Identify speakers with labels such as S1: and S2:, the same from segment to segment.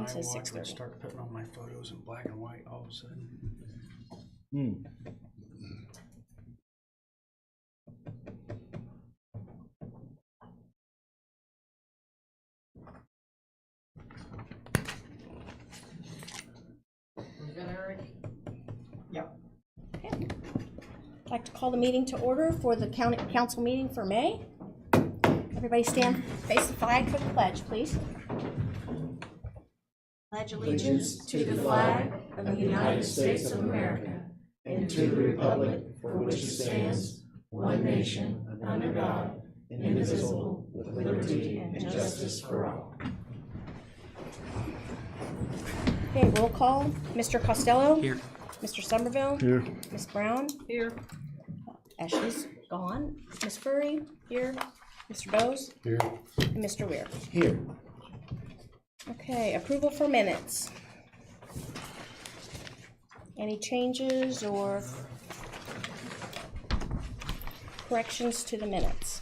S1: Mine says
S2: I will
S1: 6:30.
S2: start putting on my photos in black and white all of a sudden. Yep.
S1: Okay. I'd like to call the meeting to order for the county council meeting for May. Everybody stand, face the flag for the pledge, please.
S3: Pledge allegiance to the flag of the United States of America and to the republic for which it stands, one nation, under God, indivisible, with liberty and justice for all.
S1: Okay, roll call. Mr. Costello.
S2: Here.
S1: Mr. Somerville.
S4: Here.
S1: Ms. Brown. Here. Ashley's gone. Ms. Furry. Here. Mr. Bose.
S4: Here.
S1: And Mr. Weir.
S4: Here.
S1: Okay, approval for minutes. Any changes or corrections to the minutes?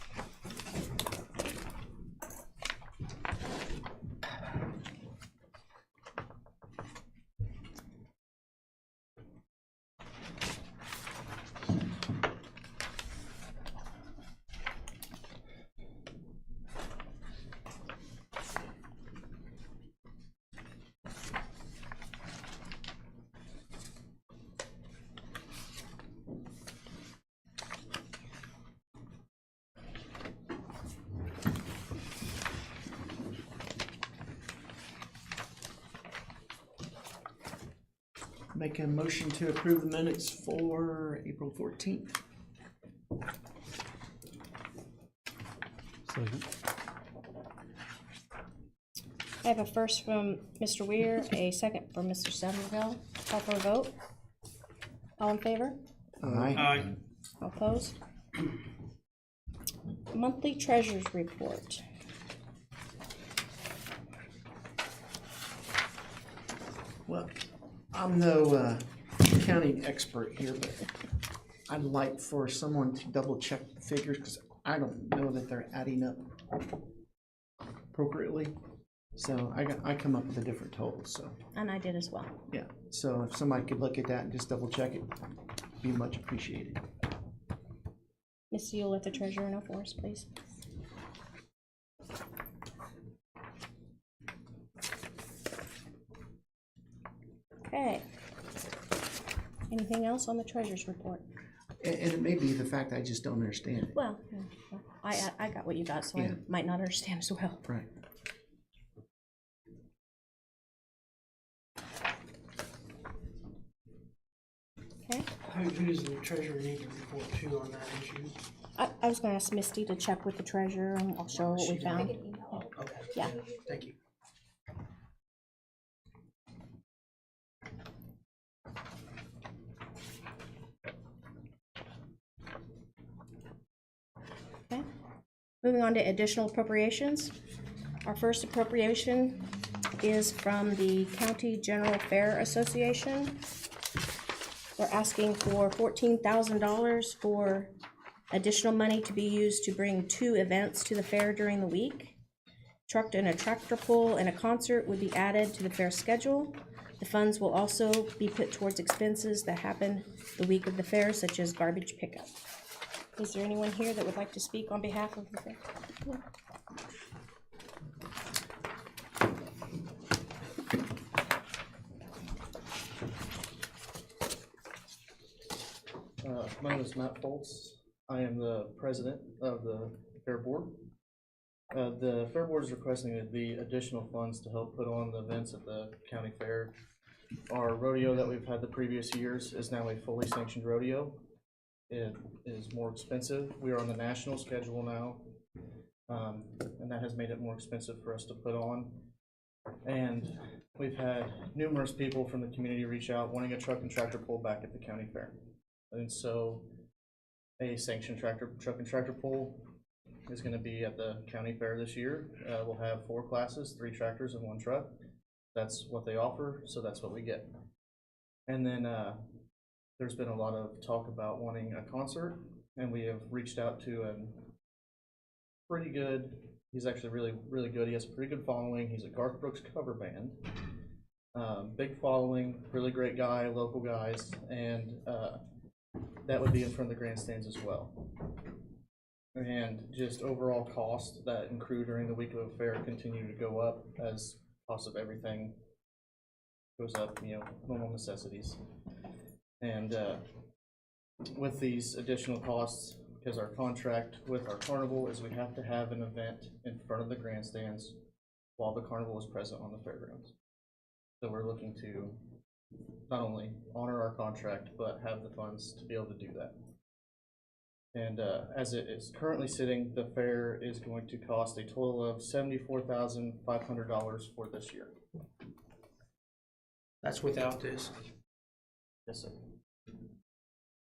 S4: Make a motion to approve the minutes for April 14th.
S5: Second.
S1: I have a first from Mr. Weir, a second from Mr. Somerville. Call for a vote. All in favor?
S4: Aye.
S2: Aye.
S1: All opposed? Monthly treasurer's report.
S4: Well, I'm no accounting expert here, but I'd like for someone to double check the figures because I don't know that they're adding up appropriately. So I come up with a different total, so
S1: And I did as well.
S4: yeah. So if somebody could look at that and just double check it, it'd be much appreciated.
S1: Missy, you'll let the treasurer know for us, please. Okay. Anything else on the treasurer's report?
S4: And it may be the fact I just don't understand it.
S1: Well, I got what you got, so I
S4: Yeah.
S1: might not understand as well.
S4: Right.
S1: Okay.
S2: Who does the treasurer need to report to on that issue?
S1: I was gonna ask Misty to check with the treasurer and I'll show her what we found.
S2: Okay.
S1: Yeah.
S2: Thank you.
S1: Okay. Moving on to additional appropriations. Our first appropriation is from the County General Fair Association. We're asking for $14,000 for additional money to be used to bring 2 events to the fair during the week. Truck and a tractor pull and a concert would be added to the fair schedule. The funds will also be put towards expenses that happen the week of the fair, such as garbage pickup. Is there anyone here that would like to speak on behalf of the fair?
S6: My name is Matt Foltz. I am the president of the Fair Board. The Fair Board is requesting the additional funds to help put on the events at the county fair. Our rodeo that we've had the previous years is now a fully sanctioned rodeo. It is more expensive. We are on the national schedule now, and that has made it more expensive for us to put on. And we've had numerous people from the community reach out wanting a truck and tractor pull back at the county fair. And so a sanctioned truck and tractor pull is going to be at the county fair this year. We'll have 4 classes, 3 tractors and 1 truck. That's what they offer, so that's what we get. And then there's been a lot of talk about wanting a concert, and we have reached out to a pretty good, he's actually really good, he has a pretty good following. He's a Garth Brooks cover band, Big following, really great guy, local guys, and that would be in front of the grandstands as well. And just overall cost that accrue during the week of a fair continue to go up as cost of everything goes up, normal necessities. And with these additional costs, because our contract with our carnival is we have to have an event in front of the grandstands while the carnival is present on the fairgrounds. So we're looking to not only honor our contract, but have the funds to be able to do that. And as it is currently sitting, the fair is going to cost a total of $74,500 for this year.
S2: That's without this.
S6: Yes, sir.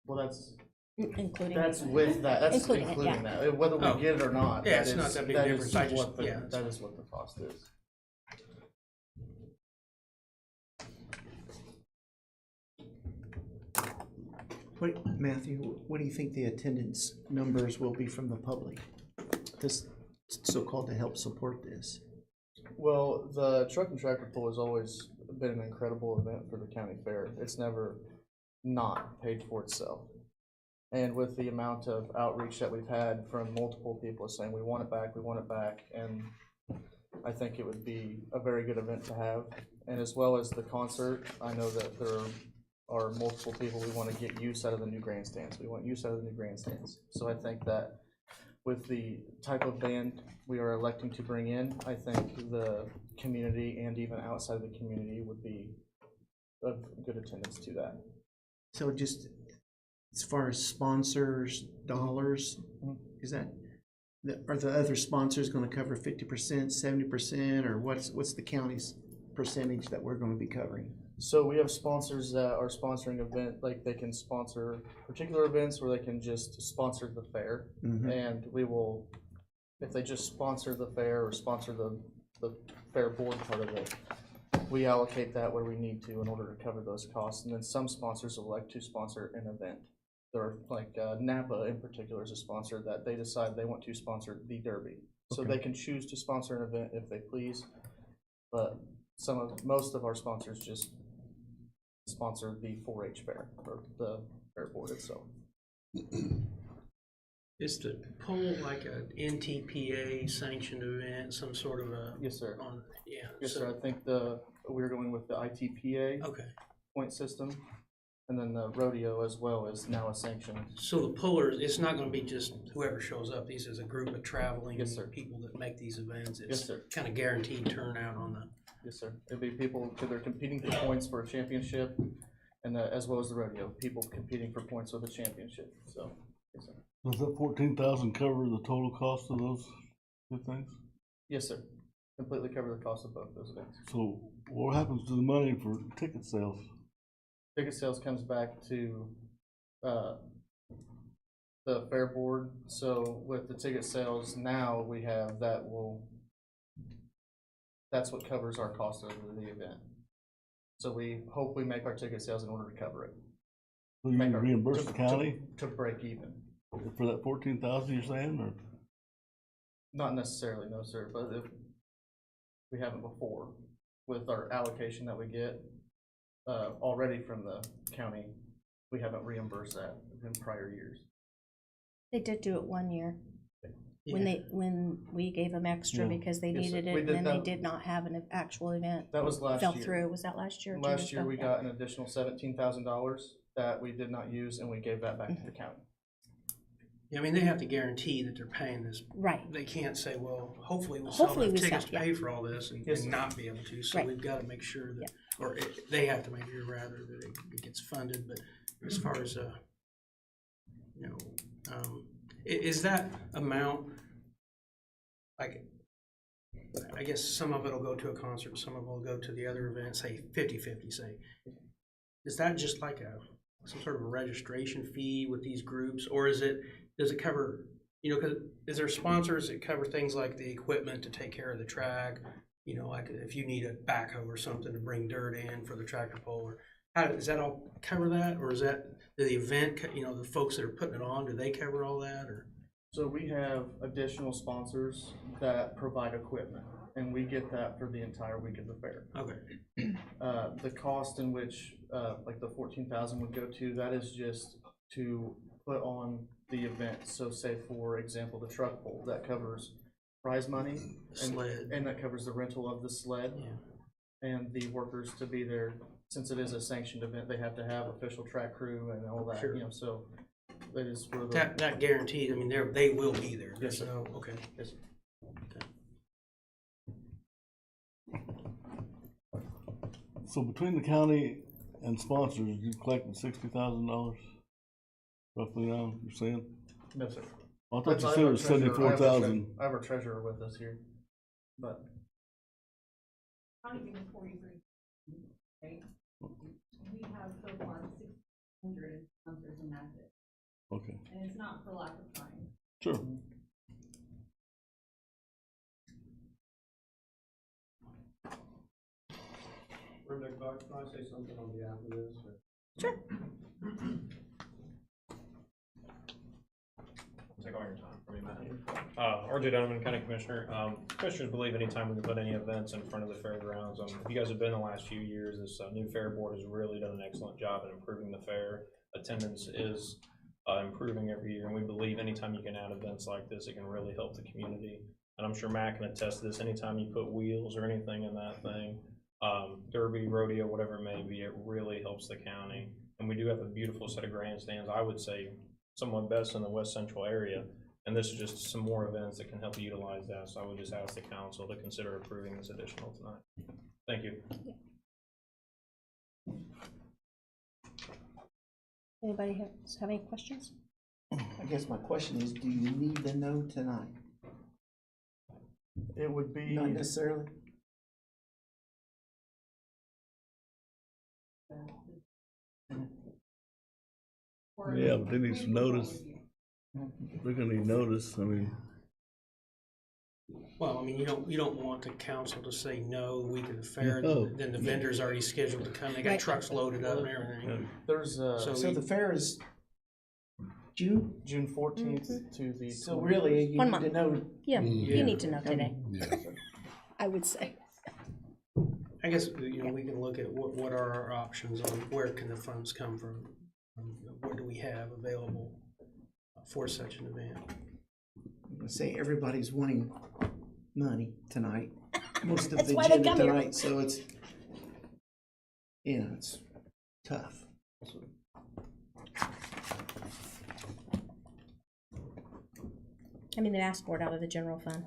S6: Well, that's
S1: Including.
S6: with that. That's
S1: Including
S6: including,
S1: it, yeah.
S6: that. Whether we
S2: Oh.
S6: get it or not.
S2: Yeah,
S6: that
S2: it's not
S6: is-
S2: that big
S6: that
S2: difference.
S6: is
S2: I just-
S6: what the-
S2: yeah,
S6: that is what the cost is.
S4: Matthew, what do you think the attendance numbers will be from the public? This so-called to help support this.
S6: Well, the truck and tractor pull has always been an incredible event for the county fair. It's never not paid for itself. And with the amount of outreach that we've had from multiple people saying, we want it back, and I think it would be a very good event to have. And as well as the concert, I know that there are multiple people, we want to get use out of the new grandstands. We want use out of the new grandstands. So I think that with the type of band we are electing to bring in, I think the community and even outside of the community would be of good attendance to that.
S4: So just as far as sponsors, dollars, is that, are the other sponsors gonna cover 50%, 70%, or what's the county's percentage that we're gonna be covering?
S6: So we have sponsors that are sponsoring event, like they can sponsor particular events or they can just sponsor the fair. And we will, if they just sponsor the fair or sponsor the fair board part of it, we allocate that where we need to in order to cover those costs. And then some sponsors elect to sponsor an event. There are like Napa in particular is a sponsor that they decide they want to sponsor the Derby. So they can choose to sponsor an event if they please, but most of our sponsors just sponsor the 4-H fair or the fair board itself.
S2: Is the poll like a NTPA sanctioned event, some sort of a?
S6: Yes, sir.
S2: Yeah.
S6: Yes, sir. I think we're going with the ITPA
S2: Okay.
S6: point system, and then the rodeo as well is now a sanctioned.
S2: So the pullers, it's not gonna be just whoever shows up. These is a group of traveling
S6: Yes, sir.
S2: people that make these events.
S6: Yes,
S2: It's
S6: sir.
S2: kind of guaranteed turnout on the.
S6: Yes, sir. It'd be people, they're competing for points for a championship, and as well as the rodeo, people competing for points with a championship, so, yes, sir.
S5: Does that 14,000 cover the total cost of those two things?
S6: Yes, sir. Completely cover the cost of both those events.
S5: So what happens to the money for ticket sales?
S6: Ticket sales comes back to, the fair board, so with the ticket sales now, we have that's what covers our cost of the event. So we hope we make our ticket sales in order to cover it.
S5: So you
S6: Make our-
S5: reimburse
S6: to-
S5: the county
S6: To break even.
S5: for that 14,000 you're saying, or?
S6: Not necessarily, no, sir, but if we haven't before, with our allocation that we get already from the county, we haven't reimbursed that in prior years.
S1: They did do it one year
S2: Yeah.
S1: when we gave them extra
S5: Yeah.
S1: because they
S6: Yes, sir.
S1: needed it,
S6: We
S1: and
S6: did
S1: then they
S6: that.
S1: did not have an actual event.
S6: That was last
S1: Fell
S6: year.
S1: through. Was that last year? or 2
S6: Last
S1: years
S6: year,
S1: ago?
S6: we
S1: Yeah.
S6: got an additional $17,000 that we did not use, and we gave that back to the county.
S2: Yeah, I mean, they have to guarantee that they're paying this.
S1: Right.
S2: They can't say, well, hopefully we'll sell
S1: Hopefully
S2: enough
S1: we
S2: tickets
S1: sell,
S2: to pay for all this and
S6: Yes, sir.
S2: not be able to. So
S1: Right.
S2: we've got to make sure that, or they have to make sure rather that it gets funded. But as far as, is that amount, like, I guess some of it will go to a concert, some of it will go to the other event, say 50-50, say. Is that just like some sort of a registration fee with these groups, or does it cover, because is there sponsors that cover things like the equipment to take care of the track? Like if you need a backhoe or something to bring dirt in for the tractor pull, or does that all cover that? Or is that the event, the folks that are putting it on, do they cover all that, or?
S6: So we have additional sponsors that provide equipment. and we get that for the entire week of the fair.
S2: Okay,
S6: The cost in which, like the 14,000 would go to, that is just to put on the event. So say, for example, the truck pull, that covers prize money,
S2: sled.
S6: and that covers the rental of the sled,
S2: Yeah.
S6: and the workers to be there. Since it is a sanctioned event, they have to have official track crew and all that,
S2: Sure.
S6: you know, so that is for the.
S2: That guarantees, I mean, they will be there.
S6: Yes, sir.
S2: So, okay.
S6: Yes, sir.
S5: So between the county and sponsors, you collected $60,000 roughly now, you're saying?
S6: No, sir.
S5: I thought
S6: That's-
S5: you
S6: I
S5: said
S6: have
S5: it
S6: our
S5: was
S6: treasurer- I have our
S5: 74,000.
S6: I have our treasurer with us here, but
S7: County gives 43, right? We have so far 600 sponsors and that's it.
S5: Okay,
S7: And it's not for lack of trying.
S5: sure.
S8: Brenda, can I say something on behalf of this?
S1: Sure.
S9: Take all your time for me, Matt. RJ Donovan, County Commissioner. Commissioners believe anytime we can put any events in front of the fairgrounds. If you guys have been the last few years, this new fair board has really done an excellent job in improving the fair. Attendance is improving every year, and we believe anytime you can add events like this, it can really help the community. And I'm sure Matt can attest to this. Anytime you put wheels or anything in that thing, derby, rodeo, whatever it may be, it really helps the county. And we do have a beautiful set of grandstands. I would say somewhat best in the west central area, and this is just some more events that can help you utilize that. So I would just ask the council to consider approving this additional tonight. Thank you.
S1: Anybody have any questions?
S4: I guess my question is, do you need to know tonight?
S6: it would be.
S4: Not necessarily.
S5: Yeah, but they need some notice. They're gonna need notice, I mean,
S2: Well, I mean, you don't want the council to say no the week of the fair,
S5: No.
S2: then the vendor's already scheduled to come, they got
S1: Right.
S2: trucks loaded up and everything.
S6: There's
S2: So
S4: So the fair is June,
S6: June 14th to the.
S4: so really you
S1: 1
S4: need
S1: month.
S4: to know.
S1: Yeah,
S2: Yeah.
S1: you need to know today, I would say.
S2: I guess, we can look at what are our options on where can the funds come from? What do we have available for such an event?
S4: I'm gonna say everybody's wanting money tonight. Most of
S1: That's
S4: the
S1: why they
S4: agenda
S1: come here.
S4: tonight, so it's, it's tough.
S1: I mean, they've asked for it out of the general fund.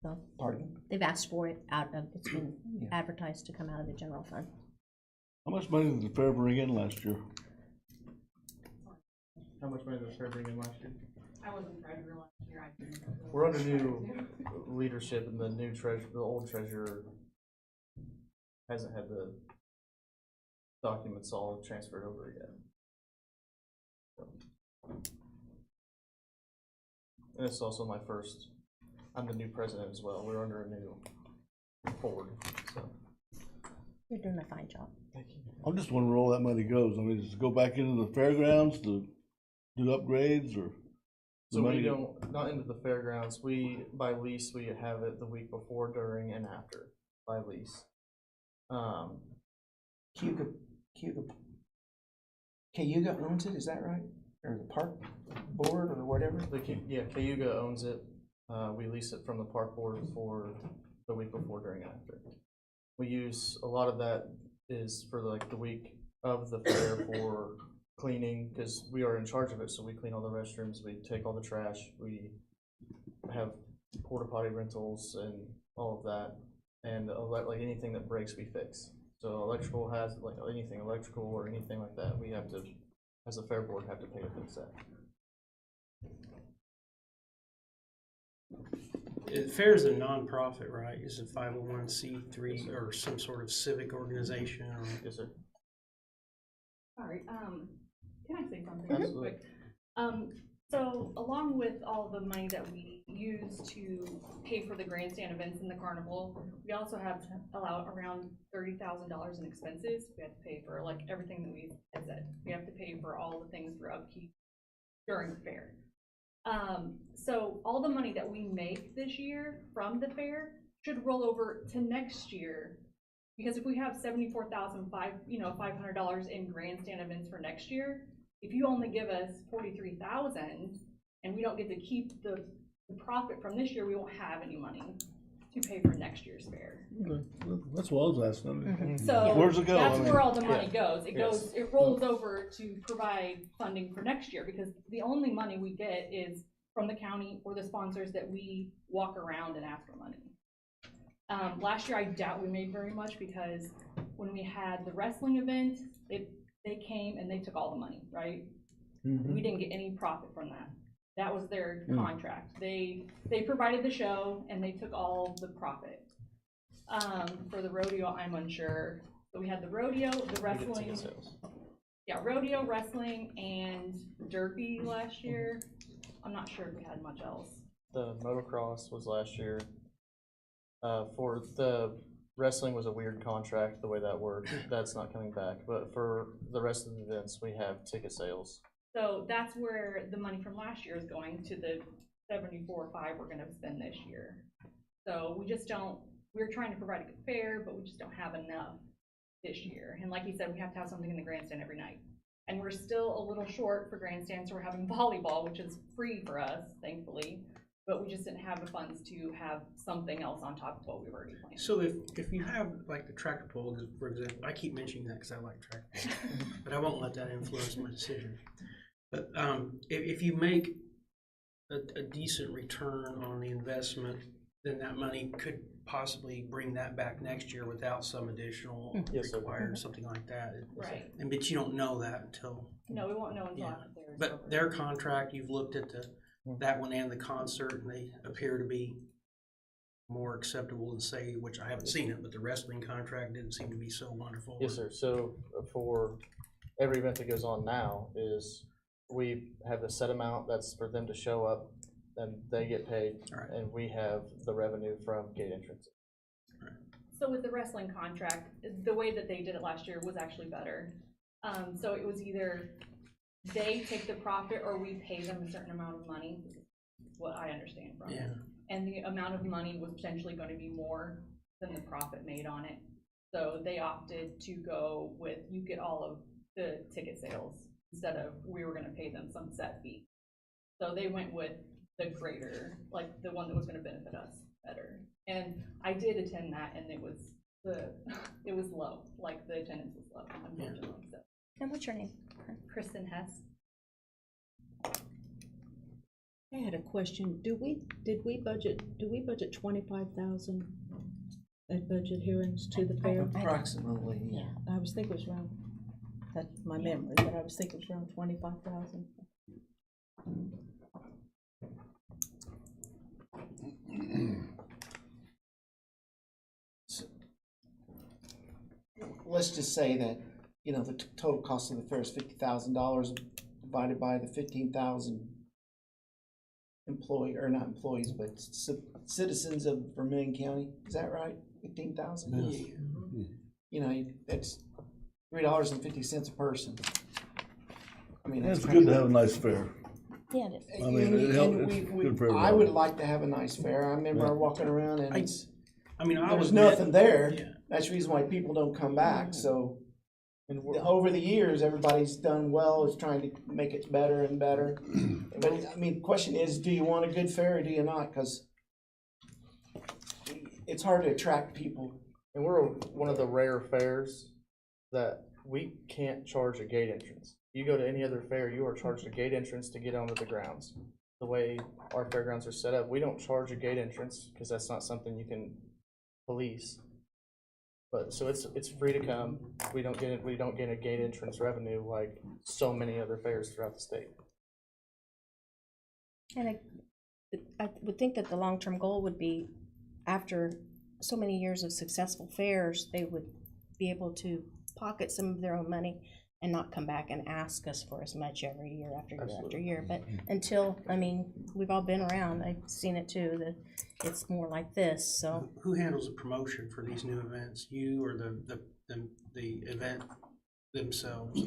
S1: So
S4: Pardon?
S1: they've asked for it out of, it's been
S4: Yeah.
S1: advertised to come out of the general fund.
S5: how much money did the fair bring in last year?
S6: How much money did the fair bring in last year?
S7: I wasn't treasurer last year. I couldn't remember.
S6: We're under new leadership, and the new treasurer, the old treasurer hasn't had the documents all transferred over yet. And it's also my first, I'm the new president as well. We're under a new board, so.
S1: You're doing a fine job.
S5: I'm just wondering where all that money goes. I mean, does it go back into the fairgrounds to do upgrades or? the
S6: So we
S5: money-
S6: don't, not into the fairgrounds, we, by lease, we have it the week before, during, and after, by lease.
S4: Cayuga owns it, is that right? Or the park board or whatever?
S6: Yeah, Cayuga owns it, we lease it from the park board for the week before, during, and after. We use, a lot of that is for like the week of the fair for cleaning, because we are in charge of it, so we clean all the restrooms, we take all the trash, we have porta potty rentals and all of that, and like anything that breaks, we fix. So electrical has, like anything electrical or anything like that, we have to, as a fair board, have to pay to fix that.
S2: The fair is a nonprofit, right? It's a 501c3 or some sort of civic organization or?
S6: Yes, sir.
S7: All right, can I say something
S6: Mhm.
S7: real quick? So along with all the money that we use to pay for the grandstand events in the carnival, we also have to allow around $30,000 in expenses. We have to pay for like everything that we said. We have to pay for all the things for upkeep during the fair. So all the money that we make this year from the fair should roll over to next year. Because if we have $74,500 in grandstand events for next year, if you only give us $43,000 and we don't get to keep the profit from this year, we won't have any money to pay for next year's fair.
S5: Okay, that's what I was asking.
S7: So
S5: Where's it go?
S7: that's
S5: I mean,
S7: where all the money goes. It
S6: Yes.
S7: it rolls over to provide funding for next year, because the only money we get is from the county or the sponsors that we walk around and ask for money. Last year, I doubt we made very much, because when we had the wrestling event, they came and they took all the money, right? We didn't get any profit from that. That was their contract. They provided the show and they took all the profit. For the rodeo, I'm unsure. So we had the rodeo, the wrestling. Yeah, rodeo, wrestling, and derby last year. I'm not sure if we had much else.
S6: The motocross was last year. For the wrestling was a weird contract, the way that worked. That's not coming back. But for the rest of the events, we have ticket sales.
S7: So that's where the money from last year is going to, the 74.5 we're gonna spend this year. So we just don't, we're trying to provide a good fair, but we just don't have enough this year. And like you said, we have to have something in the grandstand every night. And we're still a little short for grandstands, so we're having volleyball, which is free for us, thankfully. But we just didn't have the funds to have something else on top of what we were already planning.
S2: So if you have like the tractor pull, for example, I keep mentioning that because I like tractor pull, but I won't let that influence my decision. But if you make a decent return on the investment, then that money could possibly bring that back next year without some additional
S6: Yes, sir.
S2: required, something like that.
S7: Right.
S2: And but you don't know that until.
S7: No, we won't know until
S2: Yeah.
S7: after there is
S2: But
S7: over.
S2: their contract, you've looked at that one and the concert, and they appear to be more acceptable than, say, which I haven't seen it, but the wrestling contract didn't seem to be so wonderful.
S6: Yes, sir. So for every event that goes on now is we have a set amount that's for them to show up, and they get paid,
S2: Right.
S6: and we have the revenue from gate entrance.
S7: So with the wrestling contract, the way that they did it last year was actually better. So it was either they take the profit or we pay them a certain amount of money, is what I understand from it.
S2: Yeah.
S7: And the amount of money was potentially going to be more than the profit made on it. So they opted to go with, you get all of the ticket sales instead of we were going to pay them some set fee. So they went with the greater, like the one that was going to benefit us better. And I did attend that, and it was low, like the attendance was low, unfortunately. So
S1: And what's your name?
S7: Kristen Hess.
S3: I had a question. Do we budget 25,000 at budget hearings to the fair?
S4: Approximately, yeah.
S3: I was thinking it was around, that's my memory, but I was thinking it was around 25,000.
S4: Let's just say that, you know, the total cost of the fair is $50,000 divided by the 15,000 employee, or not employees, but citizens of Vermillion County. Is that right? 15,000?
S5: Yes.
S4: You know, that's $3.50 a person. I mean,
S5: It's
S4: pretty
S5: good to have a nice fair.
S1: Yeah, it is.
S5: I mean, it helps,
S4: And
S5: it's good for
S4: I
S5: everybody.
S4: would like to have a nice fair. I remember walking around and
S2: I mean, I
S4: there's
S2: was
S4: nothing there.
S2: Yeah.
S4: That's the reason why people don't come back. So
S6: And we're,
S4: over the years, everybody's done well, is trying to make it better and better. But I mean, the question is, do you want a good fair or do you not? Because it's hard to attract people.
S6: and we're one of the rare fairs that we can't charge a gate entrance. You go to any other fair, you are charged a gate entrance to get onto the grounds. The way our fairgrounds are set up, we don't charge a gate entrance because that's not something you can police. But so it's free to come. We don't get a gate entrance revenue like so many other fairs throughout the state.
S1: And I would think that the long-term goal would be, after so many years of successful fairs, they would be able to pocket some of their own money and not come back and ask us for as much every year after year after year. But until, I mean, we've all been around, I've seen it too, that it's more like this, so.
S2: Who handles the promotion for these new events? You or the event themselves?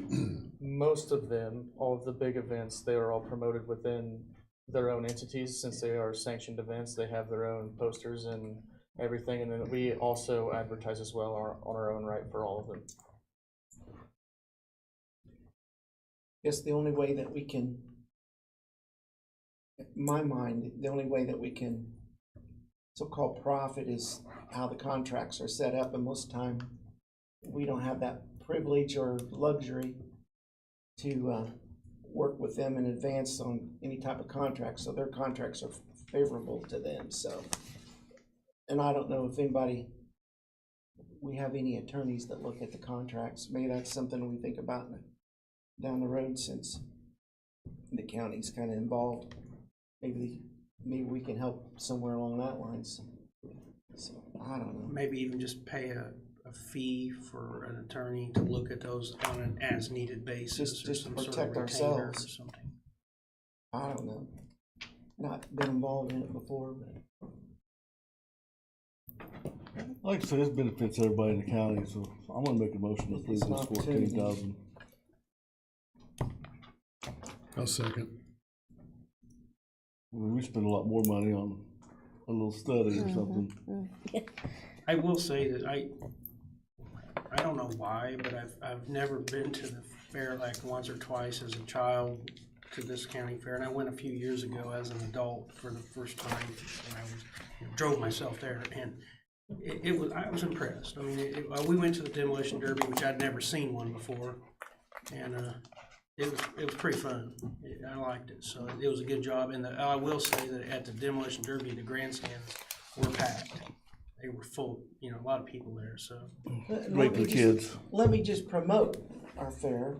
S6: Most of them, all of the big events, they are all promoted within their own entities. Since they are sanctioned events, they have their own posters and everything, and then we also advertise as well on our own right for all of them.
S4: Guess the only way that we can, in my mind, the only way that we can so-called profit is how the contracts are set up, and most of the time, we don't have that privilege or luxury to work with them in advance on any type of contract, so their contracts are favorable to them, so. And I don't know if we have any attorneys that look at the contracts. Maybe that's something we think about down the road, since the county's kind of involved. Maybe we can help somewhere along that lines. So, I don't know.
S2: Maybe even just pay a fee for an attorney to look at those on an as-needed basis, or
S4: Just to
S2: some sort of
S4: protect
S2: retainer or
S4: ourselves.
S2: something.
S4: I don't know. Not been involved in it before, but.
S5: Like I said, this benefits everybody in the county, so I'm gonna make a motion to approve
S4: It's an
S5: this
S4: opportunity.
S5: 14,000.
S10: I'll second.
S5: We spend a lot more money on a little study or something.
S2: I will say that I don't know why, but I've never been to the fair like once or twice as a child to this county fair, and I went a few years ago as an adult for the first time, and I drove myself there, and I was impressed. I mean, we went to the demolition derby, which I'd never seen one before, and it was pretty fun. I liked it, so it was a good job. And I will say that at the demolition derby, the grandstands were packed. They were full, a lot of people there, so.
S5: Great for the kids.
S4: Let me just promote our fair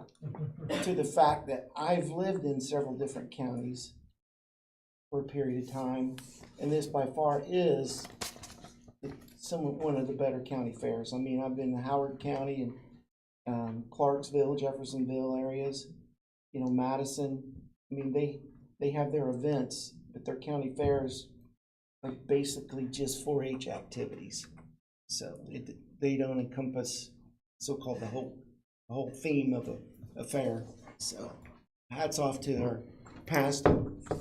S4: to the fact that I've lived in several different counties for a period of time, and this by far is one of the better county fairs. I mean, I've been to Howard County and Clarksville, Jeffersonville areas, Madison. I mean, they have their events, but their county fairs are basically just 4-H activities. So they don't encompass so-called the whole theme of a fair. So hats off to our past,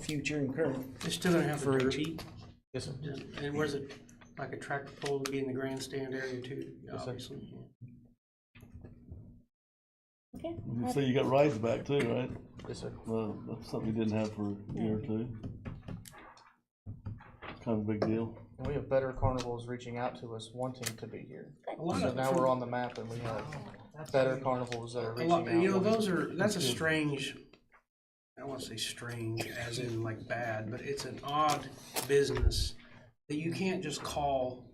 S4: future, and current.
S2: They're still gonna have the
S4: 4-H.
S2: derby.
S6: Yes, sir.
S2: And where's it, like a tractor pull to be in the grandstand area too,
S6: Yes, sir.
S2: obviously.
S1: Okay.
S5: So you got rides back too, right?
S6: Yes, sir.
S5: That's something you didn't have for a year or two. It's kind of a big deal.
S6: And we have better carnivals reaching out to us wanting to be here.
S2: A lot
S6: So
S2: of
S6: now we're on the map, and we have better carnivals that are
S2: a
S6: reaching
S2: lot,
S6: out.
S2: that's a strange, I don't wanna say strange as in like bad, but it's an odd business that you can't just call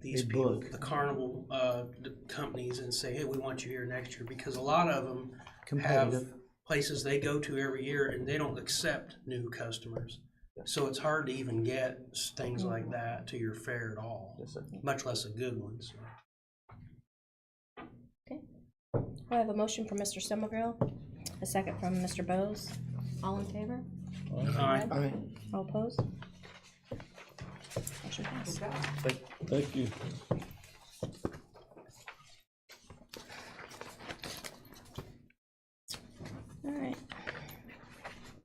S2: these
S4: They
S2: people,
S4: book.
S2: the carnival, the companies, and say, hey, we want you here next year, because a lot of them have
S4: Competitive.
S2: places they go to every year and they don't accept new customers. So it's hard to even get things like that to your fair at all,
S6: Yes, sir.
S2: much less a good one. So.
S1: I have a motion from Mr. Somerville, a second from Mr. Bose. All in favor?
S2: Aye.
S1: All opposed? Motion passed.
S5: Thank you.
S1: All right.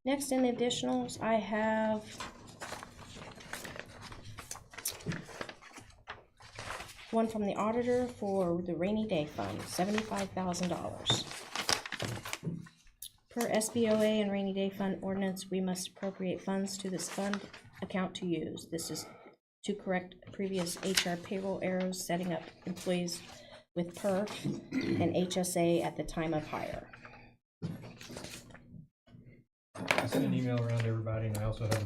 S1: Next in additionals, I have one from the auditor for the rainy day fund, $75,000. Per SBOA and rainy day fund ordinance, we must appropriate funds to this fund account to use. This is to correct previous HR payroll errors, setting up employees with PERF and HSA at the time of hire.
S11: I sent an email around to everybody, and I also had a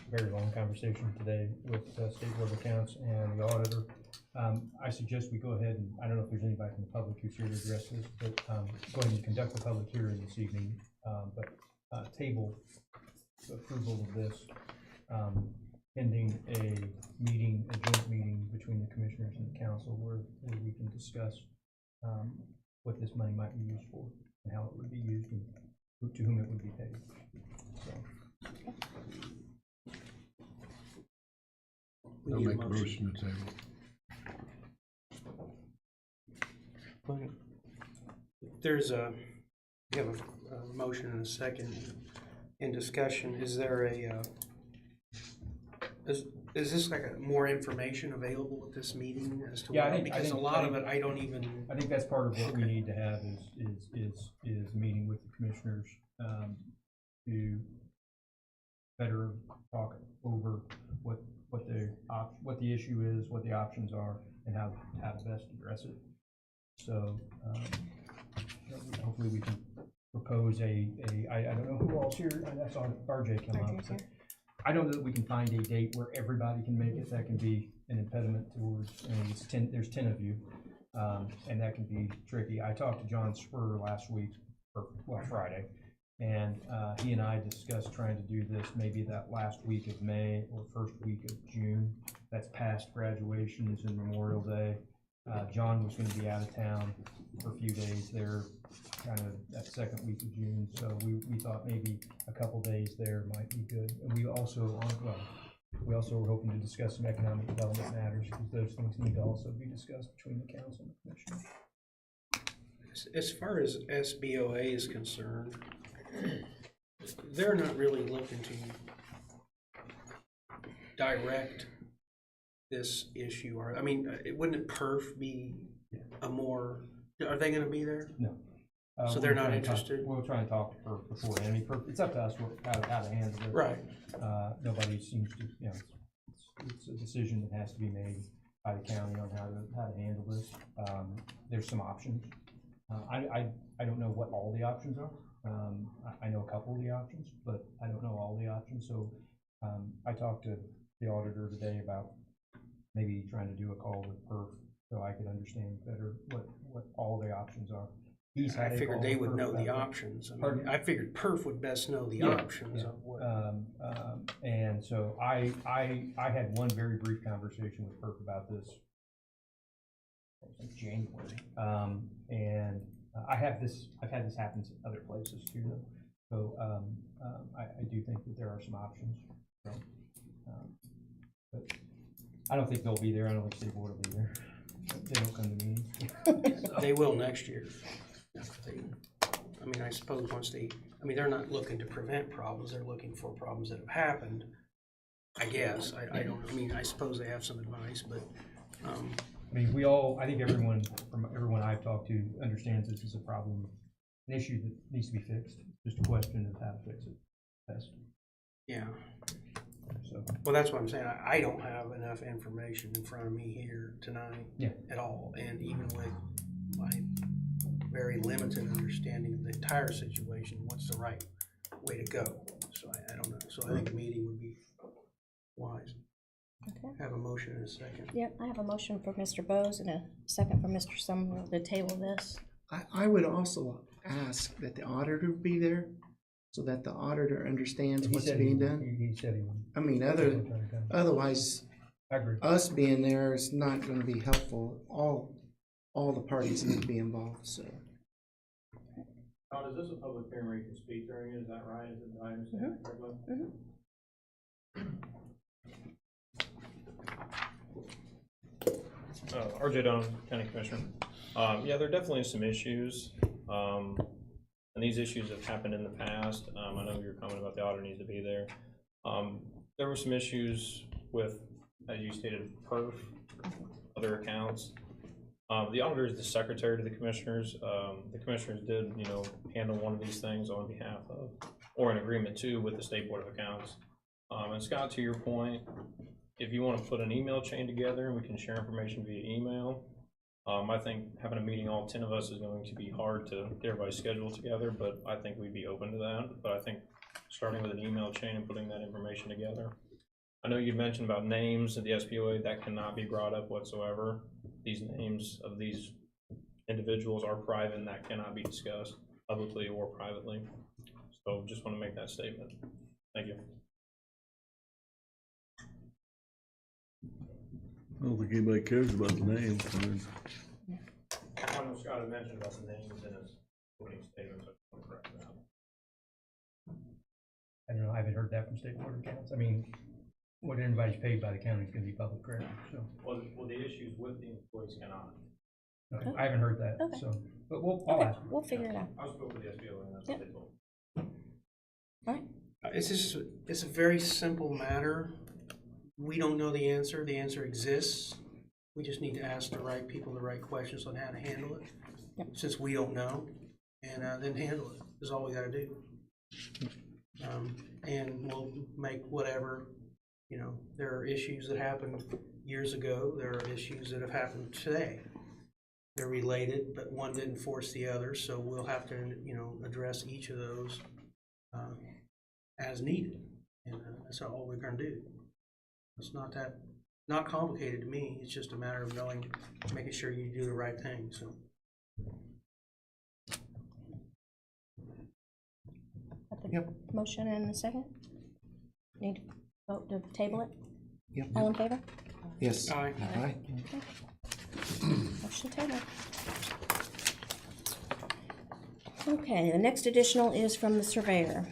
S11: very long conversation today with the State Board of Accounts and the auditor. I suggest we go ahead and, I don't know if there's anybody from the public who's here to address this, but go ahead and conduct the public hearing this evening, but table approval of this pending a joint meeting between the commissioners and the council where we can discuss what this money might be used for and how it would be used and to whom it would be paid.
S10: I'll make a motion to table.
S2: We have a motion and a second in discussion. Is there is this like more information available at this meeting as to
S11: Yeah, I
S2: what?
S11: think-
S2: Because a lot of it, I don't even,
S11: I think that's part of what we
S2: Okay.
S11: need to have is meeting with the commissioners, to better talk over what the issue is, what the options are, and how to best address it. So, hopefully we can propose I don't know who all's here, I saw RJ come up.
S1: RJ's here.
S11: I don't know that we can find a date where everybody can make it. That can be an impediment towards, I mean, there's 10 of you, and that can be tricky. I talked to John Spur last week, Friday, and he and I discussed trying to do this maybe that last week of May or first week of June. That's past graduations and Memorial Day. John was gonna be out of town for a few days there, kind of that second week of June, so we thought maybe a couple days there might be good. And we also were hoping to discuss some economic development matters, because those things need to also be discussed between the council and the commission.
S2: as far as SBOA is concerned, they're not really looking to direct this issue, or, I mean, wouldn't it perf be a more, are they gonna be there?
S11: No.
S2: So
S11: we're
S2: they're not
S11: trying to talk-
S2: interested?
S11: We'll try and talk to PERF beforehand. I mean, PERF, it's up to us how to handle it.
S2: Right.
S11: Nobody seems to, you know, it's a decision that has to be made by the county on how to handle this. There's some options. I don't know what all the options are. I know a couple of the options, but I don't know all the options. So I talked to the auditor today about maybe trying to do a call with PERF so I could understand better what all the options are. He's had
S2: I
S11: a
S2: figured
S11: call
S2: they
S11: with
S2: would
S11: PERF
S2: know the
S11: about that.
S2: options. I mean,
S11: Pardon?
S2: I figured perf would best know the
S11: Yeah,
S2: options
S11: yeah.
S2: of what.
S11: And so I had one very brief conversation with PERF about this in January. And I've had this happen in other places too, though. So I do think that there are some options. So, but I don't think they'll be there. I don't think State Board will be there. They don't come to meetings.
S2: They will next year. I mean, I suppose they're not looking to prevent problems, they're looking for problems that have happened. I guess, I suppose they have some advice, but,
S11: I mean, I think everyone I've talked to understands this is a problem, an issue that needs to be fixed. Just a question of how to fix it best.
S2: yeah.
S11: So,
S2: Well, that's what I'm saying, I don't have enough information in front of me here tonight
S11: yeah.
S2: at all, and even with my very limited understanding of the entire situation, what's the right way to go? So I don't know, so I think a meeting would be wise.
S1: Okay.
S2: Have a motion in a second.
S1: Yep, I have a motion for Mr. Bose and a second for Mr. Summerall to table this.
S4: I would also ask that the auditor be there, so that the auditor understands
S11: He
S4: what's
S11: said
S4: being
S11: he-
S4: done.
S11: He said he would.
S4: I mean, otherwise,
S11: I agree.
S4: us being there is not gonna be helpful. All the parties need to be involved, so.
S9: Todd, is this a public hearing where you can speak during it, is that right? Did I understand that correctly? RJ Donovan, County Commissioner. Yeah, there are definitely some issues, and these issues have happened in the past. I know your comment about the auditor needs to be there. There were some issues with, as you stated, perf, other accounts. The auditor is the secretary to the commissioners. The commissioners did, handle one of these things on behalf of, or in agreement to, with the State Board of Accounts. And Scott, to your point, if you want to put an email chain together and we can share information via email, I think having a meeting, all 10 of us, is going to be hard to get everybody's schedule together, but I think we'd be open to that. But I think starting with an email chain and putting that information together. I know you mentioned about names of the SPOA, that cannot be brought up whatsoever. These names of these individuals are private and that cannot be discussed publicly or privately. So just want to make that statement. Thank you.
S5: I don't think anybody cares about the names. I mean,
S9: I know Scott had mentioned about the names in his opening statement, so I want to correct that.
S11: I don't know, I haven't heard that from State Board of Accounts. I mean, what everybody's paid by the county is gonna be public record, so.
S9: Well, the issues with the employees cannot.
S11: Okay, I haven't heard that,
S1: Okay.
S11: so, but I'll
S1: Okay,
S11: ask.
S1: we'll figure it out.
S9: I spoke with the SBO and that's
S1: Yep.
S9: what they told me.
S1: All right,
S2: It's a very simple matter, we don't know the answer. The answer exists. We just need to ask the right people the right questions on how to handle it.
S1: Yep.
S2: Since we don't know, and then handle it is all we gotta do. And we'll make whatever, you know, there are issues that happened years ago. There are issues that have happened today. They're related, but one didn't force the other, so we'll have to, you know, address each of those as needed. And that's all we're gonna do. It's not complicated to me. It's just a matter of knowing, making sure you do the right thing, so.
S4: Yep.
S1: Motion and a second? Need to vote to table it?
S4: Yep.
S1: All in favor?
S4: Yes.
S2: Aye.
S4: Aye.
S1: Motion tabled. Okay, the next additional is from the surveyor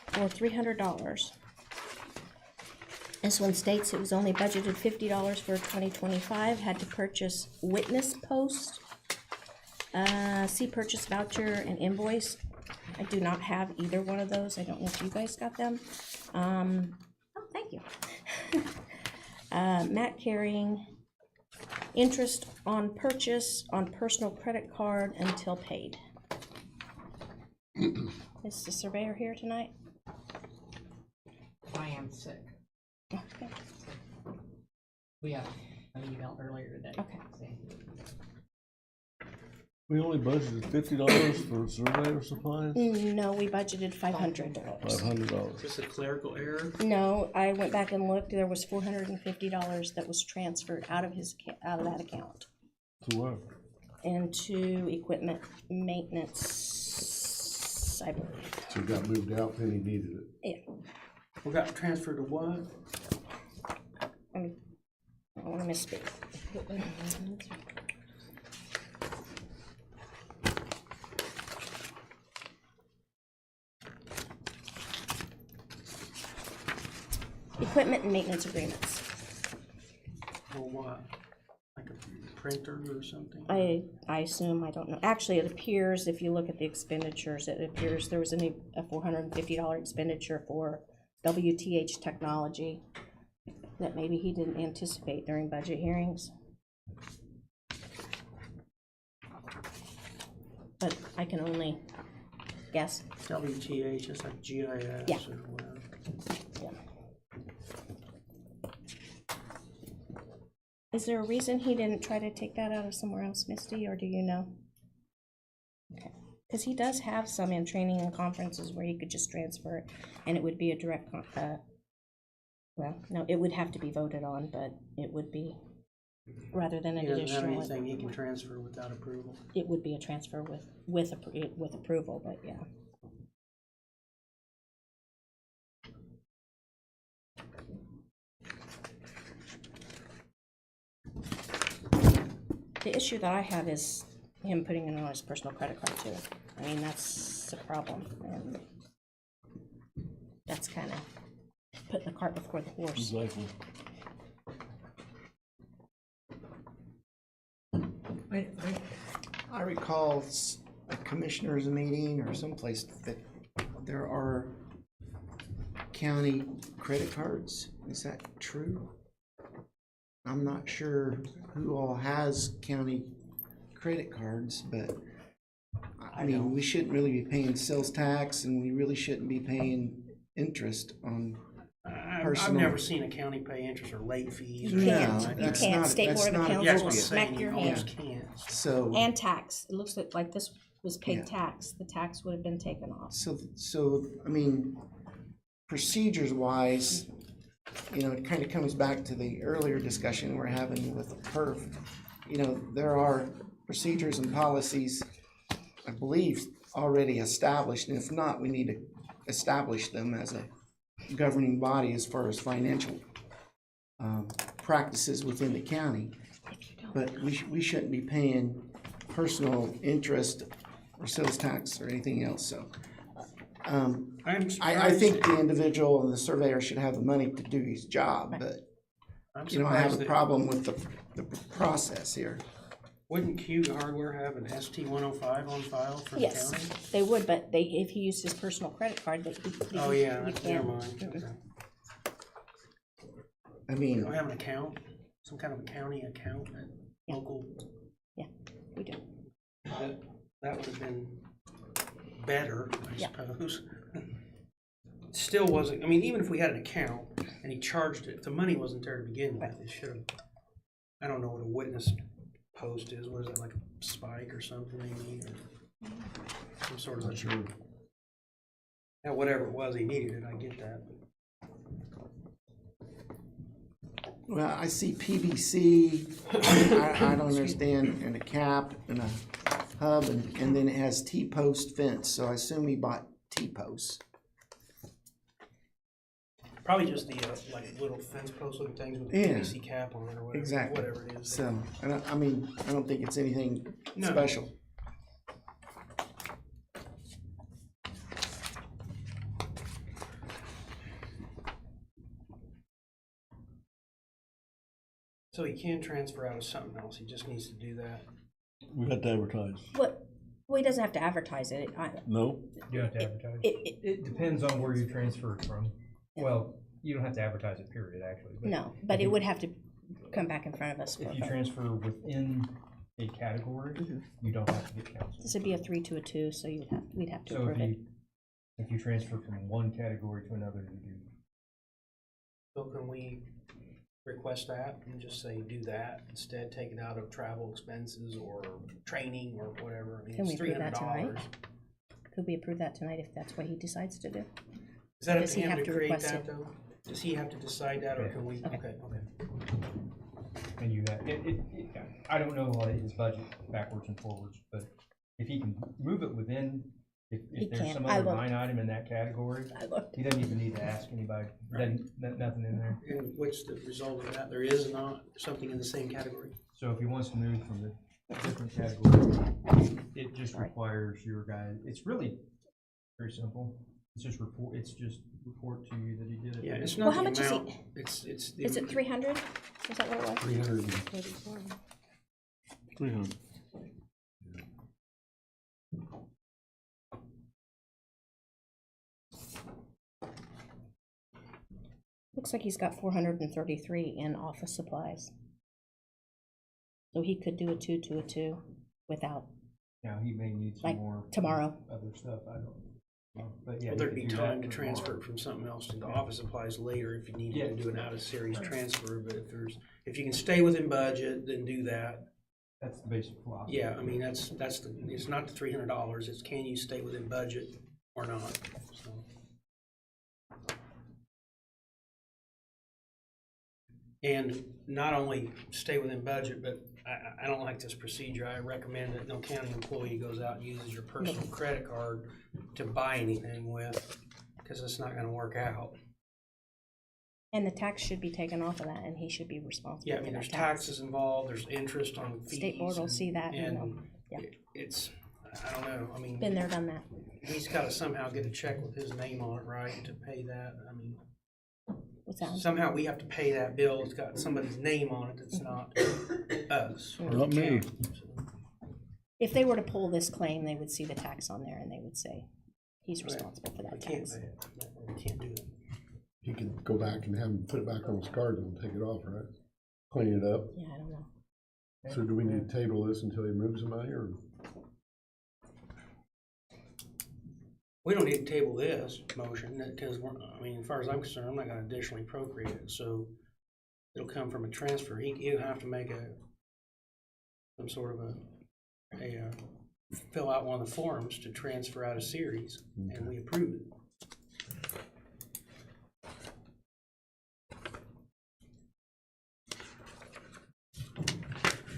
S1: for $300. This one states it was only budgeted $50 for 2025, had to purchase witness post, see purchase voucher and invoice. I do not have either one of those. I don't know if you guys got them. Oh, thank you. Matt carrying interest on purchase on personal credit card until paid. Is the surveyor here tonight?
S12: I am sick.
S1: Okay.
S12: We got an email earlier today.
S1: Okay.
S12: saying-
S5: We only budgeted $50 for surveyor supplies,
S1: No, we budgeted $500.
S5: $500.
S2: Is this a clerical error?
S1: No, I went back and looked. There was $450 that was transferred out of out of that account
S5: To where?
S1: into equipment maintenance, I believe.
S10: So it got moved out, then he needed it.
S1: Yeah.
S2: We got transferred to what?
S1: I don't want to misspeak. Equipment and maintenance agreements.
S2: Or what? Like a printer or something?
S1: I assume, I don't know. Actually, it appears, if you look at the expenditures, it appears there was a $450 expenditure for WTH technology that maybe he didn't anticipate during budget hearings. But I can only guess.
S2: WTH, it's like GIS
S1: Yeah.
S2: or whatever.
S1: Yeah. Is there a reason he didn't try to take that out of somewhere else, Misty, or do you know? Okay, because he does have some in training and conferences where he could just transfer it, and it would be a direct, well, no, it would have to be voted on, but it would be, rather than an
S2: He doesn't have
S1: additional,
S2: anything he can transfer without approval.
S1: it would be a transfer with approval, but yeah. The issue that I have is him putting it on his personal credit card too. I mean, that's a problem, and that's kind of putting the cart before the horse.
S5: Exactly.
S4: I recall a commissioners meeting or someplace that there are county credit cards. Is that true? I'm not sure who all has county credit cards, but I mean, we shouldn't really be paying sales tax, and we really shouldn't be paying interest on
S2: I've
S4: personal.
S2: never seen a county pay interest or late fees or
S1: You
S2: anything
S1: can't,
S2: like
S1: you
S2: that.
S1: can't. State
S4: that's
S1: Board of
S4: not
S1: Accounts
S2: That's
S1: will
S2: what I'm
S1: smack
S2: saying,
S1: your
S2: you
S1: hand.
S2: almost can't.
S4: So,
S1: And tax. It looks like this was paid
S4: Yeah.
S1: tax. The tax would have been taken off.
S4: so I mean, procedures wise, you know, it kind of comes back to the earlier discussion we're having with PERF. You know, there are procedures and policies, I believe, already established, and if not, we need to establish them as a governing body as far as financial practices within the county. But we shouldn't be paying personal interest or sales tax or anything else, so. I think the individual and the surveyor should have the money to do his job, but
S2: I'm
S4: you know, I have
S2: surprised
S4: a
S2: that-
S4: problem with the process here.
S2: Wouldn't Q Hardware have an ST-105 on file for the
S1: Yes,
S2: county?
S1: they would, but if he used his personal credit card, that
S2: Oh, yeah,
S1: you
S2: never
S1: can't.
S2: mind. Okay.
S4: I
S2: You
S4: mean,
S2: don't have an account, some kind of a county account,
S1: Yeah.
S2: local,
S1: We do.
S2: that would have been better, I
S1: Yeah.
S2: suppose. Still wasn't, I mean, even if we had an account and he charged it, if the money wasn't there to begin with, it should have, I don't know what a witness post is, what is that, like a spike or something maybe, or some sort of,
S10: Not sure.
S2: yeah, whatever it was, he needed it, I get that.
S4: well, I see PVC, I don't understand, and a cap and a hub, and then it has T-post fence, so I assume he bought T-posts.
S2: Probably just the, like, little fence post looking things with the
S4: Yeah.
S2: PVC cap on it or whatever,
S4: Exactly.
S2: whatever it is.
S4: So, I mean, I don't think it's anything
S2: No.
S4: special.
S2: So he can transfer out of something else, he just needs to do that.
S5: We have to advertise.
S1: What, well, he doesn't have to advertise it.
S5: No?
S11: You don't have to advertise.
S1: It,
S11: It depends on where you transfer it from. Well, you don't have to advertise it, period, actually. But
S1: no, but it would have to come back in front of us for a
S11: if you
S1: vote.
S11: transfer within a category, you don't have to get counsel.
S1: This would be a 3 to a 2, so we'd have to
S11: So
S1: approve it.
S11: if you transfer from one category to another, you do.
S2: So can we request that and just say do that instead, take it out of travel expenses or training or whatever? I mean,
S1: Can we
S2: it's
S1: approve that tonight?
S2: $300.
S1: Could we approve that tonight if that's what he decides to do?
S2: Is that up
S1: Does
S2: to
S1: he
S2: him
S1: have
S2: to
S1: to
S2: create
S1: request
S2: that
S1: it?
S2: though? Does he have to decide that or
S11: Yeah.
S2: can we?
S1: Okay.
S2: Okay.
S11: And you have, I don't know his budget backwards and forwards, but if he can move it within,
S1: He
S11: if there's
S1: can.
S11: some
S1: I
S11: other
S1: looked.
S11: line item in that category,
S1: I looked.
S11: he doesn't even need to ask anybody. Nothing in there.
S2: And what's the result of that? There is not something in the same category?
S11: So if he wants to move from the different category, it just requires your guy, it's really very simple. It's just report to you that he did it.
S2: Yeah, it's
S1: Well,
S2: not
S1: how
S2: the
S1: much is
S2: amount. It's the.
S1: Is it 300? Is that what it was?
S10: 300.
S5: 300.
S1: Looks like he's got 433 in office supplies. So he could do a 2 to a 2 without,
S11: Now, he may need some
S1: like,
S11: more.
S1: tomorrow.
S11: Other stuff, I don't know. But yeah.
S2: Well,
S11: he
S2: there'd
S11: could
S2: be
S11: do
S2: time
S11: that
S2: to
S11: for
S2: transfer
S11: tomorrow.
S2: it from something else into office supplies later if you needed to
S11: Yeah.
S2: do an out of series transfer, but if you can stay within budget, then do that.
S11: That's the basic philosophy.
S2: Yeah, I mean, it's not the $300, it's can you stay within budget or not, so. And not only stay within budget, but I don't like this procedure. I recommend that no county employee goes out and uses your personal credit card to buy anything with, because it's not gonna work out.
S1: And the tax should be taken off of that, and he should be responsible
S2: Yeah, I
S1: for
S2: mean,
S1: that
S2: there's
S1: tax.
S2: taxes involved, there's interest on fees.
S1: State board will see that, you know.
S2: And
S1: Yeah.
S2: it's, I don't know, I mean.
S1: Been there, done that.
S2: He's gotta somehow get a check with his name on it, right, to pay that, I mean,
S1: What's that?
S2: somehow we have to pay that bill, it's got somebody's name on it that's not us. or the
S5: Not me.
S2: county, so.
S1: If they were to pull this claim, they would see the tax on there, and they would say, he's
S2: Right.
S1: responsible for
S2: We
S1: that
S2: can't
S1: tax.
S2: pay it, we can't do it.
S10: He could go back and have him put it back on his card and take it off, right? Clean it up.
S1: Yeah, I don't know.
S10: So do we need to table this until he moves the money, or?
S2: We don't need to table this motion, because I mean, as far as I'm concerned, I'm not gonna additionally appropriate it, so it'll come from a transfer. He'll have to make some sort of fill out one of the forms to transfer out a series, and we approve it.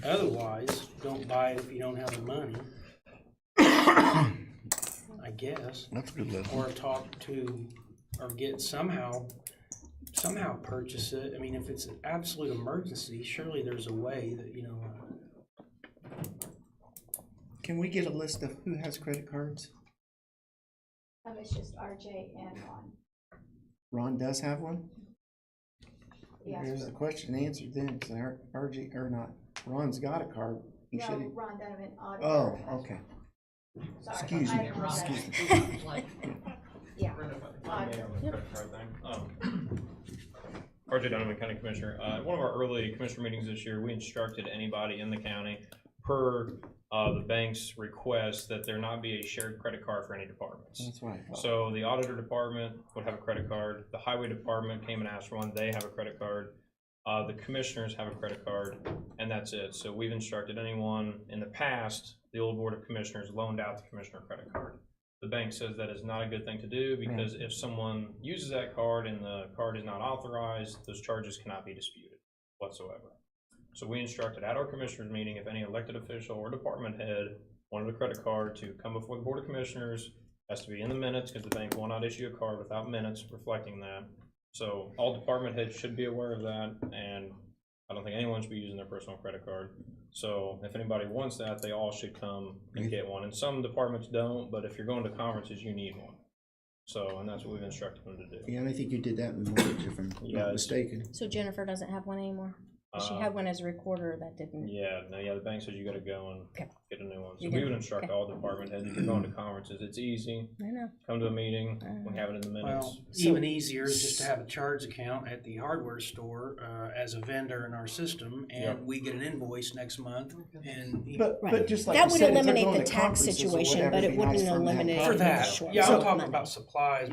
S2: Otherwise, don't buy it if you don't have the money. I guess.
S5: That's a good lesson.
S2: Or talk to, or get somehow purchase it. I mean, if it's an absolute emergency, surely there's a way that, you know.
S4: Can we get a list of who has credit cards?
S13: It's just RJ and Ron.
S4: Ron does have one?
S13: Yes.
S4: There's the question answered then, because RG, or not, Ron's got a card. He
S13: No,
S4: should.
S13: Ron Donovan, auditor.
S4: Oh, okay.
S13: Sorry,
S4: Excuse
S13: I
S4: me,
S13: apologize.
S4: excuse me.
S13: Yeah.
S9: Credit card thing. RJ Donovan, County Commissioner. At one of our early commissioner meetings this year, we instructed anybody in the county per the bank's request that there not be a shared credit card for any departments.
S4: That's right.
S9: So the auditor department would have a credit card. The highway department came and asked for one. They have a credit card. The commissioners have a credit card, and that's it. So we've instructed anyone in the past, the old board of commissioners loaned out the commissioner credit card. The bank says that is not a good thing to do because if someone uses that card and the card is not authorized, those charges cannot be disputed whatsoever. So we instructed at our commissioners meeting, if any elected official or department head wanted a credit card to come before the board of commissioners, has to be in the minutes because the bank will not issue a card without minutes reflecting that. So all department heads should be aware of that, and I don't think anyone should be using their personal credit card. So if anybody wants that, they all should come and get one. And some departments don't, but if you're going to conferences, you need one. So, and that's what we've instructed them to do.
S4: Yeah, and I think you did that in March, if I'm not mistaken.
S1: So Jennifer doesn't have one anymore? She had one as a recorder that didn't.
S9: Yeah, no, the bank says you gotta go and get a new one. So
S1: You
S9: we
S1: do?
S9: would instruct all department heads, if you're going to conferences, it's easy.
S1: I know.
S9: Come to a meeting, we have it in the minutes.
S2: Well, even easier is just to have a charge account at the hardware store as a vendor in our system, and we get an invoice next month. And
S4: But just like
S1: That
S4: you
S1: would
S4: said, if they're
S1: eliminate
S4: going
S1: the
S4: to
S1: tax
S4: conferences or
S1: situation,
S4: whatever,
S1: but
S4: it'd
S1: it
S4: be nice
S1: wouldn't
S4: for them to have
S1: eliminate
S2: for
S4: copies.
S2: that,
S1: short
S2: yeah, I'm
S1: sum
S2: talking
S1: money.
S2: about supplies.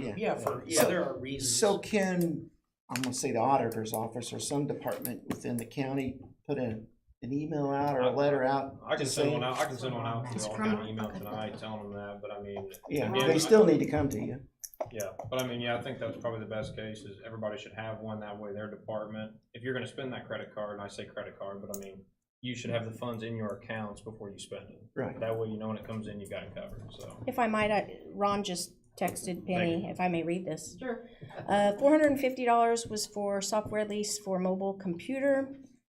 S4: So-
S2: There are reasons.
S4: So can, I'm gonna say the auditor's office or some department within the county put an email out or a letter out?
S9: I can
S4: to
S9: send
S4: say-
S9: one out. I can send one out to
S1: It's
S9: all
S1: from-
S9: kind of email tonight telling them that. But I mean,
S4: Yeah,
S9: again,
S4: they still need to come to you.
S9: Yeah, but I mean, yeah, I think that's probably the best case is everybody should have one. That way, their department, if you're going to spend that credit card, and I say credit card, but I mean, you should have the funds in your accounts before you spend it.
S4: Right.
S9: That way, you know when it comes in, you got it covered. So.
S1: If I might, Ron just texted Penny,
S9: you.
S1: if I may read this.
S12: Sure.
S1: $450 was for software lease for mobile computer.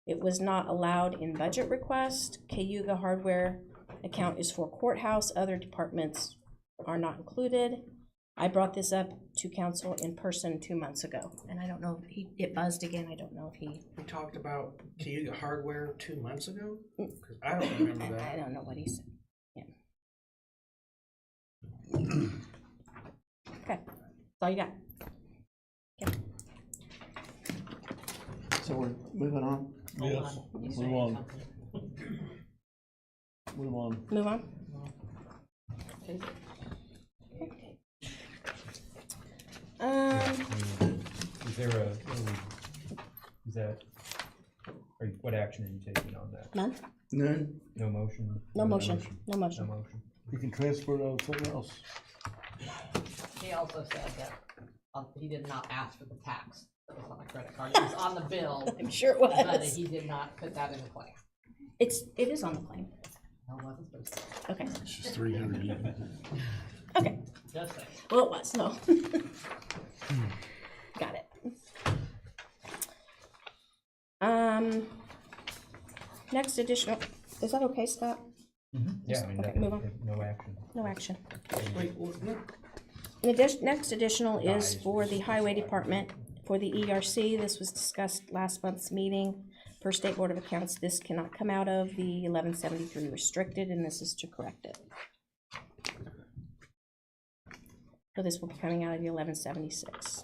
S1: It was not allowed in budget request. Cayuga hardware account is for courthouse. Other departments are not included. I brought this up to council in person 2 months ago, and I don't know if it buzzed again. I don't know if he.
S2: We talked about Cayuga hardware 2 months ago? 'Cause I don't remember that.
S1: I don't know what he said. Yeah. Okay, that's all you got. Okay.
S4: So we're moving on.
S5: Yes, move on. Move on.
S1: Move on.
S11: Is there is that, what action are you taking on that?
S1: None?
S4: None?
S11: No motion?
S1: No motion, no
S11: No
S1: motion.
S11: motion.
S5: You can transfer it out to something else.
S12: He also said that he did not ask for the tax that was on the credit card. It was on the bill,
S1: I'm sure it
S12: but
S1: was.
S12: he did not put that in the claim.
S1: It is on the claim.
S12: No, it wasn't supposed to.
S1: Okay,
S10: It's just 300 even.
S1: okay.
S12: Just saying.
S1: Well, it was, no. Got it. Next additional, is that okay, Scott?
S11: Yeah, I mean,
S1: Okay,
S11: that,
S1: move on.
S11: no action.
S1: No action.
S2: Wait, what?
S1: Next additional is for the highway department, for the ERC. This was discussed last month's meeting. Per State Board of Accounts, this cannot come out of the 1173 restricted, and this is to correct it. So this will be coming out of the 1176.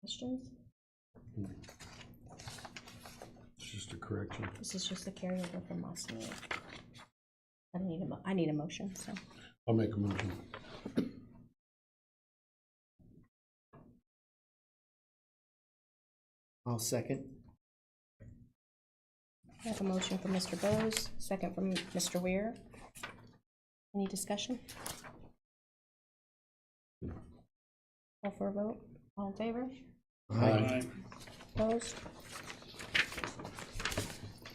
S1: Questions?
S10: It's just a correction.
S1: This is just a carryover from last meeting. I need a motion, so.
S10: I'll make a motion.
S4: I'll second.
S1: I have a motion from Mr. Bose, second from Mr. Weir. Any discussion? Call for a vote. All in favor?
S10: Aye.
S1: Opposed?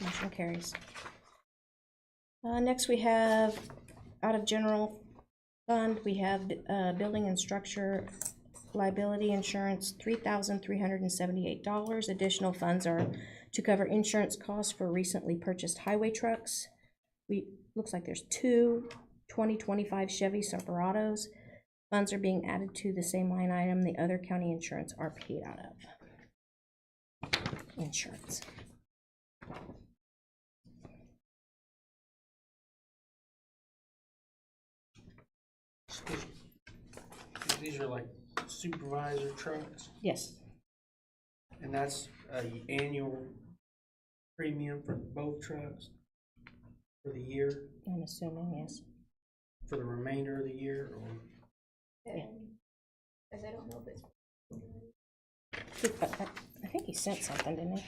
S1: Motion carries. Next, we have, out of general fund, we have building and structure liability insurance, $3,378. Additional funds are to cover insurance costs for recently purchased highway trucks. Looks like there's two 2025 Chevy Silverados. Funds are being added to the same line item the other county insurance are paid out of. Insurance.
S2: These are like supervisor trucks,
S1: Yes,
S2: and that's a annual premium for both trucks for the year,
S1: I'm assuming, yes.
S2: for the remainder of the year, or?
S13: Because I don't know if it's.
S1: I think he sent something, didn't he?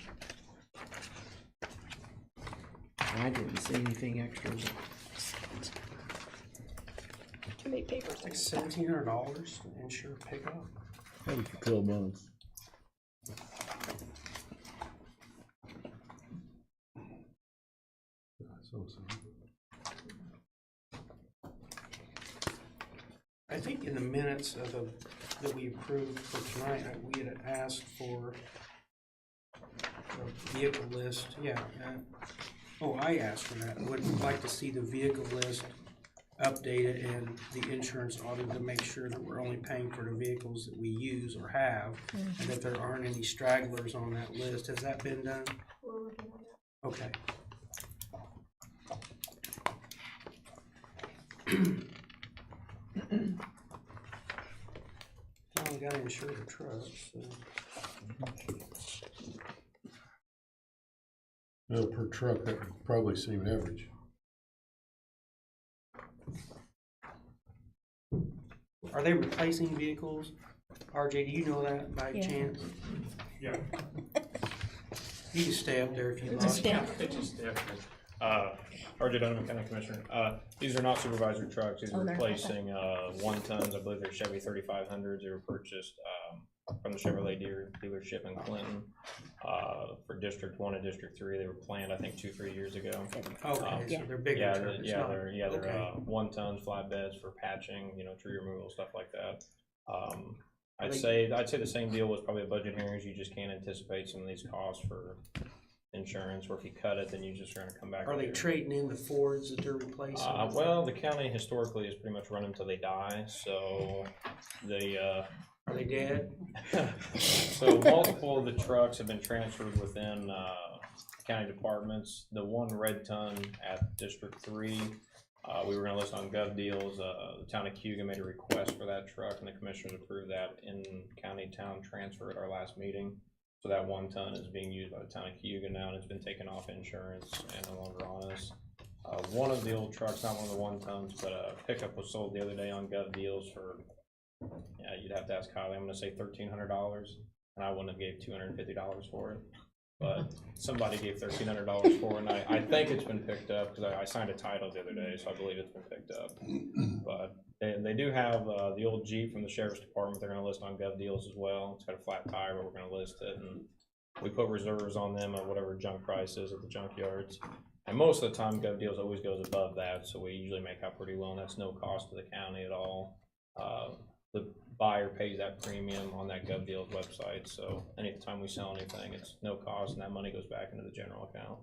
S4: I didn't see anything extra.
S1: Too many papers.
S2: Like $1,700 to insure pickup.
S5: Probably for 12 months.
S2: I think in the minutes of that we approved for tonight, we had asked for the vehicle list, yeah. Oh, I asked for that. Would like to see the vehicle list updated and the insurance audit to make sure that we're only paying for the vehicles that we use or have, and that there aren't any stragglers on that list. Has that been done?
S13: We're working on that.
S2: Okay. Well, we gotta insure the trucks, so.
S10: No, per truck, that would probably seem average.
S2: Are they replacing vehicles? RJ, do you know that by
S1: Yeah.
S2: chance?
S9: Yeah.
S2: You can stay up there if you
S1: Just
S2: like.
S1: stay.
S9: RJ Donovan, County Commissioner. These are not supervisor trucks. These
S1: Oh,
S9: are
S1: they're-
S9: replacing 1-tons. I believe they're Chevy 3500s. They were purchased from the Chevrolet dealership in Clinton for District 1 and District 3. They were planned, I think, 2-3 years ago.
S2: Okay,
S1: Yeah.
S2: so they're bigger
S9: Yeah,
S2: trucks. It's
S9: yeah,
S2: not-
S9: they're
S2: okay.
S9: 1-ton flatbeds for patching, tree removal, stuff like that. I'd
S2: they-
S9: say the same deal was probably a budget hearings. You just can't anticipate some of these costs for insurance, or if you cut it, then you just are gonna come back.
S2: Are they
S9: later.
S2: trading in the Fords that they're replacing?
S9: Well, the county historically has pretty much run until they die, so they,
S2: Are they dead?
S9: so multiple of the trucks have been transferred within, county departments. The one red ton at District 3, we were gonna list on Gov Deals. The town of Cayuga made a request for that truck, and the commissioners approved that in county town transfer at our last meeting. So that 1-ton is being used by the town of Cayuga now, and it's been taken off insurance and no longer on us. One of the old trucks, not one of the 1-tons, but a pickup was sold the other day on Gov Deals for, yeah, you'd have to ask Kylie, I'm gonna say $1,300, and I wouldn't have gave $250 for it. But somebody gave $1,300 for it, and I think it's been picked up, because I signed a title the other day, so I believe it's been picked up. But they do have the old Jeep from the sheriff's department. They're gonna list on Gov Deals as well. It's got a flat tire, but we're gonna list it, and we put reserves on them at whatever junk price is at the junkyards. And most of the time, Gov Deals always goes above that, so we usually make out pretty well, and that's no cost to the county at all. The buyer pays that premium on that Gov Deals website, so anytime we sell anything, it's no cost, and that money goes back into the general account.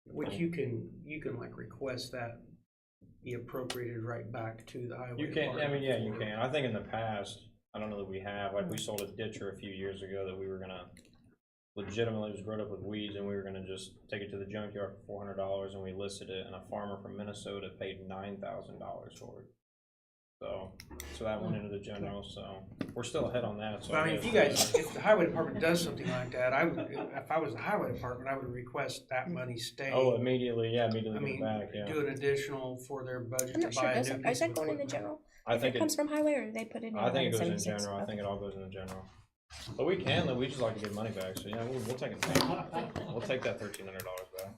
S2: Which you can like request that be appropriated right back to the highway
S9: You can, I
S2: department
S9: mean, yeah, you
S2: for-
S9: can. I think in the past, I don't know that we have, like, we sold a ditcher a few years ago that we were gonna legitimately, it was growed up with weeds, and we were gonna just take it to the junkyard for $400, and we listed it, and a farmer from Minnesota paid $9,000 for it. So that went into the general, so we're still ahead on that, so.
S2: But I mean, if the highway department does something like that, if I was the highway department, I would request that money stay.
S9: Oh, immediately,
S2: I
S9: give it
S2: mean,
S9: back, yeah.
S2: do an additional for their budget
S1: I'm
S2: to
S1: not sure,
S2: buy a
S1: does
S2: new
S1: it,
S2: piece
S1: is
S2: of
S1: that going in the
S2: equipment.
S1: general?
S9: I
S1: If
S9: think
S1: it comes from highway, or do they put it in?
S9: I think it goes in
S1: 176?
S9: general. I
S1: Okay.
S9: think it all goes in the general. But we can, though. We just like to get money back. So yeah, we'll take it. We'll take that $1,300 back.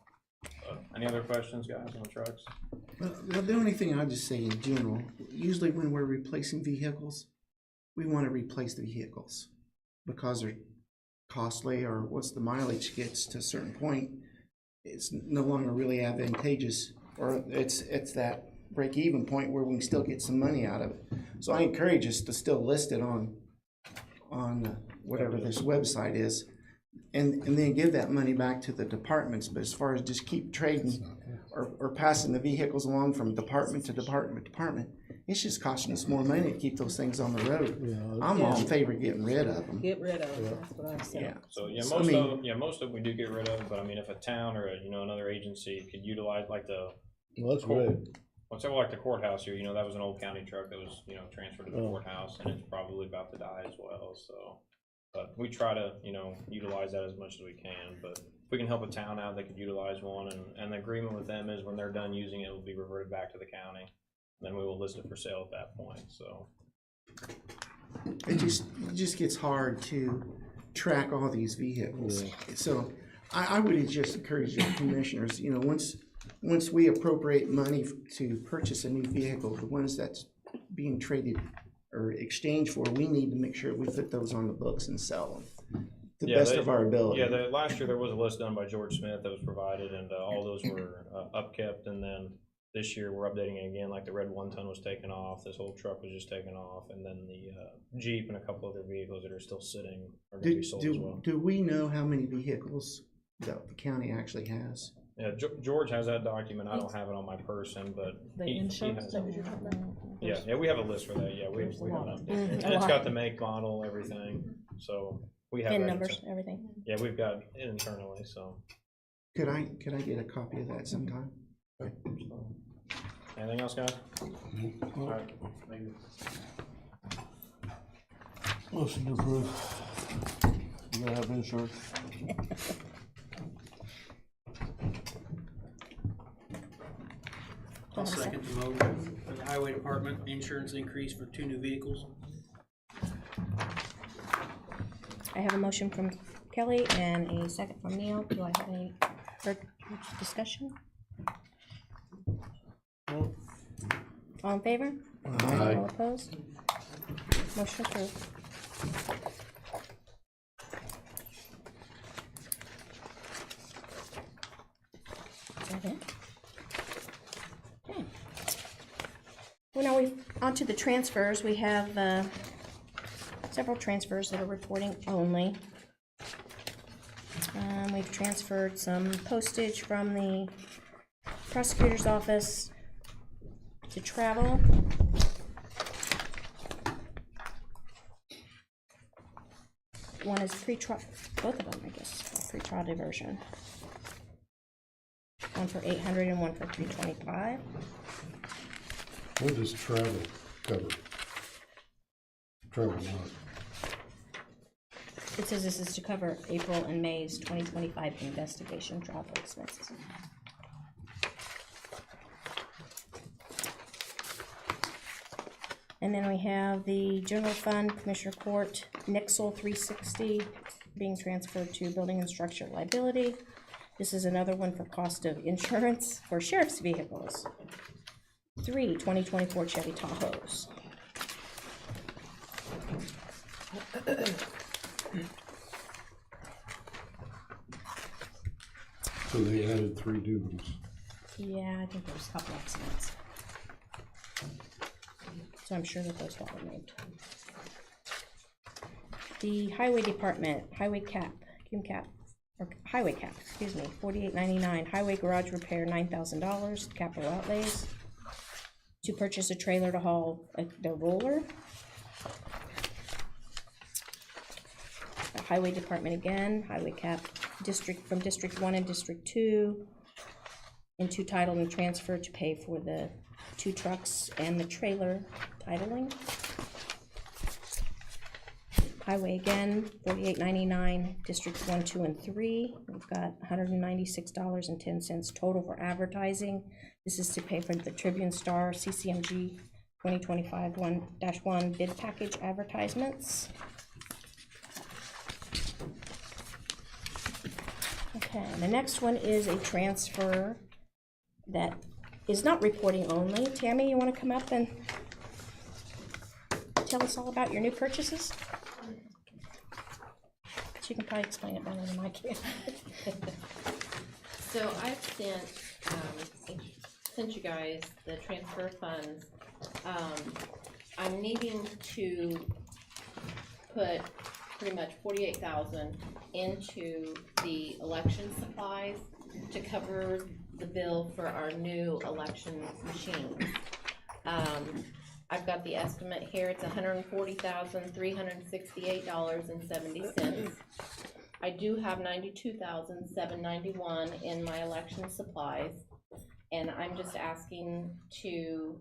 S9: Any other questions, guys, on the trucks?
S4: Well, the only thing I'll just say in general, usually when we're replacing vehicles, we want to replace the vehicles because they're costly, or once the mileage gets to a certain point, it's no longer really advantageous, or it's that break-even point where we can still get some money out of it. So I encourage us to still list it on whatever this website is, and then give that money back to the departments. But as far as just keep trading or passing the vehicles along from department to department, it's just costing us more money to keep those things on the road. I'm all in favor of getting rid of them.
S12: Get rid of it, that's what I'm saying.
S4: Yeah.
S9: So yeah,
S4: So, I
S9: most of them we do get rid of. But I mean, if a town or another agency could utilize, like the
S10: Well, that's great.
S9: Well, so like the courthouse here, that was an old county truck that was, transferred to the
S10: Oh.
S9: courthouse, and it's probably about to die as well, so. But we try to, utilize that as much as we can, but if we can help a town out, they could utilize one, and the agreement with them is when they're done using it, it will be reverted back to the county. Then we will list it for sale at that point, so.
S4: It just gets hard to track all these vehicles. So I would just encourage your commissioners, once we appropriate money to purchase a new vehicle, the ones that's being traded or exchanged for, we need to make sure we put those on the books and sell them to the best of our ability.
S9: Yeah, last year there was a list done by George Smith that was provided, and all those were upkept, and then this year we're updating it again, like the red 1-ton was taken off, this old truck was just taken off, and then the Jeep and a couple other vehicles that are still sitting are gonna be sold as well.
S4: Do we know how many vehicles that the county actually has?
S9: Yeah, George has that document, I don't have it on my person, but
S1: The
S9: he
S1: insurance,
S9: has
S1: is that what
S9: it.
S1: you're talking about?
S9: Yeah, we have a list for that, yeah, we
S1: There's a
S9: got
S1: lot.
S9: it.
S1: Mm,
S9: And
S1: a
S9: it's
S1: lot.
S9: got the make, model, everything, so we have
S1: VIN
S9: that.
S1: numbers, everything.
S9: Yeah, we've got it internally, so.
S4: Could I get a copy of that sometime?
S9: Anything else, guys? All right.
S5: Motion to approve. You gotta have insurance.
S2: I'll second the motion for the highway department, insurance increase for 2 new vehicles.
S1: I have a motion from Kelly and a second from Neil. Do I have any further discussion? All in favor?
S10: Aye.
S1: All opposed? Motion approved. Is that it? Okay. Well, now on to the transfers. We have several transfers that are reporting only. We've transferred some postage from the prosecutor's office to travel. One is pre-trial, both of them, I guess, pre-trial diversion. One for 800 and one for 325.
S10: What does travel cover? Travel not.
S1: It says this is to cover April and May's 2025 investigation travel expenses. And then we have the general fund, Commissioner Court, Nixle 360 being transferred to building and structure liability. This is another one for cost of insurance for sheriff's vehicles. 3 2024 Chevy Tahoes.
S10: So they added 3 new ones.
S1: Yeah, I think there's a couple accidents. So I'm sure that those got removed. The highway department, highway cap, excuse me, $48.99. Highway garage repair, $9,000, capital outlays. To purchase a trailer to haul the roller. The highway department again, highway cap, from District 1 and District 2. Into title and transfer to pay for the 2 trucks and the trailer titling. Highway again, $48.99, Districts 1, 2, and 3. We've got $196.10 total for advertising. This is to pay for the Tribune Star CCMG 2025-1 bid package advertisements. Okay, the next one is a transfer that is not reporting only. Tammy, you want to come up and tell us all about your new purchases? She can probably explain it better than I can.
S14: So I've sent you guys the transfer funds. I'm needing to put pretty much $48,000 into the election supplies to cover the bill for our new election machines. I've got the estimate here. It's $140,368.70. I do have $92,791 in my election supplies. and I'm just asking to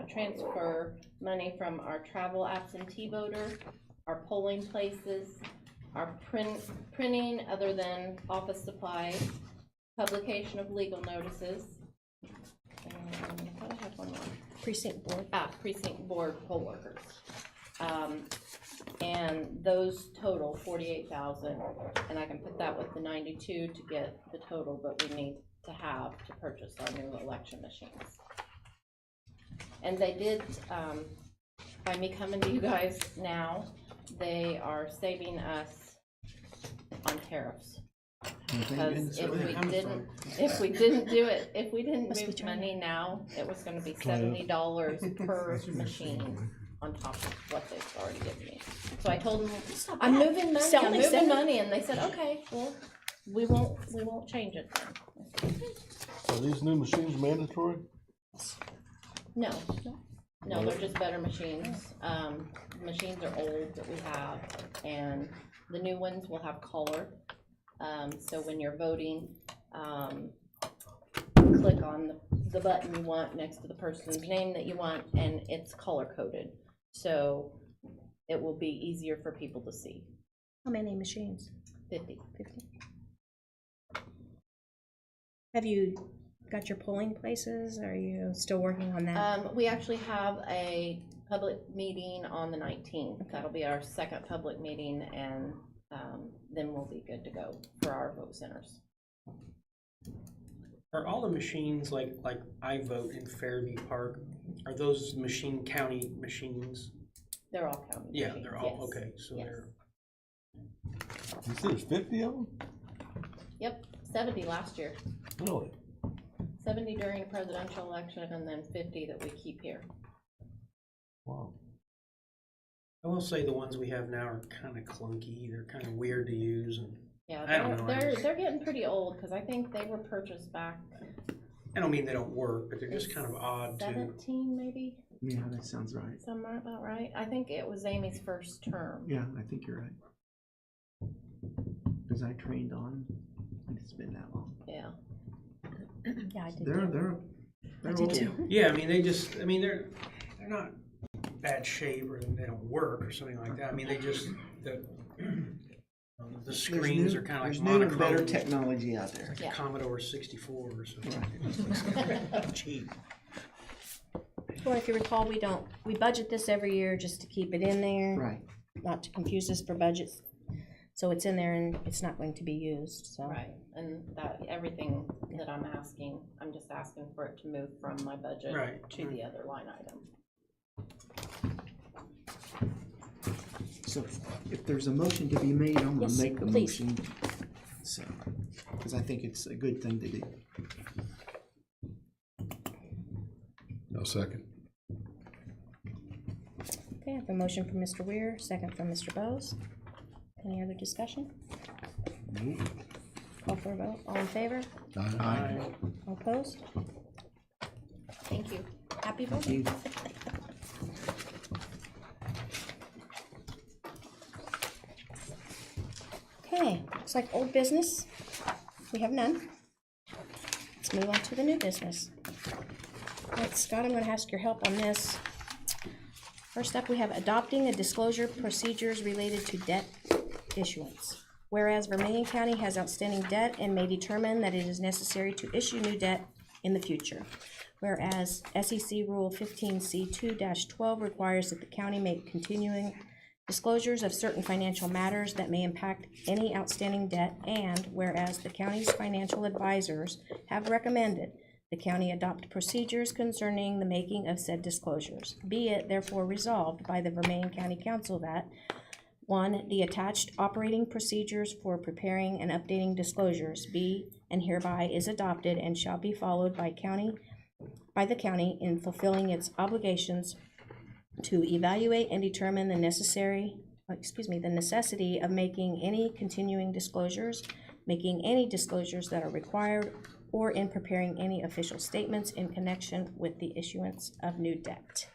S14: transfer money from our travel absentee voter, our polling places, our printing other than office supplies, publication of legal notices, and I thought I had one more.
S1: Precinct board.
S14: Precinct board poll workers. And those total 48,000, and I can put that with the 92 to get the total that we need to have to purchase our new election machines. And they did, by me coming to you guys now, they are saving us on tariffs. Because if we didn't do it, if we didn't move money now, it was gonna be $70 per machine on top of what they've already given me. So I told them, I'm moving money, and they said, okay, well, we won't change it then.
S5: Are these new machines mandatory?
S14: No, they're just better machines. Machines are old that we have, and the new ones will have color. So when you're voting, click on the button you want next to the person's name that you want, and it's color coded. So it will be easier for people to see.
S1: How many machines?
S14: 50.
S1: 50. Have you got your polling places? Are you still working on that?
S14: We actually have a public meeting on the 19th. That'll be our second public meeting, and then we'll be good to go for our vote centers.
S2: Are all the machines like I vote in Fairview Park? Are those county machines?
S14: They're all county
S2: Yeah,
S14: machines,
S2: they're all
S14: yes.
S2: okay. So
S14: Yes.
S2: they're
S5: You said there's 50 of them?
S14: Yep, 70 last year.
S5: Really?
S14: 70 during a presidential election, and then 50 that we keep here.
S5: Wow.
S2: I will say the ones we have now are kind of clunky. They're kind of weird to use, and
S14: Yeah,
S2: I don't know.
S14: they're getting pretty old, because I think they were purchased back
S2: I don't mean they don't work, but they're just kind of odd too.
S14: 17 maybe,
S4: Yeah, that sounds right.
S14: somewhere about right. I think it was Amy's first term.
S4: Yeah, I think you're right. Because I trained on, and it's been that long.
S14: Yeah.
S1: Yeah, I did.
S4: They're old.
S2: Yeah, I mean they're not bad shape or they don't work or something like that. I mean they just the screens are kind of like
S4: There's new and better
S2: monochrome.
S4: technology out there.
S2: Like
S14: Yeah.
S2: a Commodore 64 or something.
S4: Right.
S2: Cheap.
S1: Well, if you recall, we budget this every year just to keep it in there.
S4: Right.
S1: Not to confuse us for budgets. So it's in there and it's not going to be used, so.
S14: Right, and that, everything that I'm asking, I'm just asking for it to move from my budget
S2: Right,
S14: to the other line item.
S4: So if there's a motion to be made, I'm gonna
S1: Yes,
S4: make the
S1: please.
S4: motion. So, because I think it's a good thing to do.
S10: No second.
S1: Okay, I have a motion from Mr. Weir, second from Mr. Bose. Any other discussion? Call for a vote. All in favor?
S10: Aye.
S1: All opposed? Thank you. Happy voting. Okay, looks like old business. We have none. Let's move on to the new business. Right, Scott, I'm going to ask your help on this. First up, we have adopting a disclosure procedures related to debt issuance. Whereas Vermillion County has outstanding debt and may determine that it is necessary to issue new debt in the future. Whereas SEC Rule 15C2-12 requires that the county make continuing disclosures of certain financial matters that may impact any outstanding debt, and whereas the county's financial advisors have recommended the county adopt procedures concerning the making of said disclosures. Be it therefore resolved by the Vermillion County Council that 1, the attached operating procedures for preparing and updating disclosures be and hereby is adopted and shall be followed by the county in fulfilling its obligations to evaluate and determine the necessity of making any continuing disclosures, making any disclosures that are required, or in preparing any official statements in connection with the issuance of new debt.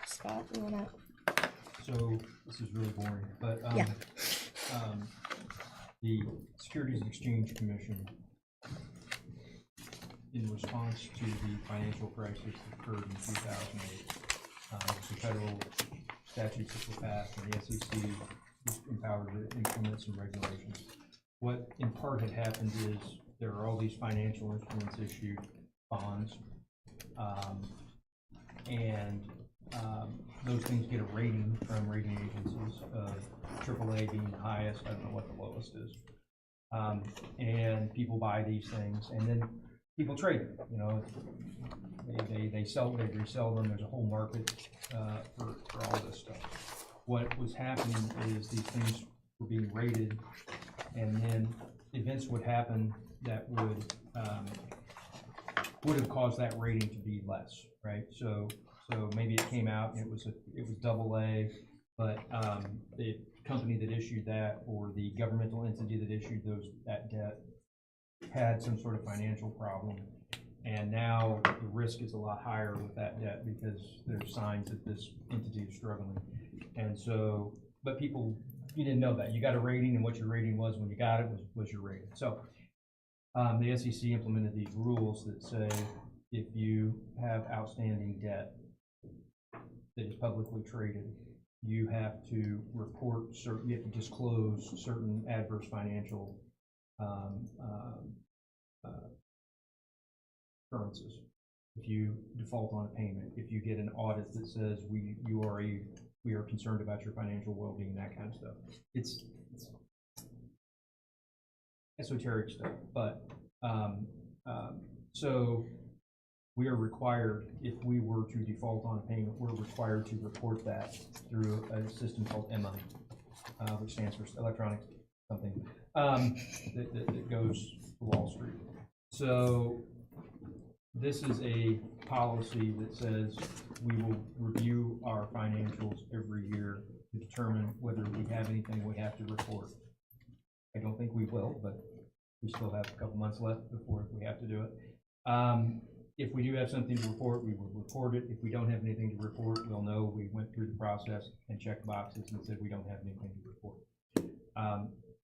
S1: Scott, you wanna?
S11: So, this is really boring, but,
S1: Yeah.
S11: The Securities and Exchange Commission in response to the financial crisis that occurred in 2008. Some federal statutes that were passed, and the SEC was empowered to implement some regulations. What in part had happened is there are all these financial instruments issued, bonds, and those things get a rating from rating agencies, AAA being the highest, I don't know what the lowest is. And people buy these things, and then people trade them, you know, they sell, they resell them, there's a whole market for all this stuff. What was happening is these things were being rated, and then events would happen that would have caused that rating to be less, right? So maybe it came out and it was AA, but the company that issued that, or the governmental entity that issued that debt, had some sort of financial problem, and now the risk is a lot higher with that debt because there's signs that this entity is struggling. And so, but people, you didn't know that. You got a rating, and what your rating was when you got it was your rating. So the SEC implemented these rules that say if you have outstanding debt that is publicly traded, you have to report certain, you have to disclose certain adverse financial occurrences. If you default on a payment, if you get an audit that says we are concerned about your financial well-being, that kind of stuff. It's esoteric stuff, but so we are required, if we were to default on a payment, we're required to report that through a system called EMA, which stands for electronic something, that goes to Wall Street. So this is a policy that says we will review our financials every year to determine whether we have anything we have to report. I don't think we will, but we still have a couple months left before we have to do it. If we do have something to report, we will report it. If we don't have anything to report, we'll know we went through the process and checked boxes and said we don't have anything to report.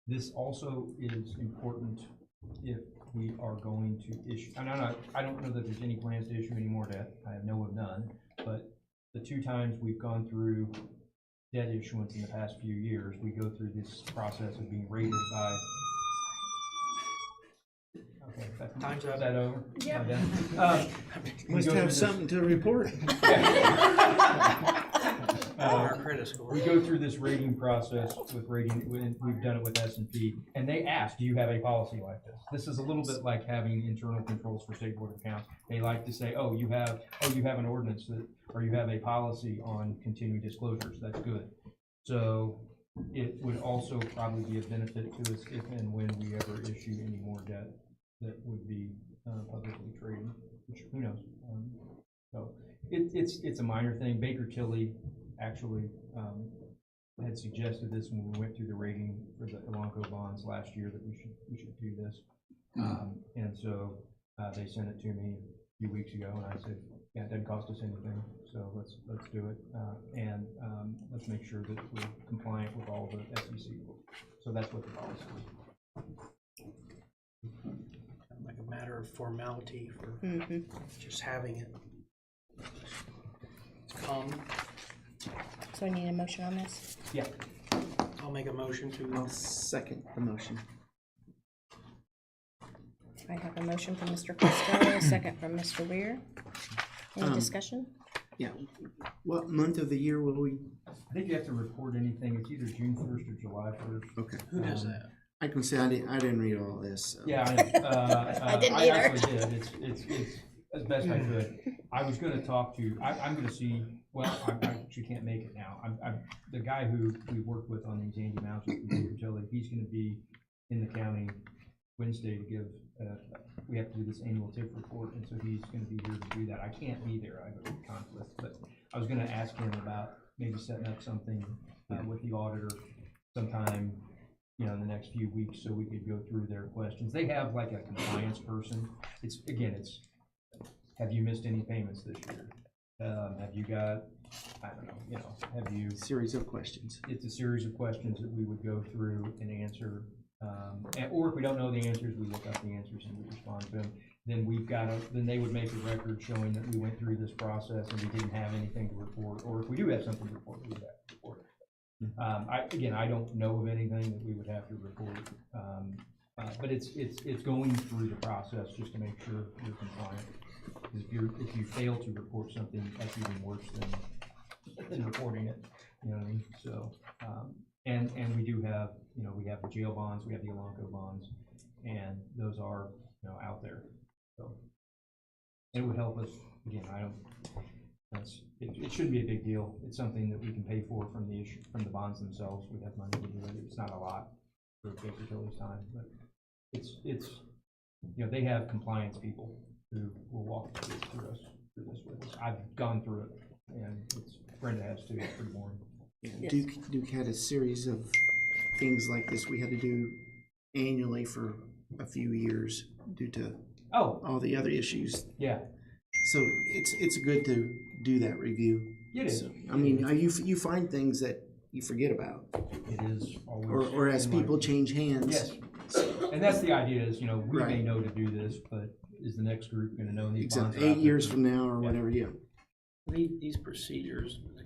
S11: This also is important if we are going to issue, and I don't know that there's any plans to issue any more debt. I know of none, but the 2 times we've gone through debt issuance in the past few years, we go through this process of being rated by. Okay,
S2: time's up.
S11: Is that over?
S7: Yeah.
S4: Must have something to report.
S2: Our credit score.
S11: We go through this rating process with rating, we've done it with S&P, and they ask, do you have a policy like this? This is a little bit like having internal controls for state board of accounts. They like to say, oh, you have an ordinance that, or you have a policy on continuing disclosures. That's good. So it would also probably be a benefit to us if and when we ever issue any more debt that would be publicly traded, which who knows. So it's a minor thing. Baker Tilly actually had suggested this when we went through the rating for the Elanco bonds last year, that we should do this. And so they sent it to me a few weeks ago, and I said, yeah, it doesn't cost us anything, so let's do it, and let's make sure that we're compliant with all the SEC rules. So that's what the policy is.
S2: Like a matter of formality for just having it. It's common.
S1: So I need a motion on this?
S11: Yeah.
S2: I'll make a motion to.
S4: I'll second the motion.
S1: I have a motion from Mr. Costello, a second from Mr. Weir. Any discussion?
S4: Yeah. What month of the year will we?
S11: I think you have to report anything. It's either June 1st or July 1st.
S4: Okay.
S2: Who does that?
S4: I can say I didn't read all this. So.
S11: Yeah,
S1: I didn't
S11: I
S1: either.
S11: actually did. It's as best I could. I was going to talk to. I'm going to see. Well, I actually can't make it now. I'm the guy who we worked with on these Andy Mountains from Baker Tilly. He's going to be in the county Wednesday to give. We have to do this annual TIP report, and so he's going to be here to do that. I can't be there. I have a conflict, but I was going to ask him about maybe setting up something with the auditor sometime, you know, in the next few weeks, so we could go through their questions. They have like a compliance person. It's have you missed any payments this year? Have you got, I don't know, you know, have you?
S4: Series of questions.
S11: It's a series of questions that we would go through and answer. Or if we don't know the answers, we look up the answers and we respond to them. then then they would make a record showing that we went through this process and we didn't have anything to report, or if we do have something to report, we would have to report it. I don't know of anything that we would have to report, but it's going through the process just to make sure you're compliant. Because if you fail to report something, that's even worse than reporting it, you know what I mean? So, and we do have, we have the jail bonds, we have the Elanco bonds, and those are, out there. So it would help us, again, it shouldn't be a big deal. It's something that we can pay for from the bonds themselves. We have money to do it. It's not a lot for Baker Tilly's time, but it's they have compliance people who will walk through this with us. I've gone through it, and Brenda has too. It's pretty boring.
S4: Yeah, Duke had a series of things like this we had to do annually for a few years due to all the other issues.
S11: Yeah.
S4: So it's good to do that review.
S11: It is.
S4: So, I mean, you find things that you forget about.
S11: It is always.
S4: Or as people change hands.
S11: Yes. And that's the idea is, we may know to do this, but is the next group going to know these bonds?
S4: Exactly. 8 years from now or whatever, yeah.
S2: These procedures, they're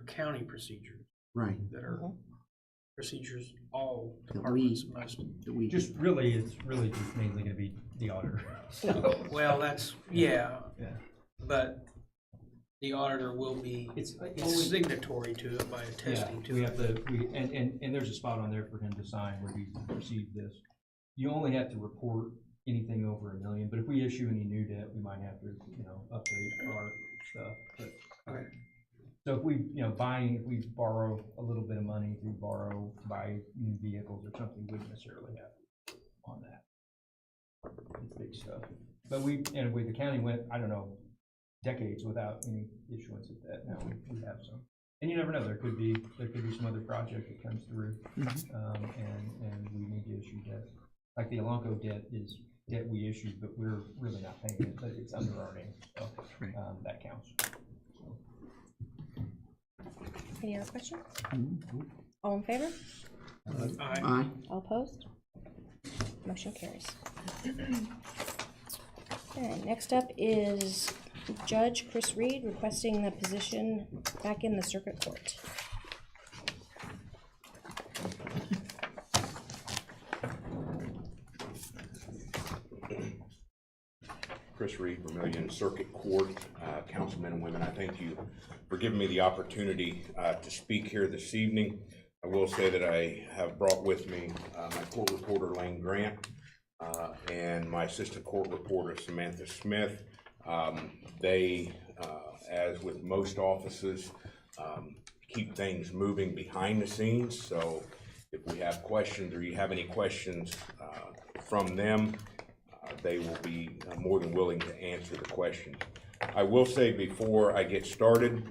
S2: county procedures.
S4: Right.
S2: That are procedures all
S4: That
S2: departments
S4: we
S2: must.
S11: it's really just mainly going to be the auditor.
S2: Well, that's, yeah.
S11: Yeah.
S2: But the auditor will be signatory to it by attesting to it.
S11: And there's a spot on there for him to sign where he received this. You only have to report anything over $1 million, but if we issue any new debt, we might have to, update our stuff. But,
S2: okay.
S11: So if we borrow a little bit of money, if we buy new vehicles or something, we wouldn't necessarily have on that. It's big stuff. But the county went, I don't know, decades without any issuance of debt. Now we have some. And you never know, there could be some other project that comes through, and we need to issue debt. Like the Elanco debt is debt we issued, but we're really not paying it, but it's under our name, so that counts.
S1: Any other questions? All in favor?
S2: Aye.
S1: All opposed? Motion carries. Okay, next up is Judge Chris Reed requesting the position back in the circuit court.
S15: Chris Reed, Vermillion Circuit Court, councilmen and women, I thank you for giving me the opportunity to speak here this evening. I will say that I have brought with me my court reporter, Lane Grant, and my assistant court reporter, Samantha Smith. They, as with most offices, keep things moving behind the scenes. So if we have questions or you have any questions from them, they will be more than willing to answer the questions. I will say before I get started,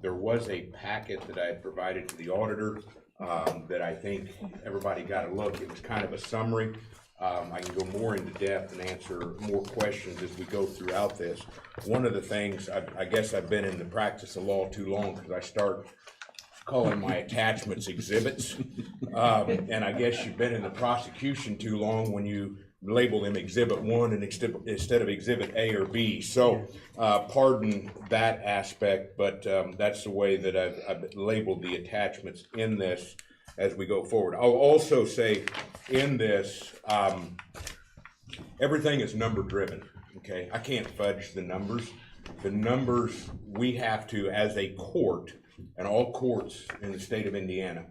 S15: there was a packet that I had provided to the auditor that I think everybody got a look. It was kind of a summary. I can go more into depth and answer more questions as we go throughout this. One of the things, I guess I've been in the practice of law too long because I start calling my attachments exhibits. And I guess you've been in the prosecution too long when you label them exhibit 1 and instead of exhibit A or B. So pardon that aspect, but that's the way that I've labeled the attachments in this as we go forward. I'll also say in this, everything is number driven, okay? I can't fudge the numbers. The numbers we have to, as a court, and all courts in the state of Indiana,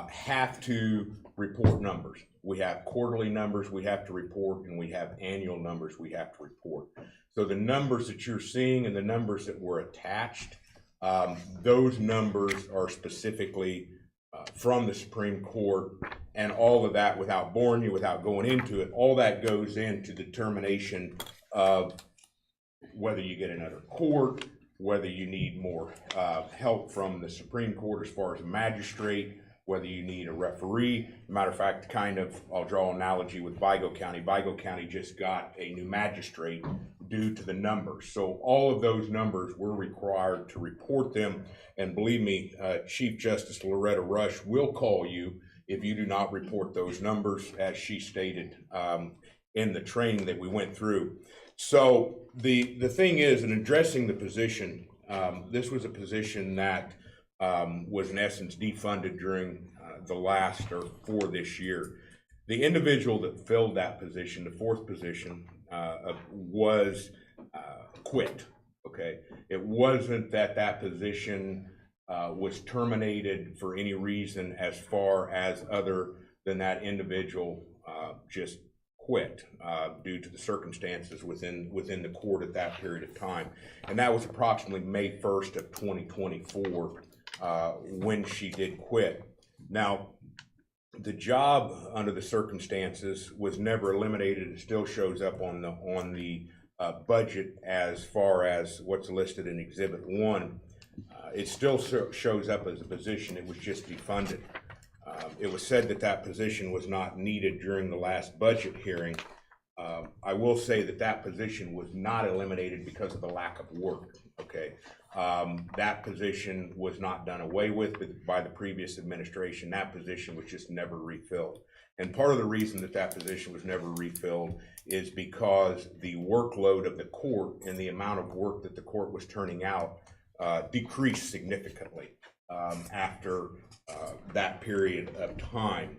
S15: have to report numbers. We have quarterly numbers we have to report, and we have annual numbers we have to report. So the numbers that you're seeing and the numbers that were attached, those numbers are specifically from the Supreme Court, and all of that, without boring you, without going into it, all that goes into determination of whether you get another court, whether you need more help from the Supreme Court as far as a magistrate, whether you need a referee. Matter of fact, I'll draw an analogy with Vigo County. Vigo County just got a new magistrate due to the numbers. So all of those numbers, we're required to report them. And believe me, Chief Justice Loretta Rush will call you if you do not report those numbers, as she stated in the training that we went through. So the thing is, in addressing the position, this was a position that was in essence defunded during the last or for this year. The individual that filled that position, the fourth position, was quit. Okay, it wasn't that that position was terminated for any reason as far as other than that individual just quit due to the circumstances within the court at that period of time. And that was approximately May 1st of 2024 when she did quit. Now, the job under the circumstances was never eliminated. It still shows up on the budget as far as what's listed in Exhibit 1. It still shows up as a position. It was just defunded. It was said that that position was not needed during the last budget hearing. I will say that that position was not eliminated because of the lack of work. Okay, that position was not done away with by the previous administration. That position was just never refilled. And part of the reason that that position was never refilled is because the workload of the court and the amount of work that the court was turning out decreased significantly after that period of time.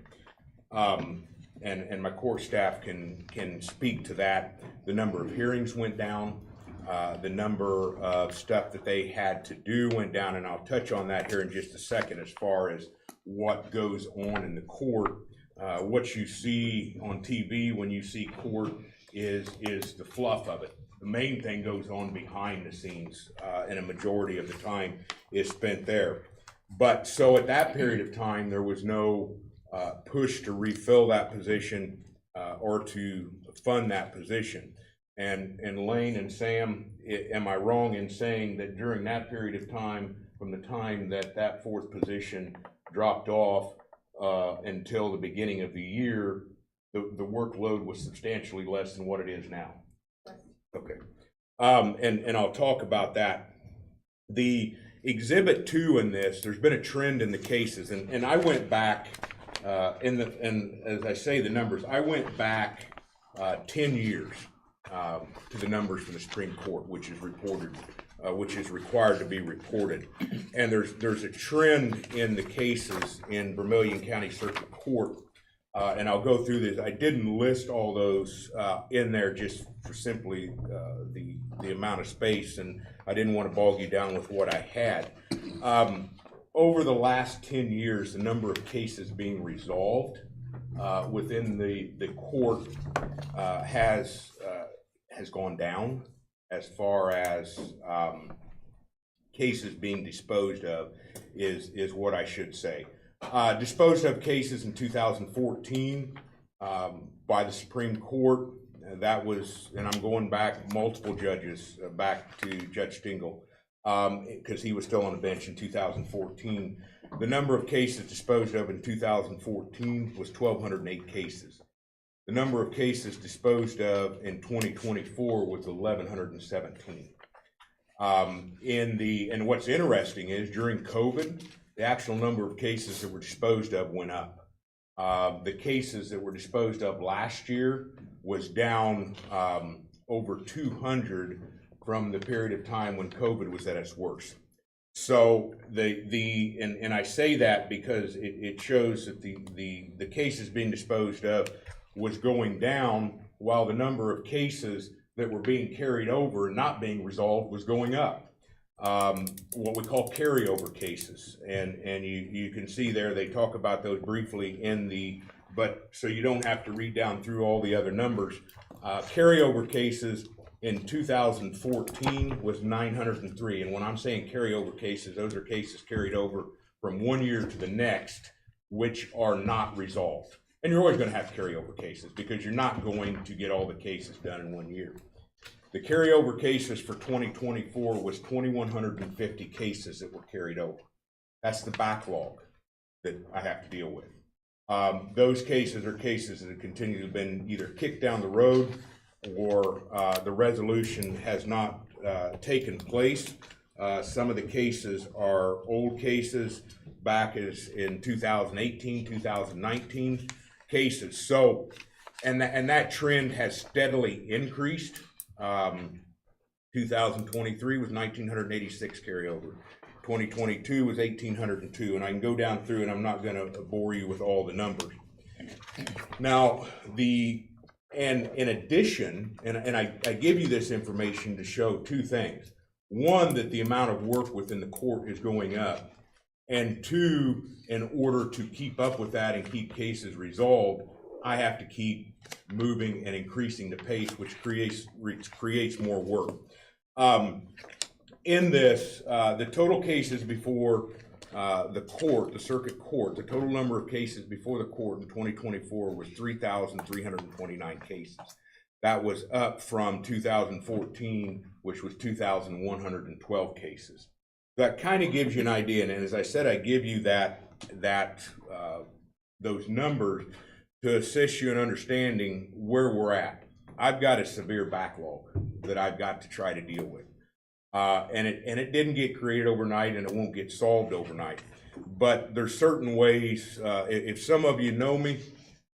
S15: And my court staff can speak to that. The number of hearings went down. The number of stuff that they had to do went down, and I'll touch on that here in just a second as far as what goes on in the court. What you see on TV when you see court is the fluff of it. The main thing goes on behind the scenes, and a majority of the time is spent there. But so at that period of time, there was no push to refill that position or to fund that position. And Lane and Sam, am I wrong in saying that during that period of time, from the time that that fourth position dropped off until the beginning of the year, the workload was substantially less than what it is now? Okay. And I'll talk about that. The Exhibit 2 in this, there's been a trend in the cases, and I went back, and as I say the numbers, I went back 10 years to the numbers from the Supreme Court, which is reported, which is required to be reported. And there's a trend in the cases in Vermilion County Circuit Court, and I'll go through this. I didn't list all those in there just for simply the amount of space, and I didn't want to bog you down with what I had. Over the last 10 years, the number of cases being resolved within the court has gone down as far as cases being disposed of is what I should say. Disposed of cases in 2014 by the Supreme Court. That was, and I'm going back multiple judges, back to Judge Stingel, because he was still on the bench in 2014. The number of cases disposed of in 2014 was 1,208 cases. The number of cases disposed of in 2024 was 1,117. And what's interesting is during COVID, the actual number of cases that were disposed of went up. The cases that were disposed of last year was down over 200 from the period of time when COVID was at its worst. So and I say that because it shows that the cases being disposed of was going down while the number of cases that were being carried over and not being resolved was going up. What we call carryover cases, and you can see there they talk about those briefly but so you don't have to read down through all the other numbers. Carryover cases in 2014 was 903, and when I'm saying carryover cases, those are cases carried over from one year to the next which are not resolved. And you're always going to have carryover cases because you're not going to get all the cases done in 1 year. The carryover cases for 2024 was 2,150 cases that were carried over. That's the backlog that I have to deal with. Those cases are cases that have continued to have been either kicked down the road or the resolution has not taken place. Some of the cases are old cases back as in 2018, 2019 cases. So and that trend has steadily increased. 2023 was 1,986 carryover. 2022 was 1,802, and I can go down through, and I'm not going to bore you with all the numbers. Now, and in addition, and I give you this information to show two things. One, that the amount of work within the court is going up, and two, in order to keep up with that and keep cases resolved, I have to keep moving and increasing the pace, which creates more work. In this, the total cases before the court, the circuit court, the total number of cases before the court in 2024 was 3,329 cases. That was up from 2014, which was 2,112 cases. That kind of gives you an idea, and as I said, I give you those numbers to assist you in understanding where we're at. I've got a severe backlog that I've got to try to deal with. And it didn't get created overnight, and it won't get solved overnight. But there's certain ways, if some of you know me,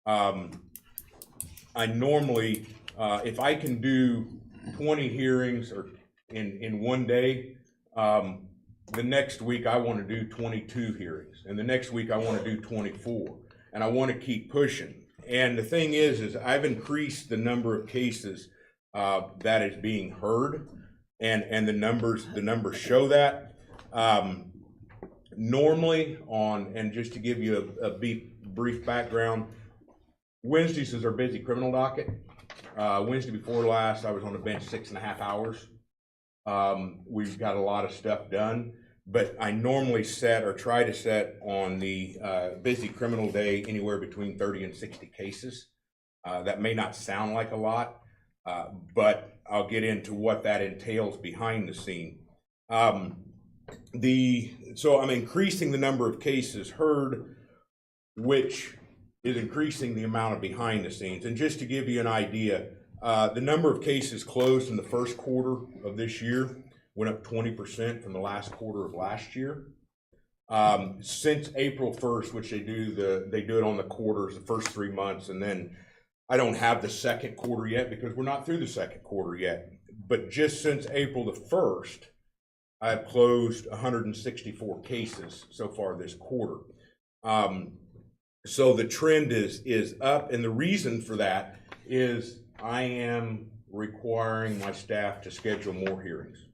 S15: I normally, if I can do 20 hearings or in one day, the next week I want to do 22 hearings, and the next week I want to do 24, and I want to keep pushing. And the thing is I've increased the number of cases that is being heard. And the numbers show that. Normally and just to give you a brief background, Wednesdays is our busy criminal docket. Wednesday before last, I was on the bench 6.5 hours. We've got a lot of stuff done, but I normally set or try to set on the busy criminal day anywhere between 30 and 60 cases. That may not sound like a lot, but I'll get into what that entails behind the scene. So I'm increasing the number of cases heard, which is increasing the amount of behind the scenes. And just to give you an idea, the number of cases closed in the first quarter of this year went up 20% from the last quarter of last year. Since April 1st, which they do it on the quarters, the first 3 months, and then I don't have the second quarter yet because we're not through the second quarter yet. But just since April the 1st, I've closed 164 cases so far this quarter. So the trend is up, and the reason for that is I am requiring my staff to schedule more hearings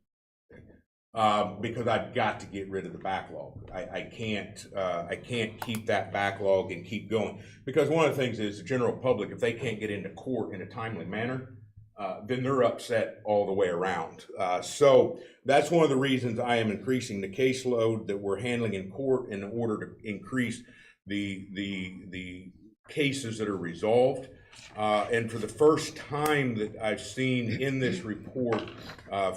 S15: because I've got to get rid of the backlog. I can't keep that backlog and keep going, because one of the things is the general public, if they can't get into court in a timely manner, then they're upset all the way around. So that's one of the reasons I am increasing the caseload that we're handling in court in order to increase the cases that are resolved. And for the first time that I've seen in this report,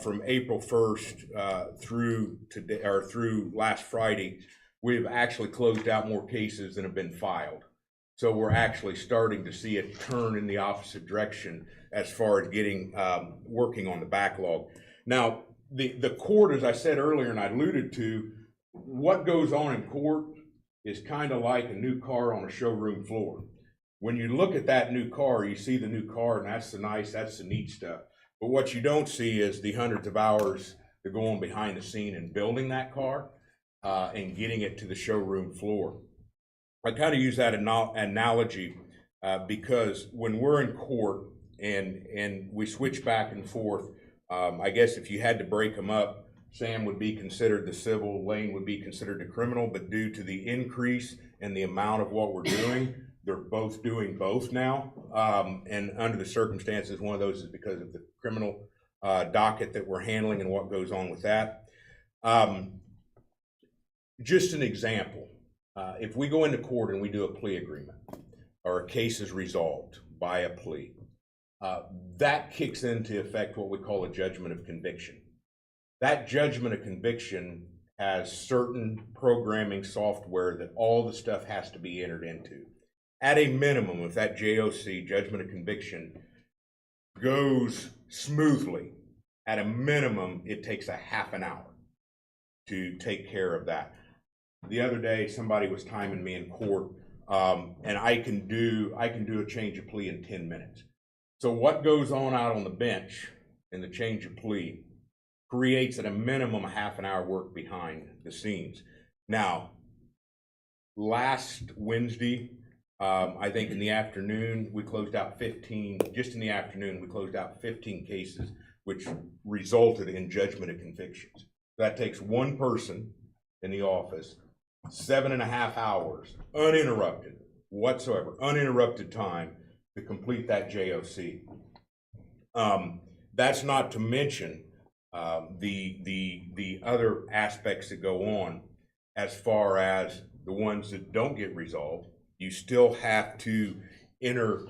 S15: from April 1st through today, or through last Friday, we've actually closed out more cases than have been filed. So we're actually starting to see a turn in the opposite direction as far as getting working on the backlog. Now, the court, as I said earlier and I alluded to, what goes on in court is kind of like a new car on a showroom floor. When you look at that new car, you see the new car, and that's the neat stuff. But what you don't see is the hundreds of hours that go on behind the scene in building that car and getting it to the showroom floor. I kind of use that analogy because when we're in court and we switch back and forth, I guess if you had to break them up, Sam would be considered the civil, Lane would be considered the criminal, but due to the increase in the amount of what we're doing, they're both doing both now. And under the circumstances, one of those is because of the criminal docket that we're handling and what goes on with that. Just an example, if we go into court and we do a plea agreement or a case is resolved by a plea, that kicks into effect what we call a judgment of conviction. That judgment of conviction has certain programming software that all the stuff has to be entered into. At a minimum, if that JOC, judgment of conviction, goes smoothly, at a minimum, it takes a half an hour to take care of that. The other day, somebody was timing me in court and I can do a change of plea in 10 minutes. So what goes on out on the bench in the change of plea creates at a minimum a half an hour work behind the scenes. Now, last Wednesday, I think in the afternoon, we closed out 15, just in the afternoon, we closed out 15 cases, which resulted in judgment of convictions. That takes one person in the office, 7.5 hours, uninterrupted whatsoever, uninterrupted time to complete that JOC. That's not to mention the other aspects that go on as far as the ones that don't get resolved. You still have to enter,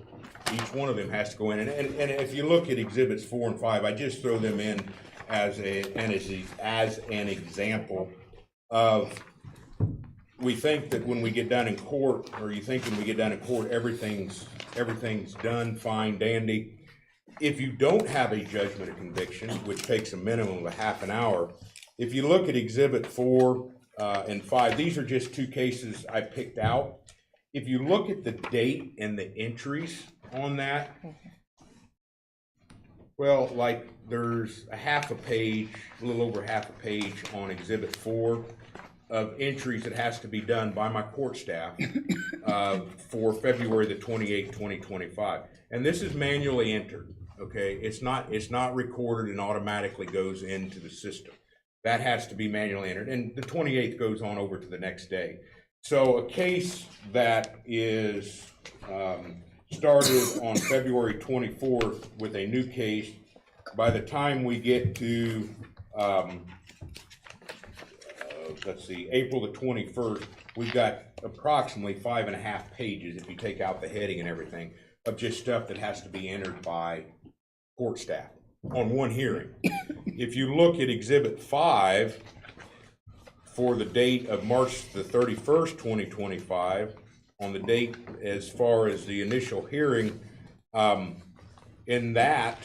S15: each one of them has to go in. And if you look at exhibits 4 and 5, I just throw them in as an example of, we think that when we get done in court, or you think when we get done in court, everything's done, fine, dandy. If you don't have a judgment of conviction, which takes a minimum of a half an hour, if you look at exhibit 4 and 5, these are just 2 cases I picked out. If you look at the date and the entries on that, well, like there's a half a page, a little over half a page on exhibit 4 of entries that has to be done by my court staff for February the 28th, 2025. And this is manually entered, okay? It's not recorded and automatically goes into the system. That has to be manually entered, and the 28th goes on over to the next day. So a case that is started on February 24th with a new case, by the time we get to, let's see, April the 21st, we've got approximately 5.5 pages, if you take out the heading and everything, of just stuff that has to be entered by court staff on one hearing. If you look at exhibit 5 for the date of March the 31st, 2025, on the date as far as the initial hearing, in that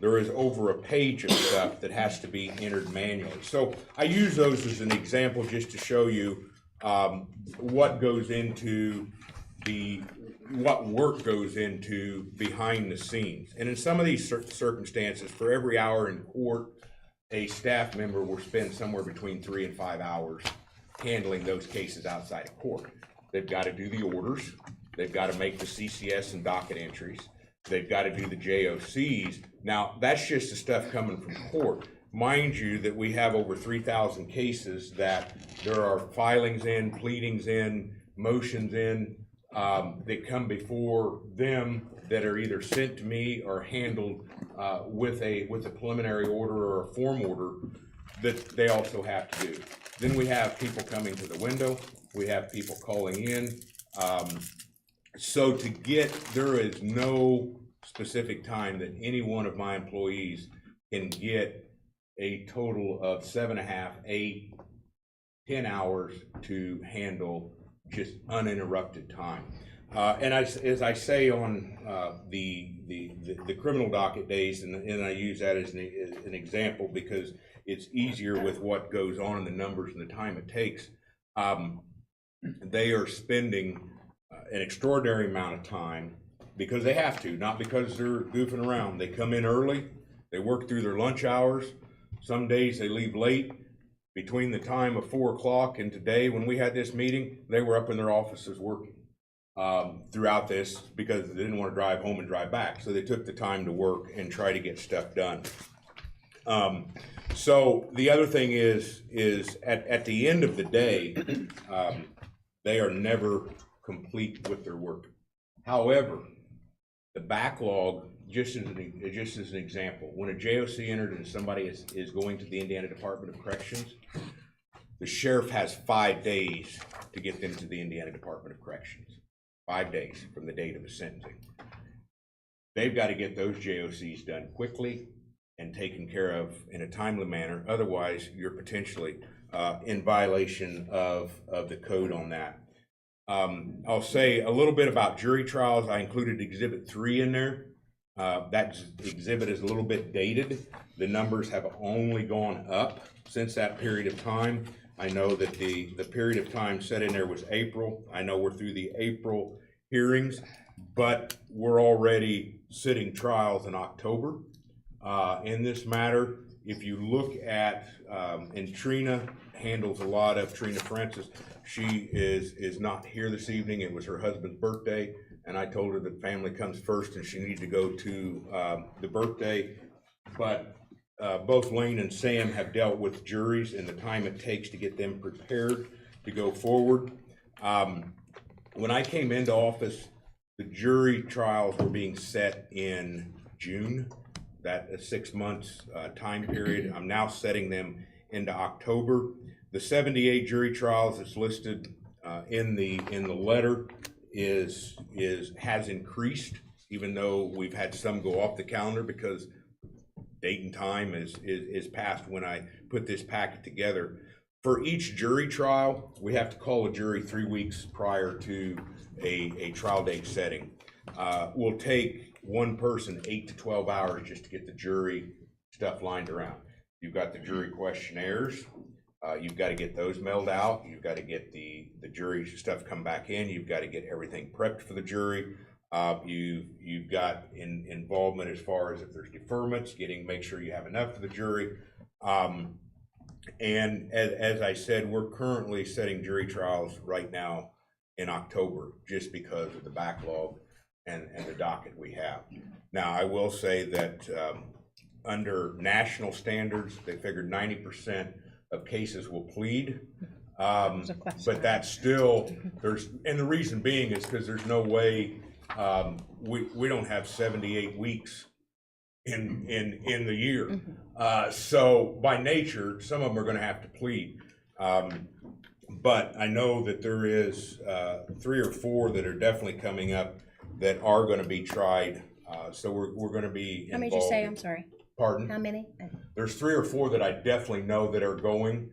S15: there is over a page of stuff that has to be entered manually. So I use those as an example just to show you what goes into what work goes into behind the scenes. And in some of these circumstances, for every hour in court, a staff member will spend somewhere between 3 and 5 hours handling those cases outside of court. They've got to do the orders, they've got to make the CCS and docket entries, they've got to do the JOCs. Now, that's just the stuff coming from court. Mind you that we have over 3,000 cases that there are filings in, pleadings in, motions in, that come before them that are either sent to me or handled with a preliminary order or a form order that they also have to do. Then we have people coming to the window, we have people calling in. So there is no specific time that any one of my employees can get a total of 7.5, 8, 10 hours to handle just uninterrupted time. And as I say on the criminal docket days, and I use that as an example because it's easier with what goes on in the numbers and the time it takes, they are spending an extraordinary amount of time because they have to, not because they're goofing around. They come in early, they work through their lunch hours. Some days they leave late. Between the time of 4 o'clock and today, when we had this meeting, they were up in their offices working throughout this because they didn't want to drive home and drive back. So they took the time to work and try to get stuff done. So the other thing is at the end of the day, they are never complete with their work. However, the backlog, just as an example, when a JOC entered and somebody is going to the Indiana Department of Corrections, the sheriff has 5 days to get them to the Indiana Department of Corrections. 5 days from the date of the sentencing. They've got to get those JOCs done quickly and taken care of in a timely manner. Otherwise, you're potentially in violation of the code on that. I'll say a little bit about jury trials. I included Exhibit 3 in there. That exhibit is a little bit dated. The numbers have only gone up since that period of time. I know that the period of time set in there was April. I know we're through the April hearings, but we're already sitting trials in October in this matter. If you look at, and Trina handles a lot of, Trina Francis, she is not here this evening. It was her husband's birthday, and I told her that family comes first and she needed to go to the birthday. But both Lane and Sam have dealt with juries and the time it takes to get them prepared to go forward. When I came into office, the jury trials were being set in June, that a 6 months time period. I'm now setting them into October. The 78 jury trials that's listed in the letter has increased, even though we've had some go off the calendar because date and time is past when I put this packet together. For each jury trial, we have to call a jury 3 weeks prior to a trial date setting. We'll take one person 8 to 12 hours just to get the jury stuff lined around. You've got the jury questionnaires. You've got to get those mailed out. You've got to get the jury stuff come back in. You've got to get everything prepped for the jury. You've got involvement as far as if there's deferments, make sure you have enough for the jury. And as I said, we're currently setting jury trials right now in October just because of the backlog and the docket we have. Now, I will say that under national standards, they figured 90% of cases will plead. But that's still, and the reason being is because there's no way, we don't have 78 weeks in the year. So by nature, some of them are going to have to plead. But I know that there is 3 or 4 that are definitely coming up that are going to be tried. So we're going to be involved.
S1: How many did you say? I'm sorry.
S15: Pardon?
S1: How many?
S15: There's 3 or 4 that I definitely know that are going,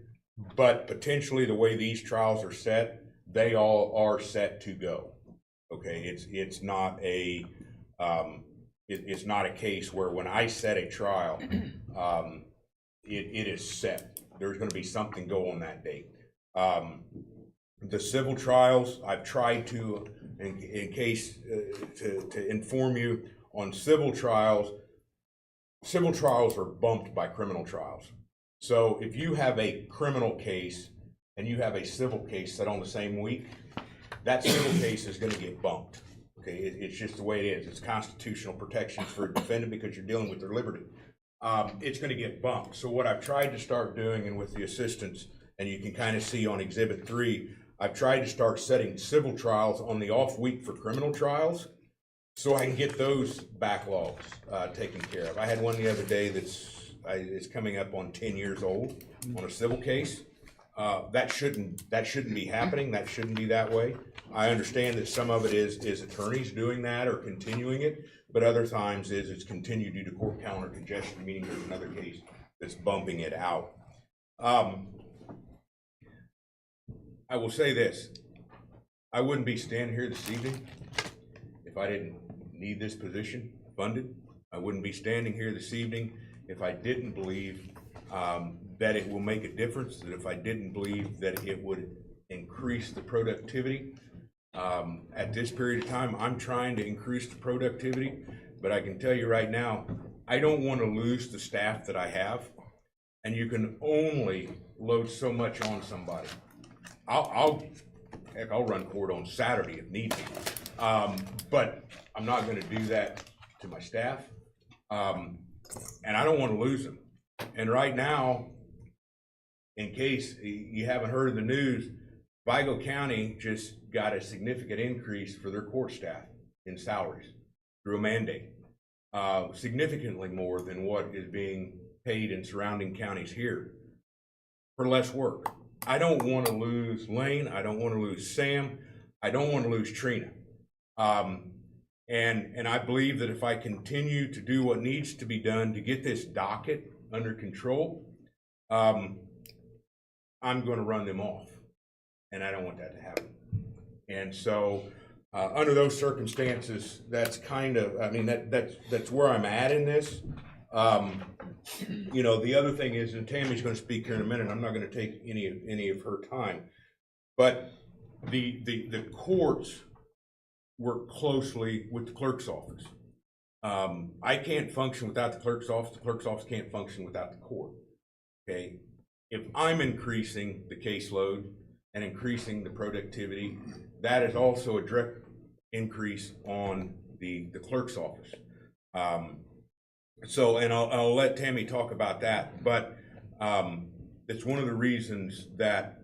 S15: but potentially the way these trials are set, they all are set to go. Okay, it's not a it's not a case where when I set a trial, it is set. There's going to be something go on that date. The civil trials, I've tried to, in case to inform you on civil trials are bumped by criminal trials. So if you have a criminal case and you have a civil case set on the same week, that civil case is going to get bumped. Okay, it's just the way it is. It's constitutional protections for a defendant because you're dealing with their liberty. It's going to get bumped. So what I've tried to start doing, and with the assistance, and you can kind of see on Exhibit 3, I've tried to start setting civil trials on the off week for criminal trials so I can get those backlogs taken care of. I had one the other day it's coming up on 10 years old on a civil case. That shouldn't be happening. That shouldn't be that way. I understand that some of it is attorneys doing that or continuing it, but other times it's continued due to court calendar congestion, meaning there's another case that's bumping it out. I will say this, I wouldn't be standing here this evening if I didn't need this position funded. I wouldn't be standing here this evening if I didn't believe that it will make a difference, that if I didn't believe that it would increase the productivity. At this period of time, I'm trying to increase the productivity, but I can tell you right now, I don't want to lose the staff that I have, and you can only load so much on somebody. I'll run court on Saturday if need be, but I'm not going to do that to my staff, and I don't want to lose them. And right now, in case you haven't heard of the news, Vigo County just got a significant increase for their court staff in salaries through a mandate, significantly more than what is being paid in surrounding counties here for less work. I don't want to lose Lane. I don't want to lose Sam. I don't want to lose Trina. And I believe that if I continue to do what needs to be done to get this docket under control, I'm going to run them off, and I don't want that to happen. And so under those circumstances, that's kind of, I mean, that's where I'm at in this. You know, the other thing is, and Tammy's gonna speak here in a minute, I'm not gonna take any of her time, but the courts work closely with the clerk's office. I can't function without the clerk's office can't function without the court, okay? If I'm increasing the caseload and increasing the productivity, that is also a direct increase on the clerk's office. So, and I'll let Tammy talk about that, but it's one of the reasons that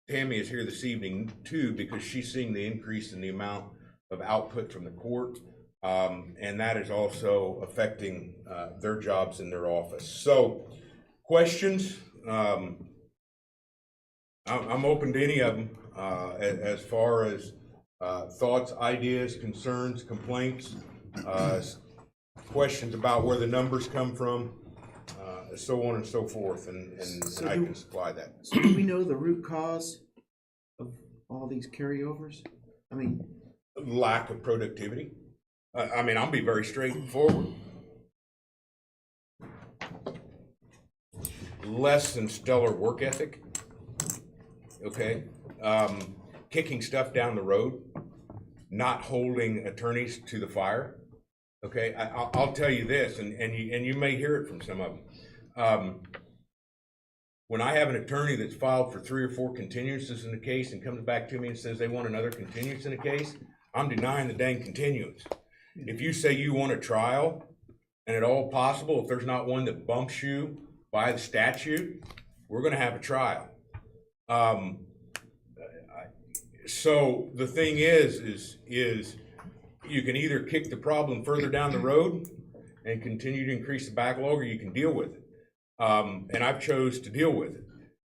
S15: Tammy is here this evening too, because she's seeing the increase in the amount of output from the court, and that is also affecting their jobs in their office. So, questions? I'm open to any of them as far as thoughts, ideas, concerns, complaints, questions about where the numbers come from, so on and so forth, and
S4: So
S15: I can supply that.
S4: So do we know the root cause of all these carryovers? I mean,
S15: Lack of productivity. I mean, I'll be very straightforward. Less than stellar work ethic. Okay. Kicking stuff down the road, not holding attorneys to the fire. Okay, I'll tell you this, and you may hear it from some of them. When I have an attorney that's filed for 3 or 4 continuances in the case and comes back to me and says they want another continuance in the case, I'm denying the dang continuance. If you say you want a trial, and at all possible, if there's not one that bumps you by the statute, we're going to have a trial. So the thing is you can either kick the problem further down the road and continue to increase the backlog, or you can deal with it. And I've chose to deal with it.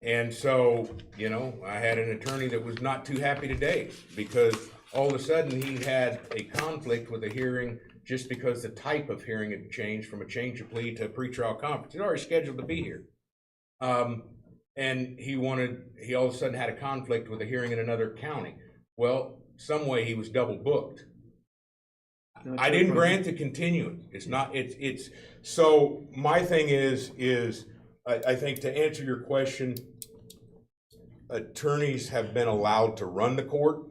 S15: And so, you know, I had an attorney that was not too happy today because all of a sudden he had a conflict with a hearing just because the type of hearing had changed from a change of plea to a pretrial conference. He'd already scheduled to be here. And he all of a sudden had a conflict with a hearing in another county. Well, some way he was double booked. I didn't grant the continuance. So my thing is I think to answer your question, attorneys have been allowed to run the court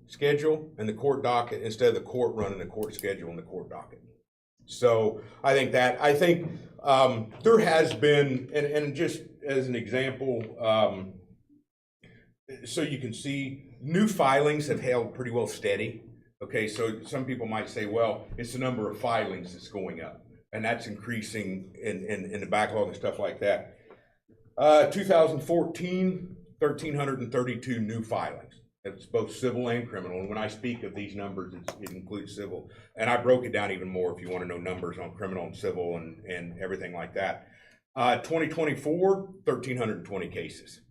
S15: schedule and the court docket instead of the court running the court schedule and the court docket. So I think there has been, and just as an example, so you can see new filings have held pretty well steady. Okay, so some people might say, well, it's the number of filings that's going up, and that's increasing in the backlog and stuff like that. 2014, 1,332 new filings. It's both civil and criminal. And when I speak of these numbers, it includes civil. And I broke it down even more if you want to know numbers on criminal and civil and everything like that. 2024, 1,320 cases.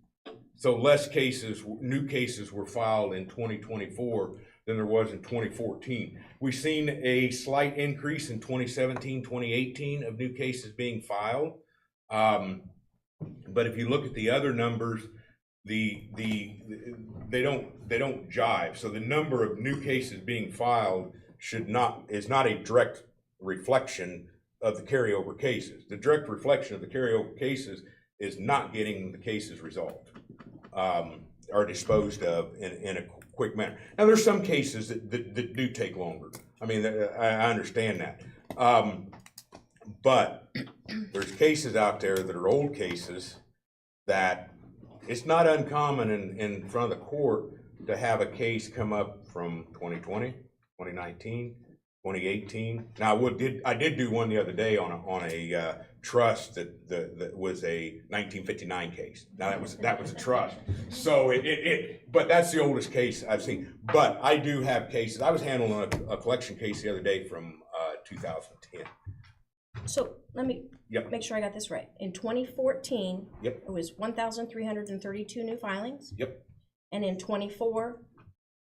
S15: So less cases, new cases were filed in 2024 than there was in 2014. We've seen a slight increase in 2017, 2018 of new cases being filed. But if you look at the other numbers, they don't jive. So the number of new cases being filed is not a direct reflection of the carryover cases. The direct reflection of the carryover cases is not getting the cases resolved or disposed of in a quick manner. Now there's some cases that do take longer. I mean, I understand that. But there's cases out there that are old cases that it's not uncommon in front of the court to have a case come up from 2020, 2019, 2018. Now I did do one the other day on a trust that was a 1959 case. Now that was a trust. So but that's the oldest case I've seen. But I do have cases. I was handling a collection case the other day from 2010.
S1: So let me make sure I got this right. In 2014, it was 1,332 new filings.
S15: Yep.
S1: And in 24,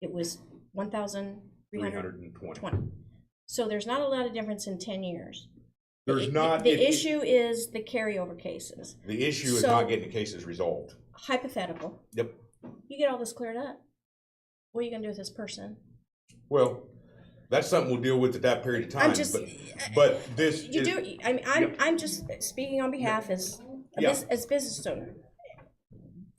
S1: it was 1,320. So there's not a lot of difference in 10 years.
S15: There's not.
S1: The issue is the carryover cases.
S15: The issue is not getting the cases resolved.
S1: Hypothetical.
S15: Yep.
S1: You get all this cleared up. What are you going to do with this person?
S15: Well, That's something we'll deal with at that period of time.
S1: I'm just,
S15: but this
S1: you
S15: is,
S1: do, I mean, I'm just speaking on behalf as,
S15: Yeah.
S1: as business owner.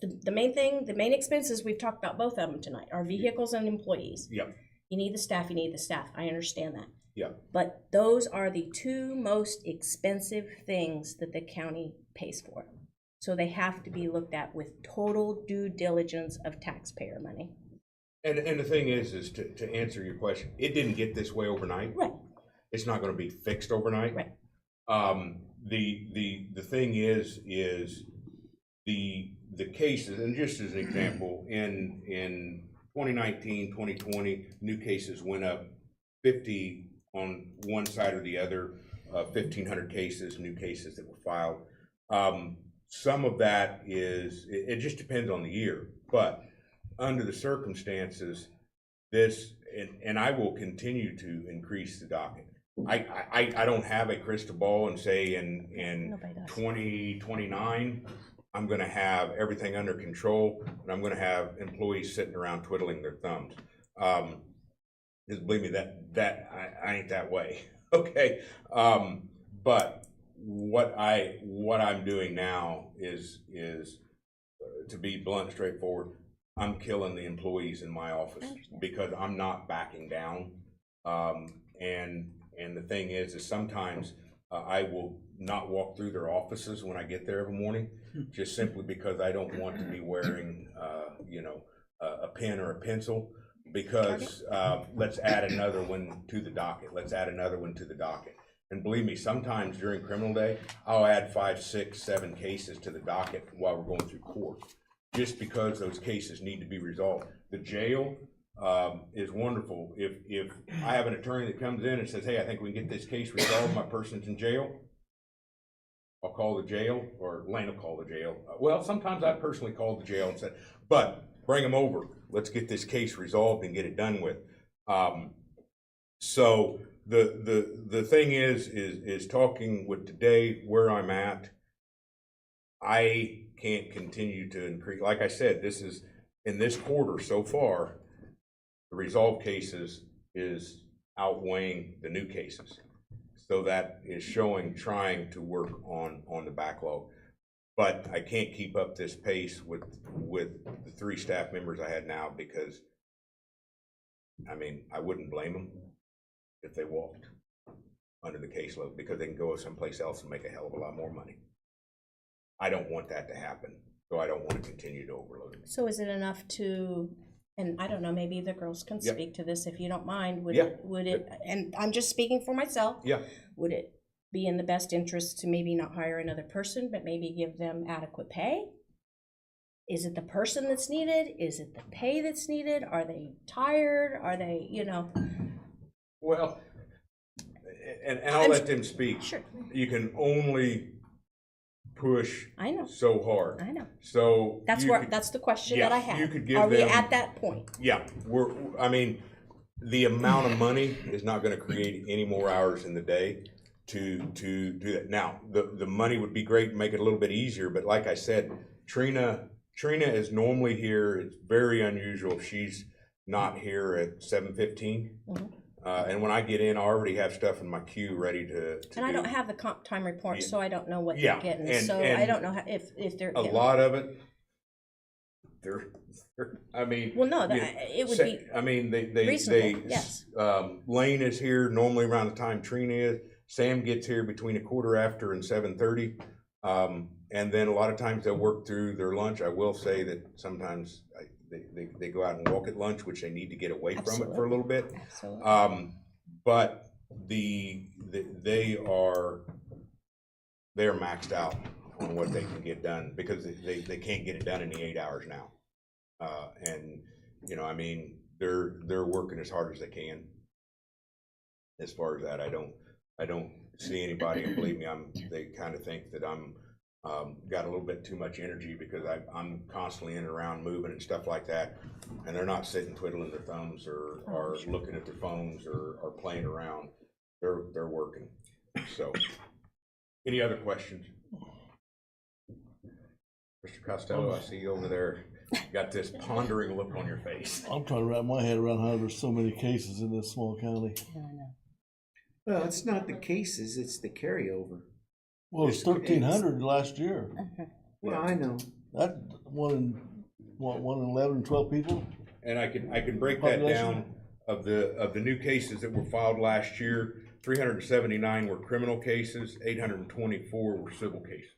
S1: The main thing, the main expenses, we've talked about both of them tonight, are vehicles and employees.
S15: Yeah.
S1: You need the staff, I understand that.
S15: Yeah.
S1: But those are the two most expensive things that the county pays for. So they have to be looked at with total due diligence of taxpayer money.
S15: And the thing is to answer your question, it didn't get this way overnight.
S1: Right.
S15: It's not going to be fixed overnight.
S1: Right.
S15: The thing is the cases, and just as an example, in 2019, 2020, new cases went up 50 on one side or the other, 1,500 cases, new cases that were filed. Some of that is, it just depends on the year, but under the circumstances, this, and I will continue to increase the docket. I don't have a crystal ball and say in 2029, I'm gonna have everything under control, and I'm gonna have employees sitting around twiddling their thumbs. Just believe me, that I ain't that way, okay? But what I'm doing now is to be blunt, straightforward, I'm killing the employees in my office because I'm not backing down. And the thing is sometimes I will not walk through their offices when I get there every morning, just simply because I don't want to be wearing, a pen or a pencil. Because let's add another one to the docket. Let's add another one to the docket. And believe me, sometimes during criminal day, I'll add 5, 6, 7 cases to the docket while we're going through court, just because those cases need to be resolved. The jail is wonderful. If I have an attorney that comes in and says, hey, I think we can get this case resolved, my person's in jail, I'll call the jail, or Lane will call the jail. Well, sometimes I personally call the jail and said, but bring them over. Let's get this case resolved and get it done with. So the thing is talking with today where I'm at, I can't continue to increase. Like I said, this is in this quarter so far, the resolved cases is outweighing the new cases. So that is showing trying to work on the backlog. But I can't keep up this pace with the 3 staff members I had now, because I mean, I wouldn't blame them if they walked under the caseload, because they can go someplace else and make a hell of a lot more money. I don't want that to happen, so I don't want to continue to overload them.
S1: So is it enough to, and I don't know, maybe the girls can
S15: Yep.
S1: speak to this if you don't mind, would
S15: Yeah.
S1: it, and I'm just speaking for myself.
S15: Yeah.
S1: Would it be in the best interest to maybe not hire another person, but maybe give them adequate pay? Is it the person that's needed? Is it the pay that's needed? Are they tired? Are they,
S15: Well, and I'll let them speak.
S1: Sure.
S15: You can only push
S1: I know.
S15: so hard.
S1: I know.
S15: So
S1: That's
S15: you
S1: where,
S15: could-
S1: that's the question
S15: yeah,
S1: that I have.
S15: you could give
S1: Are we
S15: them-
S1: at that point?
S15: Yeah, I mean, the amount of money is not gonna create any more hours in the day to do that. Now, the money would be great and make it a little bit easier, but like I said, Trina is normally here. It's very unusual. She's not here at 7:15. And when I get in, I already have stuff in my queue ready to
S1: And I
S15: do.
S1: don't have the comp time report,
S15: Yeah.
S1: so I don't know what
S15: Yeah,
S1: they're getting.
S15: and-
S1: So
S15: and
S1: I don't know how, if they're
S15: A
S1: getting.
S15: lot of it, they're I mean.
S1: Well, no,
S15: you know,
S1: it would
S15: say-
S1: be
S15: I mean, they,
S1: reasonable, yes.
S15: Lane is here normally around the time Trina is. Sam gets here between 1:15 and 7:30. And then a lot of times they'll work through their lunch. I will say that sometimes they go out and walk at lunch, which they need to get away from it for a little bit.
S1: Absolutely.
S15: But they are maxed out on what they can get done, because they can't get it done in the 8 hours now. And I mean, they're working as hard as they can. As far as that, I don't see anybody, and believe me, they kind of think that I'm got a little bit too much energy, because I'm constantly in and around moving and stuff like that, and they're not sitting twiddling their thumbs or looking at their phones or playing around. They're working. So, any other questions? Mr. Costello, I see you over there. You got this pondering look on your face.
S5: I'm trying to wrap my head around how there's so many cases in this small county.
S4: Well, it's not the cases, it's the carryover.
S5: Well, it's 1,300 last year.
S4: Yeah, I know.
S5: That one in, what, 1 in 11, 12 people?
S15: And I can break that down. Of the new cases that were filed last year, 379 were criminal cases, 824 were civil cases.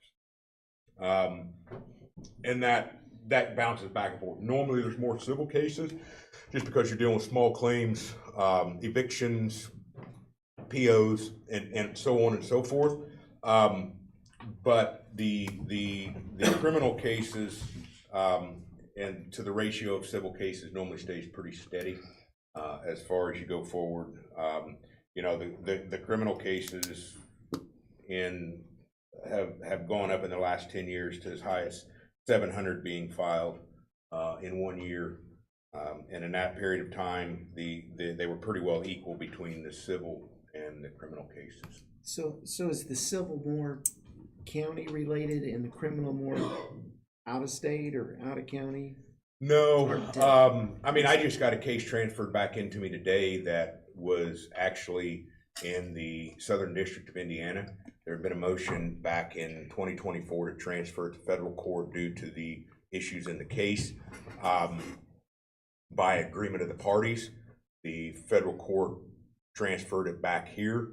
S15: And that bounces back and forth. Normally there's more civil cases just because you're dealing with small claims, evictions, POs, and so on and so forth. But the criminal cases and to the ratio of civil cases normally stays pretty steady as far as you go forward. You know, the criminal cases have gone up in the last 10 years to as high as 700 being filed in 1 year. And in that period of time, they were pretty well equal between the civil and the criminal cases.
S4: So is the civil more county related and the criminal more out of state or out of county?
S15: No, I mean, I just got a case transferred back into me today that was actually in the Southern District of Indiana. There had been a motion back in 2024 to transfer it to federal court due to the issues in the case. By agreement of the parties, the federal court transferred it back here.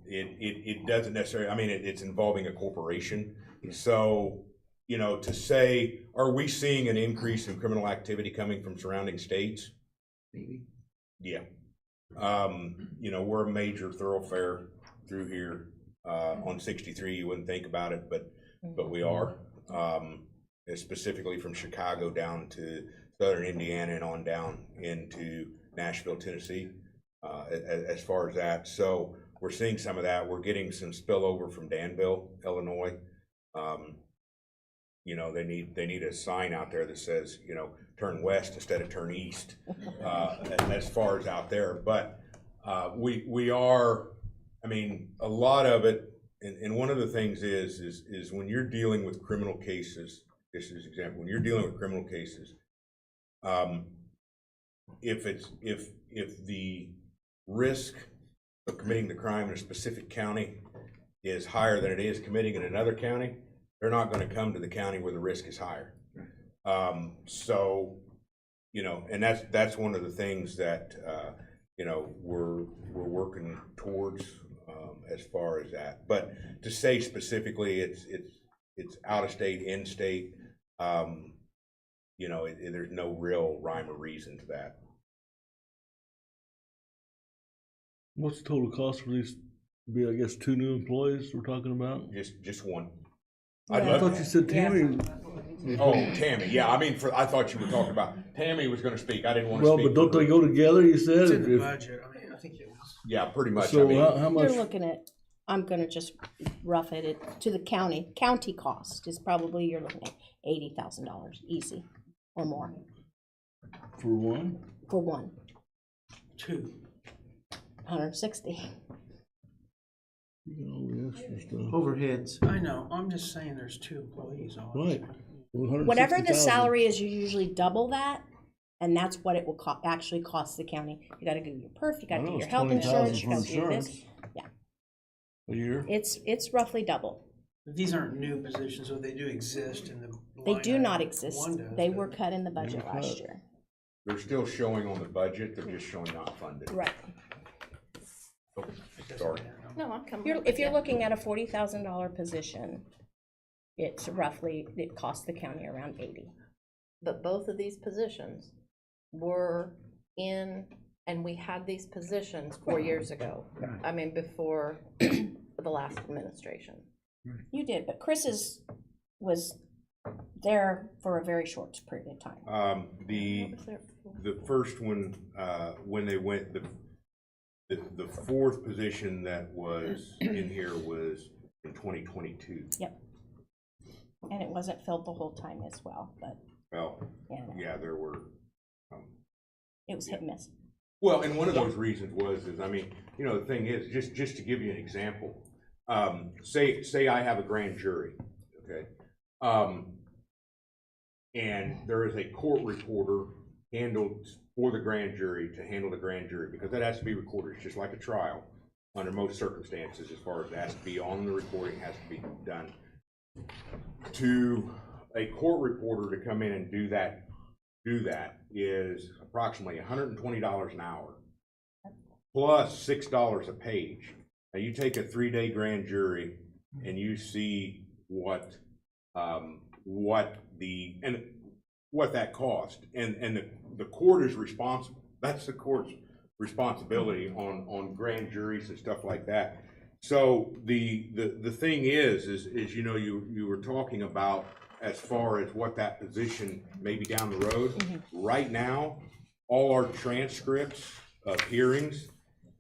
S15: It doesn't necessarily, I mean, it's involving a corporation. So, you know, to say, are we seeing an increase in criminal activity coming from surrounding states?
S4: Maybe.
S15: Yeah. You know, we're a major thoroughfare through here on 63. You wouldn't think about it, but we are. Specifically from Chicago down to southern Indiana and on down into Nashville, Tennessee, as far as that. So we're seeing some of that. We're getting some spillover from Danville, Illinois. You know, they need a sign out there that says, you know, turn west instead of turn east, as far as out there. But we are, I mean, a lot of it, and one of the things is when you're dealing with criminal cases, this is an example, when you're dealing with criminal cases, if the risk of committing the crime in a specific county is higher than it is committing in another county, they're not going to come to the county where the risk is higher. So, you know, and that's one of the things that you know, we're working towards as far as that. But to say specifically it's out of state, in state, you know, there's no real rhyme or reason to that.
S5: What's the total cost for these? Be, I guess, 2 new employees we're talking about?
S15: Just one.
S5: I thought you said Tammy.
S15: Oh, Tammy, yeah, I mean, I thought you were talking about, Tammy was gonna speak, I didn't want to speak.
S5: Well, but don't they go together, you said?
S2: It's in the budget. I mean, I think it was.
S15: Yeah, pretty much.
S5: So
S15: I mean,
S5: how much?
S1: You're looking at, I'm gonna just rough it to the county cost is probably, you're looking at $80,000 easy or more.
S5: For one?
S1: For one.
S2: 2.
S1: 160.
S5: You got all the extra stuff.
S4: Overheads.
S2: I know, I'm just saying there's 2 employees on it.
S5: Right.
S1: Whatever the
S5: 160,000.
S1: salary is, you usually double that, and that's what it will actually cost the county. You gotta do your perf, you gotta
S5: I
S1: do
S5: know
S1: your
S5: it's
S1: health
S5: 20,000
S1: insurance, you
S5: for
S1: gotta do this.
S5: insurance.
S1: Yeah,
S5: A year?
S1: it's roughly double.
S2: These aren't new positions, so they do exist in the.
S1: They
S2: line
S1: do
S2: item.
S1: not exist.
S2: One does,
S1: They
S2: but-
S1: were cut in the budget
S5: They were
S1: last
S5: cut.
S1: year.
S15: they're still showing on the budget, they're just showing not funded.
S1: Right.
S15: Oh, sorry.
S14: No, I'm coming.
S1: If you're looking at a $40,000 position, it's roughly, it costs the county around 80.
S14: But both of these positions were in, and we had these positions 4 years ago. I mean, before the last administration.
S1: You did, but Chris's was there for a very short period of time.
S15: The first one, when they went, the fourth position that was in here was in 2022.
S1: Yep. And it wasn't filled the whole time as well, but
S15: Well,
S1: yeah,
S15: there were.
S1: it was hit and miss.
S15: Well, and one of those reasons is, I mean, you know, the thing is, just to give you an example, say I have a grand jury, okay? And there is a court reporter handled for the grand jury to handle the grand jury, because that has to be recorded. It's just like a trial under most circumstances, as far as it has to be on the recording, has to be done. To a court reporter to come in and do that is approximately $120 an hour, plus $6 a page. Now you take a 3-day grand jury and you see what that cost, and the court is responsible. That's the court's responsibility on grand juries and stuff like that. So the thing is you know, you were talking about as far as what that position may be down the road. Right now, all our transcripts of hearings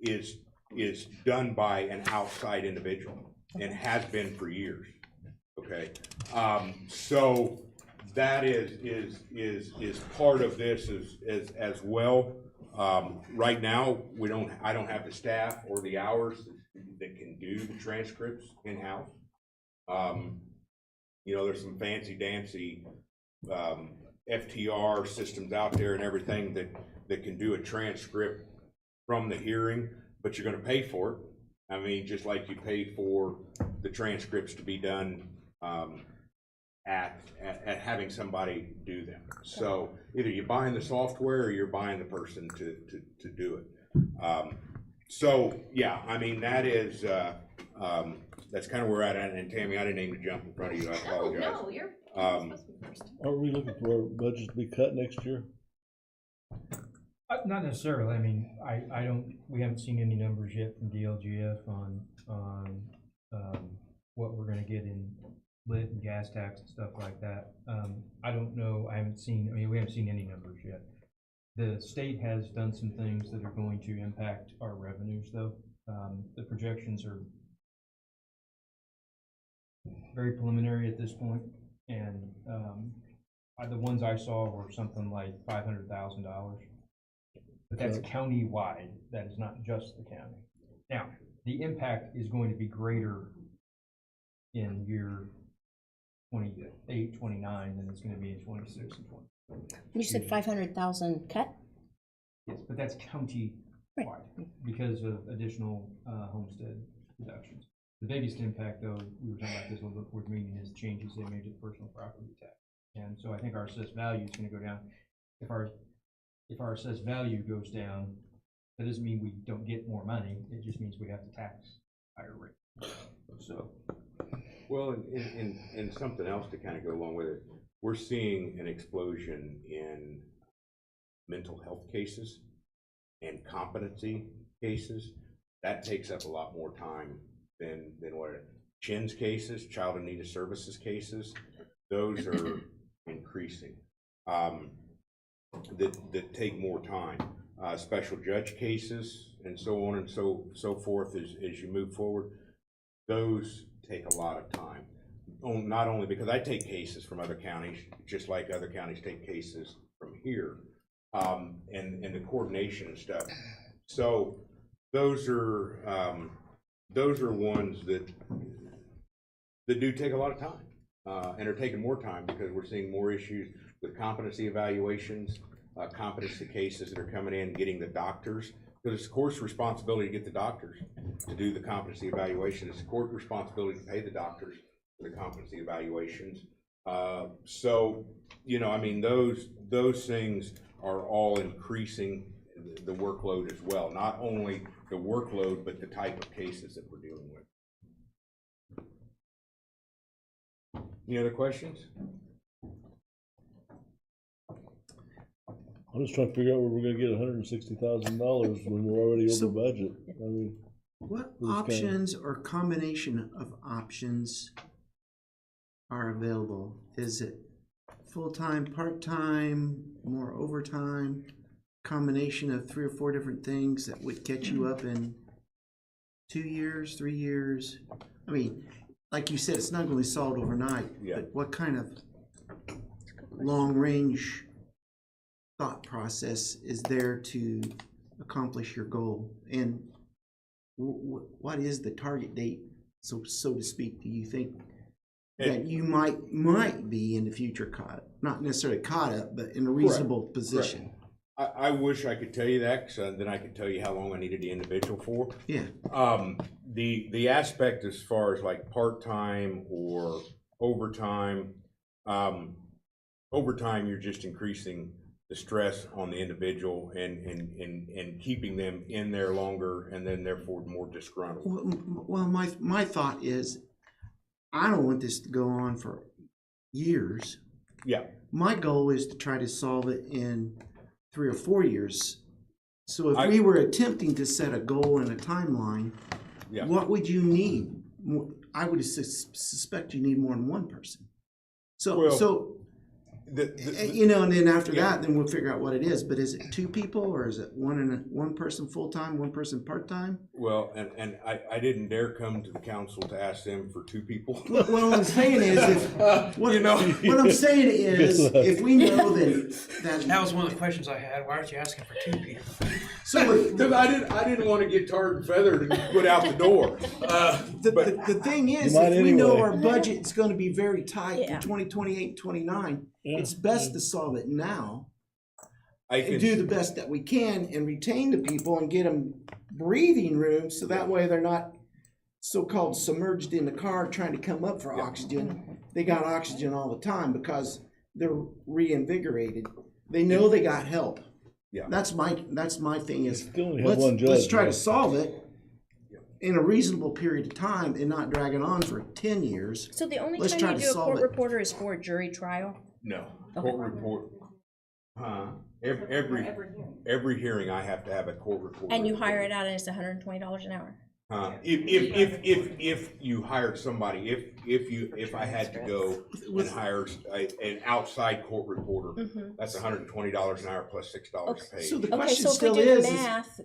S15: is done by an outside individual and has been for years. Okay, so that is part of this as well. Right now, I don't have the staff or the hours that can do the transcripts in-house. You know, there's some fancy dancy FTR systems out there and everything that can do a transcript from the hearing, but you're going to pay for it. I mean, just like you pay for the transcripts to be done at having somebody do them. So either you're buying the software or you're buying the person to do it. So yeah, I mean, that is that's kind of where we're at. And Tammy, I didn't aim to jump in front of you. I apologize.
S14: No, you're supposed to be first.
S5: Are we looking for our budget to be cut next year?
S11: Not necessarily. I mean, we haven't seen any numbers yet from DLGF on what we're gonna get in lit and gas tax and stuff like that. I don't know. We haven't seen any numbers yet. The state has done some things that are going to impact our revenues, though. The projections are very preliminary at this point, and the ones I saw were something like $500,000. But that's county-wide. That is not just the county. Now, the impact is going to be greater in year 28, 29 than it's going to be in 26 and 20.
S1: You said 500,000 cut?
S11: Yes, but that's county-wide because of additional homestead deductions. The biggest impact, though, we were talking about this a little bit before the meeting, is changes they made to the personal property tax. And so I think our assessed value is going to go down. If our assessed value goes down, that doesn't mean we don't get more money. It just means we have to tax higher rate. So,
S15: well, and something else to kind of go along with it, we're seeing an explosion in mental health cases and competency cases. That takes up a lot more time than what CHIN's cases, child in need of services cases. Those are increasing. That take more time. Special judge cases and so on and so forth as you move forward. Those take a lot of time. Not only because I take cases from other counties, just like other counties take cases from here, and the coordination and stuff. So those are ones that do take a lot of time, and are taking more time because we're seeing more issues with competency evaluations, competency cases that are coming in, getting the doctors, because it's the court's responsibility to get the doctors to do the competency evaluation. It's the court's responsibility to pay the doctors for the competency evaluations. So, you know, I mean, those things are all increasing the workload as well. Not only the workload, but the type of cases that we're dealing with. Any other questions?
S5: I'm just trying to figure out where we're gonna get $160,000 when we're already over budget. I mean,
S4: what options or combination of options are available? Is it full-time, part-time, more overtime, combination of 3 or 4 different things that would catch you up in 2 years, 3 years? I mean, like you said, it's not going to be solved overnight, but what kind of long-range thought process is there to accomplish your goal? And what is the target date, so to speak, do you think that you might be in the future caught, not necessarily caught up, but in a reasonable position.
S15: I wish I could tell you that, because then I could tell you how long I needed the individual for.
S4: Yeah.
S15: The aspect as far as like part-time or overtime, overtime, you're just increasing the stress on the individual and keeping them in there longer, and then therefore more disgruntled.
S4: Well, my thought is, I don't want this to go on for years.
S15: Yeah.
S4: My goal is to try to solve it in 3 or 4 years. So if we were attempting to set a goal and a timeline,
S15: yeah,
S4: what would you need? I would suspect you need more than one person. So you know, and then after that, then we'll figure out what it is. But is it 2 people, or is it one person full-time, one person part-time?
S15: Well, and I didn't dare come to the council to ask them for 2 people.
S4: Well, what I'm saying is, what I'm saying is, if we know that
S2: was one of the questions I had. Why aren't you asking for 2 people?
S15: So, because I didn't want to get tarred and feathered and put out the door.
S4: The thing is, if we know our budget's going to be very tight for 2028, 29, it's best to solve it now. And do the best that we can and retain the people and get them breathing room, so that way they're not so-called submerged in the car trying to come up for oxygen. They got oxygen all the time because they're reinvigorated. They know they got help.
S15: Yeah.
S4: That's my thing is,
S5: one judge,
S4: let's try to solve it in a reasonable period of time and not drag it on for 10 years.
S1: So the only
S4: Let's
S1: time
S4: try
S1: you
S4: to
S1: do a
S4: solve
S1: court
S4: it.
S1: reporter is for a jury trial?
S15: No, court report. Every hearing I have to have a court report.
S1: And you hire it out and it's $120 an hour?
S15: If you hired somebody, if I had to go and hire an outside court reporter, that's $120 an hour plus $6 a page.
S4: So the
S1: Okay,
S4: question
S1: so if we
S4: still
S1: do
S4: is,
S1: the math,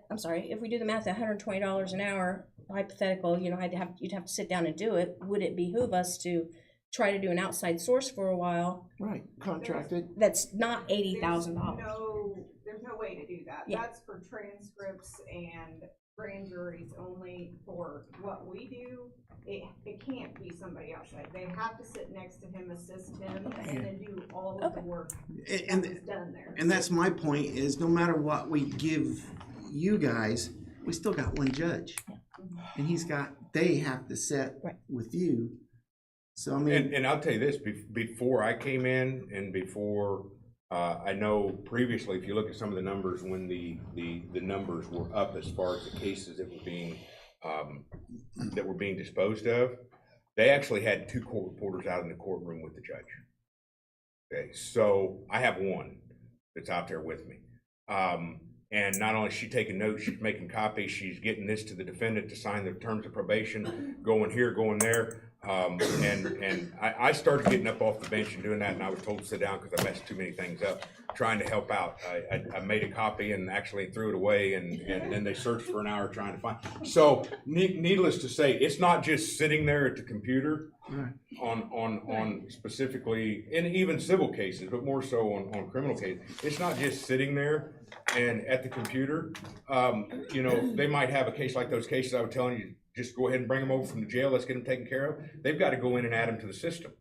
S1: I'm sorry, if we do the math at $120 an hour, hypothetical, you know, you'd have to sit down and do it. Would it behoove us to try to do an outside source for a while?
S4: right, contracted.
S1: That's not $80,000.
S16: There's no way to do that.
S1: Yeah.
S16: That's for transcripts and grand juries only. For what we do, it can't be somebody outside. They have to sit next to him, assist him, and then do all of the work
S4: And
S16: that's done there.
S4: And that's my point is, no matter what we give you guys, we still got one judge. And they have to set with you. So I mean,
S15: and I'll tell you this, before I came in and before, I know previously, if you look at some of the numbers, when the numbers were up as far as the cases that were being disposed of, they actually had 2 court reporters out in the courtroom with the judge. Okay, so I have one that's out there with me. And not only is she taking notes, she's making copies, she's getting this to the defendant to sign the terms of probation, going here, going there. And I started getting up off the bench and doing that, and I was told to sit down because I messed too many things up trying to help out. I made a copy and actually threw it away, and then they searched for an hour trying to find. So needless to say, it's not just sitting there at the computer on specifically, in even civil cases, but more so on criminal cases. It's not just sitting there and at the computer. You know, they might have a case like those cases I was telling you. Just go ahead and bring them over from the jail. Let's get them taken care of. They've got to go in and add them to the system.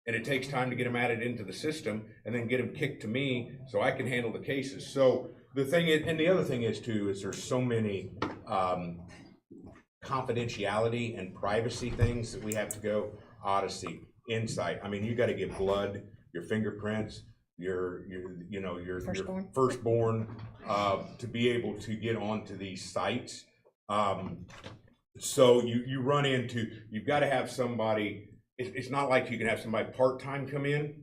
S15: And it takes time to get them added into the system and then get them kicked to me so I can handle the cases. So the thing is, and the other thing is too, is there's so many confidentiality and privacy things that we have to go. Odyssey, Insight. I mean, you got to get blood, your fingerprints, your firstborn to be able to get onto these sites. So you run into, you've got to have somebody, it's not like you can have somebody part-time come in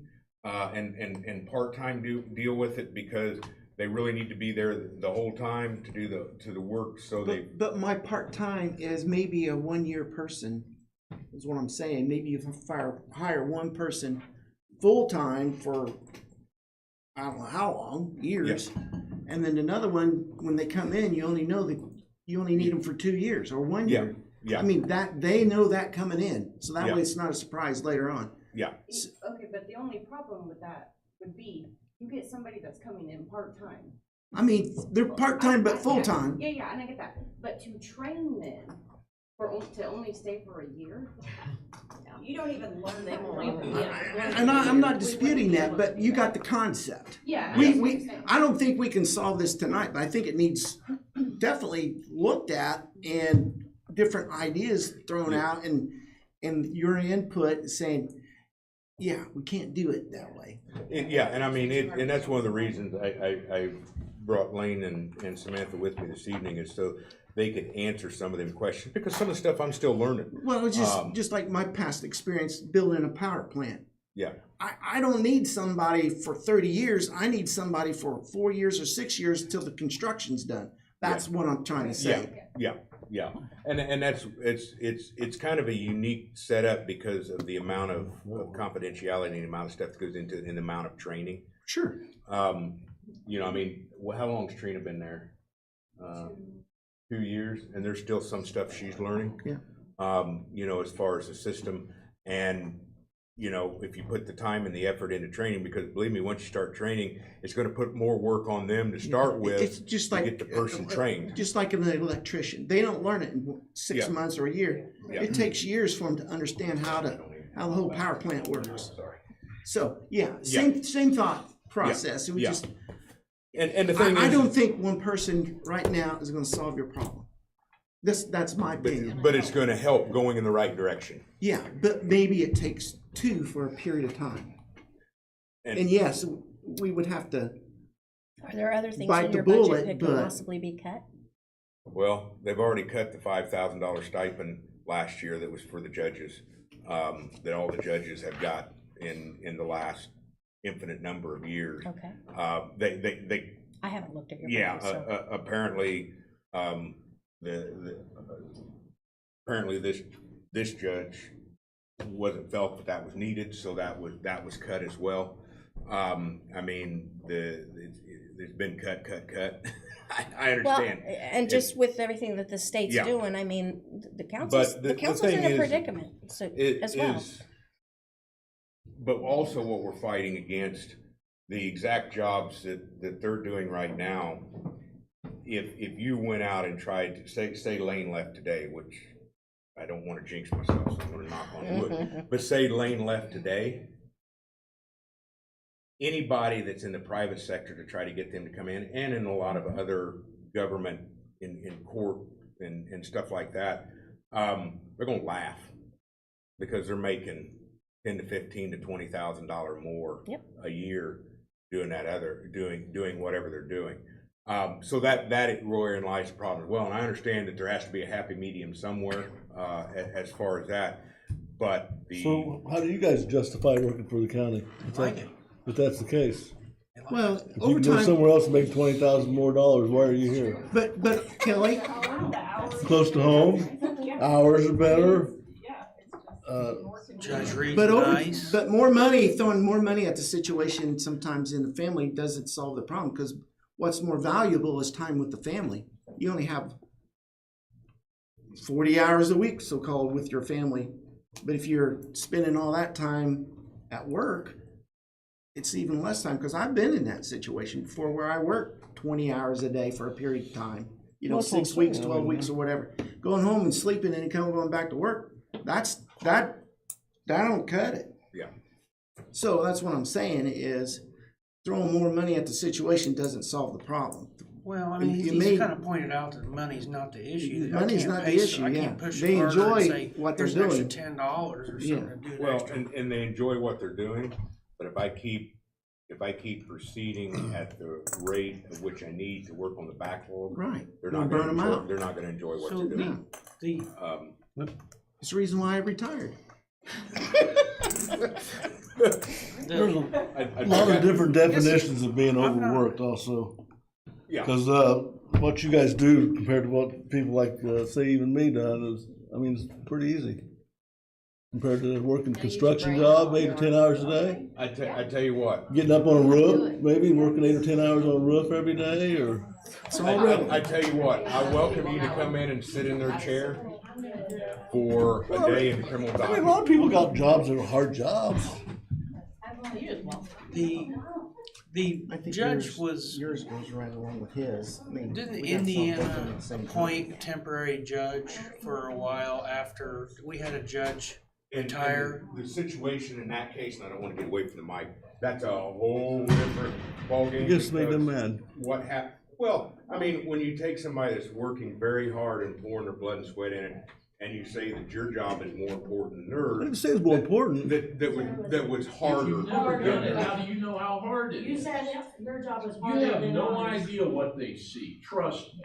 S15: and part-time deal with it, because they really need to be there the whole time to do the work. So
S4: but my part-time is maybe a 1-year person, is what I'm saying. Maybe you hire one person full-time for, I don't know how long, years. Yeah. And then another one, when they come in, you only need them for 2 years or 1 year.
S15: Yeah.
S4: I mean, that they know that coming in, so that way it's not a surprise later on.
S15: Yeah.
S16: Okay, but the only problem with that would be you get somebody that's coming in part-time.
S4: I mean, they're part-time but full-time.
S16: Yeah, and I get that. But to train them
S12: To only stay for a year?
S16: You don't even learn
S12: They
S16: that.
S12: won't even,
S4: And I'm not disputing that, but you got the concept.
S12: Yeah.
S4: I don't think we can solve this tonight, but I think it needs definitely looked at and different ideas thrown out and your input saying, yeah, we can't do it that way.
S15: Yeah, and I mean, and that's one of the reasons I brought Lane and Samantha with me this evening, is so they could answer some of them questions, because some of the stuff I'm still learning.
S4: Well, it's just like my past experience building a power plant.
S15: Yeah.
S4: I don't need somebody for 30 years. I need somebody for 4 years or 6 years till the construction's done. That's what I'm trying to say.
S15: Yeah, and that's, it's kind of a unique setup because of the amount of confidentiality and the amount of stuff that goes into, and the amount of training.
S4: Sure.
S15: You know, I mean, how long's Trina been there? 2 years, and there's still some stuff she's learning.
S4: Yeah.
S15: You know, as far as the system, and you know, if you put the time and the effort into training, because believe me, once you start training, it's going to put more work on them to start with.
S4: It's just
S15: to
S4: like
S15: get the person trained.
S4: Just like an electrician, they don't learn it in 6 months or a year.
S15: Yeah.
S4: It takes years for them to understand how the whole power plant works. So same thought process. It was just.
S15: And the thing
S4: I
S15: is,
S4: don't think one person right now is going to solve your problem. That's my opinion.
S15: but it's going to help going in the right direction.
S4: Yeah, but maybe it takes two for a period of time. And yes, we would have to.
S1: Are there other things
S4: bite
S1: in
S4: the
S1: your
S4: bullet,
S1: budget that
S4: but-
S1: could possibly be cut?
S15: Well, they've already cut the $5,000 stipend last year that was for the judges, that all the judges have got in the last infinite number of years.
S1: Okay.
S15: They
S1: I haven't looked at your
S15: yeah,
S1: budget, so.
S15: apparently, apparently this judge wasn't felt that was needed, so that was cut as well. I mean, it's been cut. I understand.
S1: Well, and just with everything that the state's
S15: Yeah.
S1: doing, I mean, the
S15: But
S1: council's,
S15: the
S1: the council's
S15: thing
S1: in a
S15: is,
S1: predicament, so, as well.
S15: But also what we're fighting against, the exact jobs that they're doing right now, if you went out and tried to, say Lane left today, which I don't want to jinx myself, so I'm going to knock on wood, but say Lane left today, anybody that's in the private sector to try to get them to come in, and in a lot of other government in court and stuff like that, they're going to laugh because they're making $10,000 to $15,000 to $20,000 more a year doing doing whatever they're doing. So that wherein lies the problem as well. And I understand that there has to be a happy medium somewhere as far as that, but
S5: So how do you guys justify working for the county? If that's the case?
S4: Well,
S5: If you can go somewhere else and make $20,000 more, why are you here?
S4: But Kelly,
S5: Close to home, hours are better.
S2: Judge Reed's
S4: but
S2: nice.
S4: but more money, throwing more money at the situation sometimes in the family doesn't solve the problem, because what's more valuable is time with the family. You only have 40 hours a week, so-called, with your family. But if you're spending all that time at work, it's even less time, because I've been in that situation before where I worked 20 hours a day for a period of time. You know,
S5: Well,
S4: 6 weeks, 12 weeks or whatever. Going home and sleeping and then going back to work, that don't cut it.
S15: Yeah.
S4: So that's what I'm saying is throwing more money at the situation doesn't solve the problem.
S2: Well, I mean, he's kind of pointed out that money's not the issue.
S4: Money's not the issue,
S2: I
S4: yeah.
S2: can't push
S4: They
S2: it harder and
S4: enjoy
S2: say,
S4: what they're
S2: "Here's an extra
S4: doing."
S2: $10 or something
S4: Yeah.
S2: to do an
S15: Well,
S2: extra.
S15: and they enjoy what they're doing, but if I keep proceeding at the rate at which I need to work on the backlog,
S4: Right.
S15: they're
S4: Gonna
S15: not
S4: burn
S15: going
S4: 'em
S15: to enjoy.
S4: out.
S15: They're not going to enjoy what
S2: So
S15: they're doing.
S4: It's the reason why I retired.
S5: There's a lot of different definitions of being overworked also.
S15: Yeah.
S5: Because what you guys do compared to what people like, say even me done is, I mean, it's pretty easy. Compared to working construction job, 8 or 10 hours a day.
S15: I tell you what.
S5: Getting up on a roof, maybe working 8 or 10 hours on a roof every day, or.
S15: I tell you what, I welcome you to come in and sit in their chair for a day in criminal
S5: I mean, a
S15: document.
S5: lot of people got jobs that are hard jobs.
S2: The
S4: I think
S2: judge was,
S4: yours goes right along with his. I mean,
S2: didn't
S4: we got some both of them
S2: Indiana
S4: at the same time.
S2: appoint a temporary judge for a while after we had a judge retire?
S15: And the situation in that case, and I don't wanna get away from the mic, that's a whole different ballgame.
S5: It just made them
S15: because
S5: mad.
S15: What well, I mean, when you take somebody that's working very hard and pouring their blood and sweat in it, and you say that your job is more important than
S5: I
S15: theirs.
S5: didn't say it's more important.
S15: That was harder.
S3: You've never done it, how do you know how hard it is?
S13: You said their job is
S3: You
S13: harder
S3: have
S13: than
S3: no
S13: ours.
S3: idea what they see, trust me.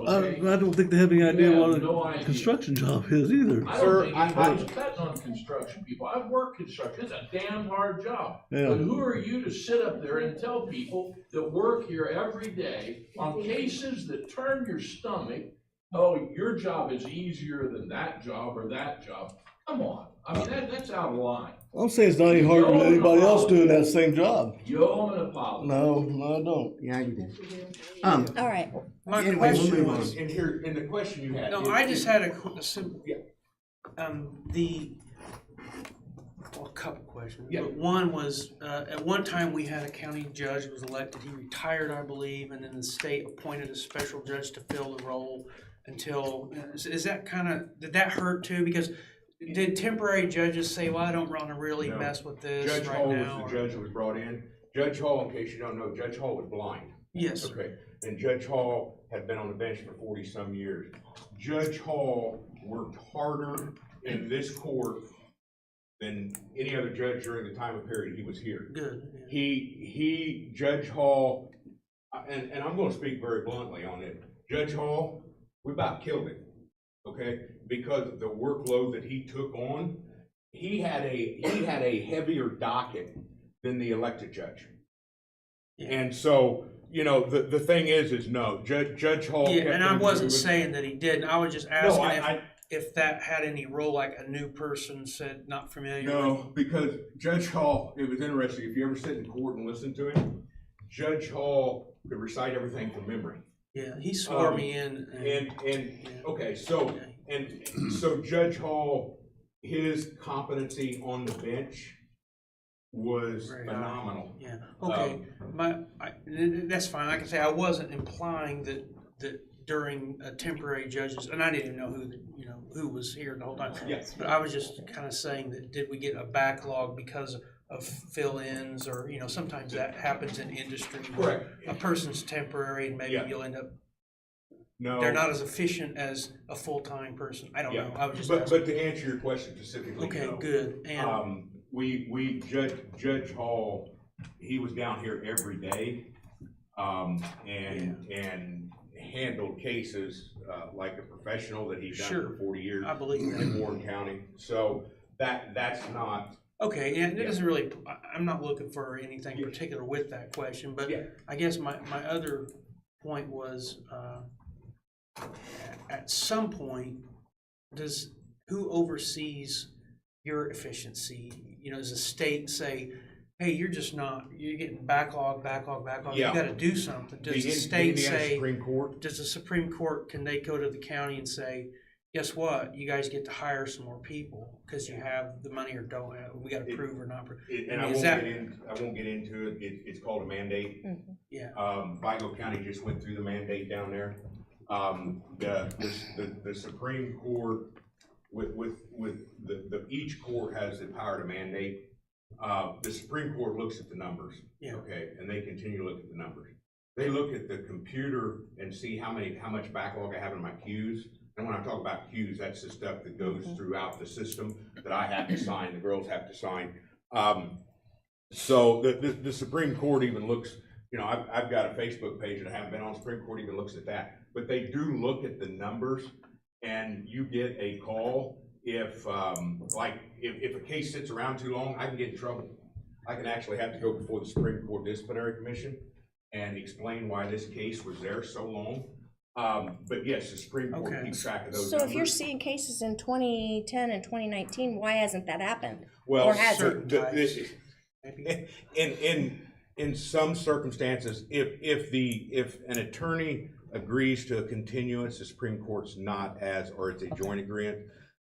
S5: I
S3: Okay?
S5: don't think they have any idea
S3: You
S5: what
S3: have
S5: a
S3: no idea.
S5: construction job is either.
S3: I
S15: Sir,
S3: don't think anybody's betting on construction people. I've worked construction, it's a damn hard job.
S5: Yeah.
S3: But who are you to sit up there and tell people that work here every day on cases that turn your stomach, oh, your job is easier than that job or that job? Come on, I mean, that's out of line.
S5: I'm saying it's not any harder than anybody else doing that same job.
S3: You owe them an apology.
S5: No, I don't.
S4: Yeah, you did.
S1: All right.
S2: My
S4: Anyway,
S2: question
S4: we'll move
S2: was,
S15: And here, and the question you had.
S2: no, I just had a simple, well, a couple questions.
S15: Yeah.
S2: But one was, at one time, we had a county judge who was elected, he retired, I believe, and then the state appointed a special judge to fill the role until, is that did that hurt too? Because did temporary judges say, well, I don't want to really
S15: No.
S2: mess with this
S15: Judge
S2: right
S15: Hall
S2: now?
S15: was the judge that was brought in. Judge Hall, in case you don't know, Judge Hall was blind.
S2: Yes.
S15: Okay, and Judge Hall had been on the bench for 40-some years. Judge Hall worked harder in this court than any other judge during the time of period he was here.
S2: Good. Yeah.
S15: Judge Hall, and I'm gonna speak very bluntly on it. Judge Hall, we about killed him, okay? Because of the workload that he took on, he had a heavier docket than the elected judge.
S2: Yeah.
S15: And so, you know, the thing is no, Judge Hall.
S2: Yeah,
S15: kept
S2: and I
S15: things
S2: wasn't
S15: moving.
S2: saying that he didn't, I was just
S15: No,
S2: asking if that had any role, like a new person said, not familiar with.
S15: No, because Judge Hall, it was interesting, if you ever sit in court and listen to him, Judge Hall could recite everything from memory.
S2: Yeah, he swore me in.
S15: Okay, so Judge Hall, his competency on the bench was phenomenal.
S2: Yeah, okay, that's fine, I can say I wasn't implying that during temporary judges, and I didn't even know who was here the whole time.
S15: Yes.
S2: But I was just kind of saying that, did we get a backlog because of fill-ins, or, sometimes that happens in industry. Where
S15: Correct.
S2: a person's temporary and maybe
S15: Yeah.
S2: you'll end up,
S15: No.
S2: they're not as efficient as a full-time person. I don't
S15: Yeah,
S2: know, I was just
S15: but
S2: asking.
S15: to answer your question specifically,
S2: Okay,
S15: no.
S2: good, and.
S15: Judge Hall, he was down here every day, and handled cases, like a professional that he's done
S2: Sure.
S15: for 40 years.
S2: I believe that.
S15: in Warren County. So that's not.
S2: Okay, and it doesn't really, I'm not looking for anything particular with that question, but I guess my other point was, at some point, who oversees your efficiency? Does the state say, hey, you're getting backlog, you
S15: Yeah.
S2: gotta do something? Does the state
S15: Indiana
S2: say,
S15: Supreme Court?
S2: does the Supreme Court, can they go to the county and say, guess what, you guys get to hire some more people, because you have the money or don't have, we gotta prove or not prove?
S15: And I won't get into it, it's called a mandate.
S2: Yeah.
S15: Vigo County just went through the mandate down there. The Supreme Court, each court has the power to mandate. The Supreme Court looks at the numbers.
S2: Yeah.
S15: Okay, and they continue to look at the numbers. They look at the computer and see how much backlog I have in my queues. And when I talk about queues, that's the stuff that goes throughout the system that I have to sign, the girls have to sign. So the Supreme Court even looks, I've got a Facebook page that I haven't been on. Supreme Court even looks at that. But they do look at the numbers, and you get a call if a case sits around too long, I can get in trouble. I can actually have to go before the Supreme Court Disciplinary Commission and explain why this case was there so long. But yes, the Supreme Court keeps track of those
S1: So
S15: numbers.
S1: if you're seeing cases in 2010 and 2019, why hasn't that happened?
S15: Well,
S1: Or has it?
S15: in some circumstances, if an attorney agrees to a continuance, the Supreme Court's not or it's a joint agreement.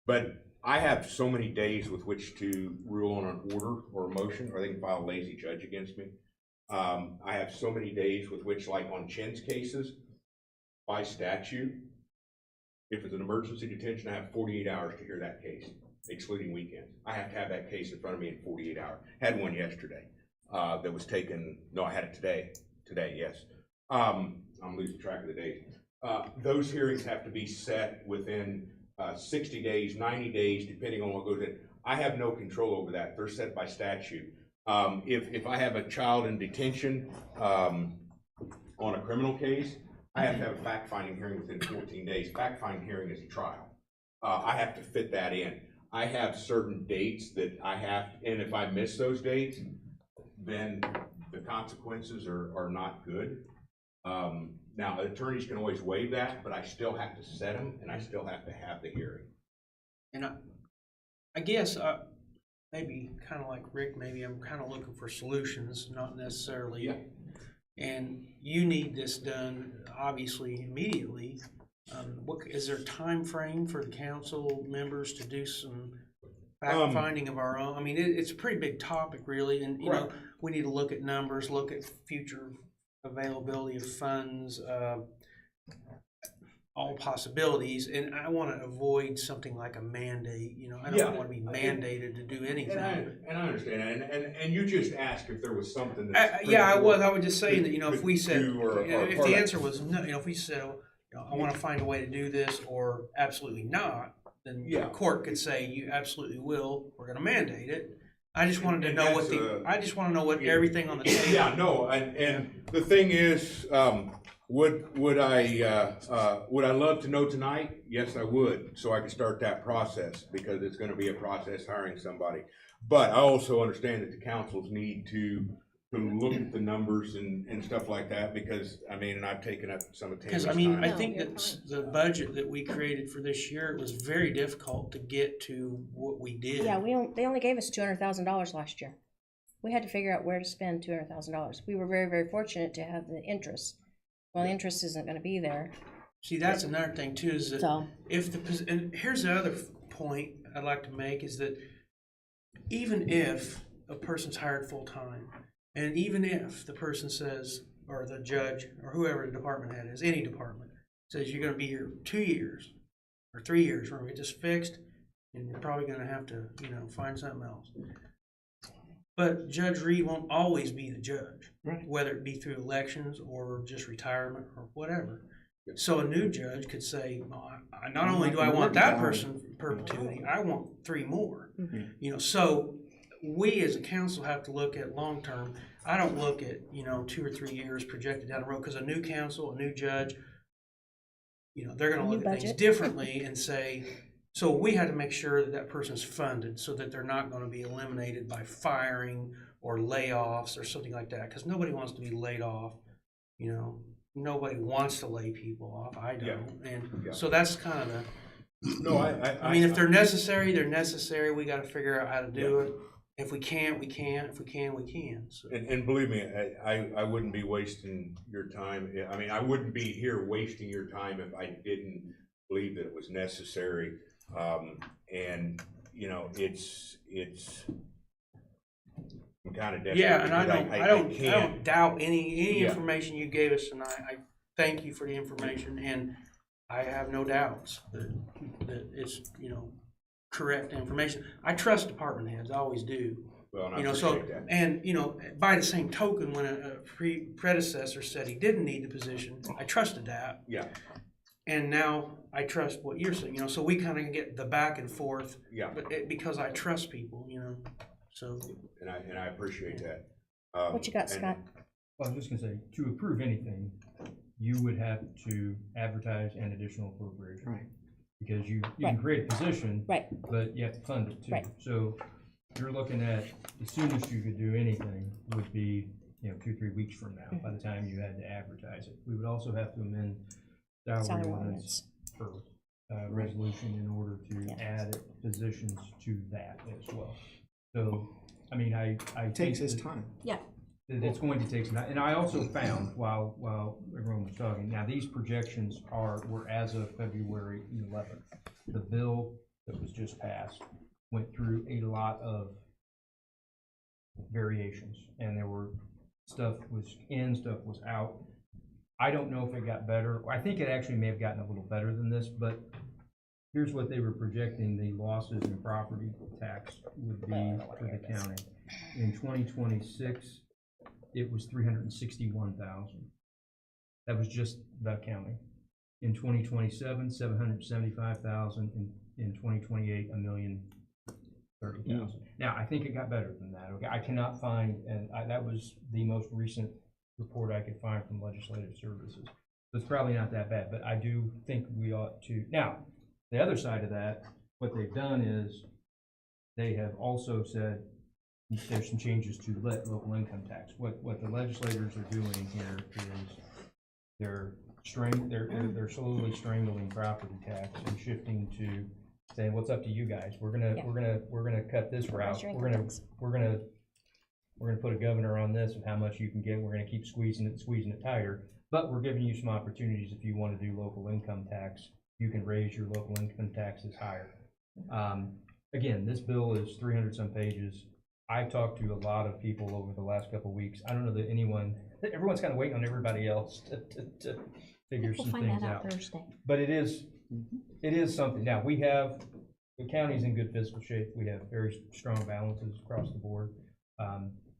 S15: But I have so many days with which to rule on an order or a motion, or they can file a lazy judge against me. I have so many days with which, like on Chen's cases, by statute, if it's an emergency detention, I have 48 hours to hear that case, excluding weekends. I have to have that case in front of me in 48 hours. Had one yesterday, that was taken, no, I had it today, yes. I'm losing track of the days. Those hearings have to be set within 60 days, 90 days, depending on what goes in. I have no control over that. They're set by statute. If I have a child in detention on a criminal case, I have to have a fact-finding hearing within 14 days. Fact-finding hearing is a trial. I have to fit that in. I have certain dates that I have, and if I miss those dates, then the consequences are not good. Now, attorneys can always waive that, but I still have to set them, and I still have to have the hearing.
S2: And I guess, maybe kind of like Rick, maybe I'm kind of looking for solutions, not necessarily.
S15: Yeah.
S2: And you need this done, obviously, immediately. What, is there a time frame for the council members to do some fact finding of our own? I mean, it's a pretty big topic, really, and, you know, we need to look at numbers, look at future availability of funds, all possibilities, and I want to avoid something like a mandate. You know, I don't want to be mandated to do anything.
S15: And I understand, and you just asked if there was something.
S2: Yeah, I was just saying that, you know, if we said, if the answer was no, you know, if we said, you know, I want to find a way to do this, or absolutely not, then the court could say you absolutely will. We're going to mandate it. I just wanted to know I just want to know what everything on the table.
S15: Yeah, no, and the thing is, would I love to know tonight? Yes, I would, so I can start that process, because it's going to be a process hiring somebody. But I also understand that the councils need to look at the numbers and stuff like that, because I mean, and I've taken up some of Tammy's time.
S2: Because I mean, I think that the budget that we created for this year, it was very difficult to get to what we did.
S1: Yeah, they only gave us $200,000 last year. We had to figure out where to spend $200,000. We were very, very fortunate to have the interest. Well, the interest isn't going to be there.
S2: See, that's another thing too, is that if and here's the other point I'd like to make, is that even if a person's hired full-time, and even if the person says, or the judge, or whoever the department head is, any department, says you're going to be here 2 years or 3 years, we're going to get this fixed, and you're probably going to have to, you know, find something else. But Judge Reed won't always be the judge, whether it be through elections or just retirement or whatever. So a new judge could say, well, not only do I want that person perpetuity, I want 3 more. You know, so we as a council have to look at long term. I don't look at, you know, 2 or 3 years projected down the road, because a new council, a new judge, you know, they're going to look at things differently and say, so we had to make sure that that person's funded so that they're not going to be eliminated by firing or layoffs or something like that, because nobody wants to be laid off. You know, nobody wants to lay people off. I don't. And so that's kind of the,
S15: no,
S2: I mean, if they're necessary, they're necessary. We got to figure out how to do it. If we can't, we can't. If we can, we can. So.
S15: And believe me, I wouldn't be wasting your time. I mean, I wouldn't be here wasting your time if I didn't believe that it was necessary. And you know, it's I'm kind of desperate.
S2: Yeah, and I don't doubt any information you gave us tonight. I thank you for the information, and I have no doubts that it's, you know, correct information. I trust department heads, I always do.
S15: Well, and I
S2: you know,
S15: appreciate
S2: so
S15: that.
S2: And you know, by the same token, when a predecessor said he didn't need the position, I trusted that.
S15: Yeah.
S2: And now I trust what you're saying, you know, so we kind of get the back and forth.
S15: Yeah.
S2: But because I trust people, you know, so.
S15: And I appreciate that.
S1: What you got, Scott?
S11: Well, I was just gonna say, to approve anything, you would have to advertise an additional appropriation.
S4: Right.
S11: Because you can create a position.
S1: Right.
S11: But you have to fund it too.
S1: Right.
S11: So you're looking at, the soonest you could do anything would be, you know, 2-3 weeks from now, by the time you had to advertise it. We would also have to amend salary ordinance for resolution in order to add positions to that as well. So, I mean, I
S4: it takes its time.
S1: Yeah.
S11: It's going to take some time. And I also found while everyone was talking, now these projections were as of February 11th. The bill that was just passed went through a lot of variations, and there were stuff was in, stuff was out. I don't know if it got better. I think it actually may have gotten a little better than this, but here's what they were projecting the losses in property tax would be for the county. In 2026, it was 361,000. That was just the county. In 2027, 775,000. In 2028, 1,030,000. Now, I think it got better than that. Okay, I cannot find, and that was the most recent report I could find from Legislative Services. So it's probably not that bad, but I do think we ought to. Now, the other side of that, what they've done is they have also said there's some changes to local income tax. What the legislators are doing here is they're slowly strangling property tax and shifting to saying, what's up to you guys? We're gonna cut this route. We're gonna put a governor on this of how much you can get. We're gonna keep squeezing it tighter. But we're giving you some opportunities if you want to do local income tax. You can raise your local income taxes higher. Again, this bill is 300 some pages. I've talked to a lot of people over the last couple of weeks. I don't know that everyone's kind of waiting on everybody else to figure some things out.
S1: Thursday.
S11: But it is something. Now, the county's in good fiscal shape. We have very strong balances across the board.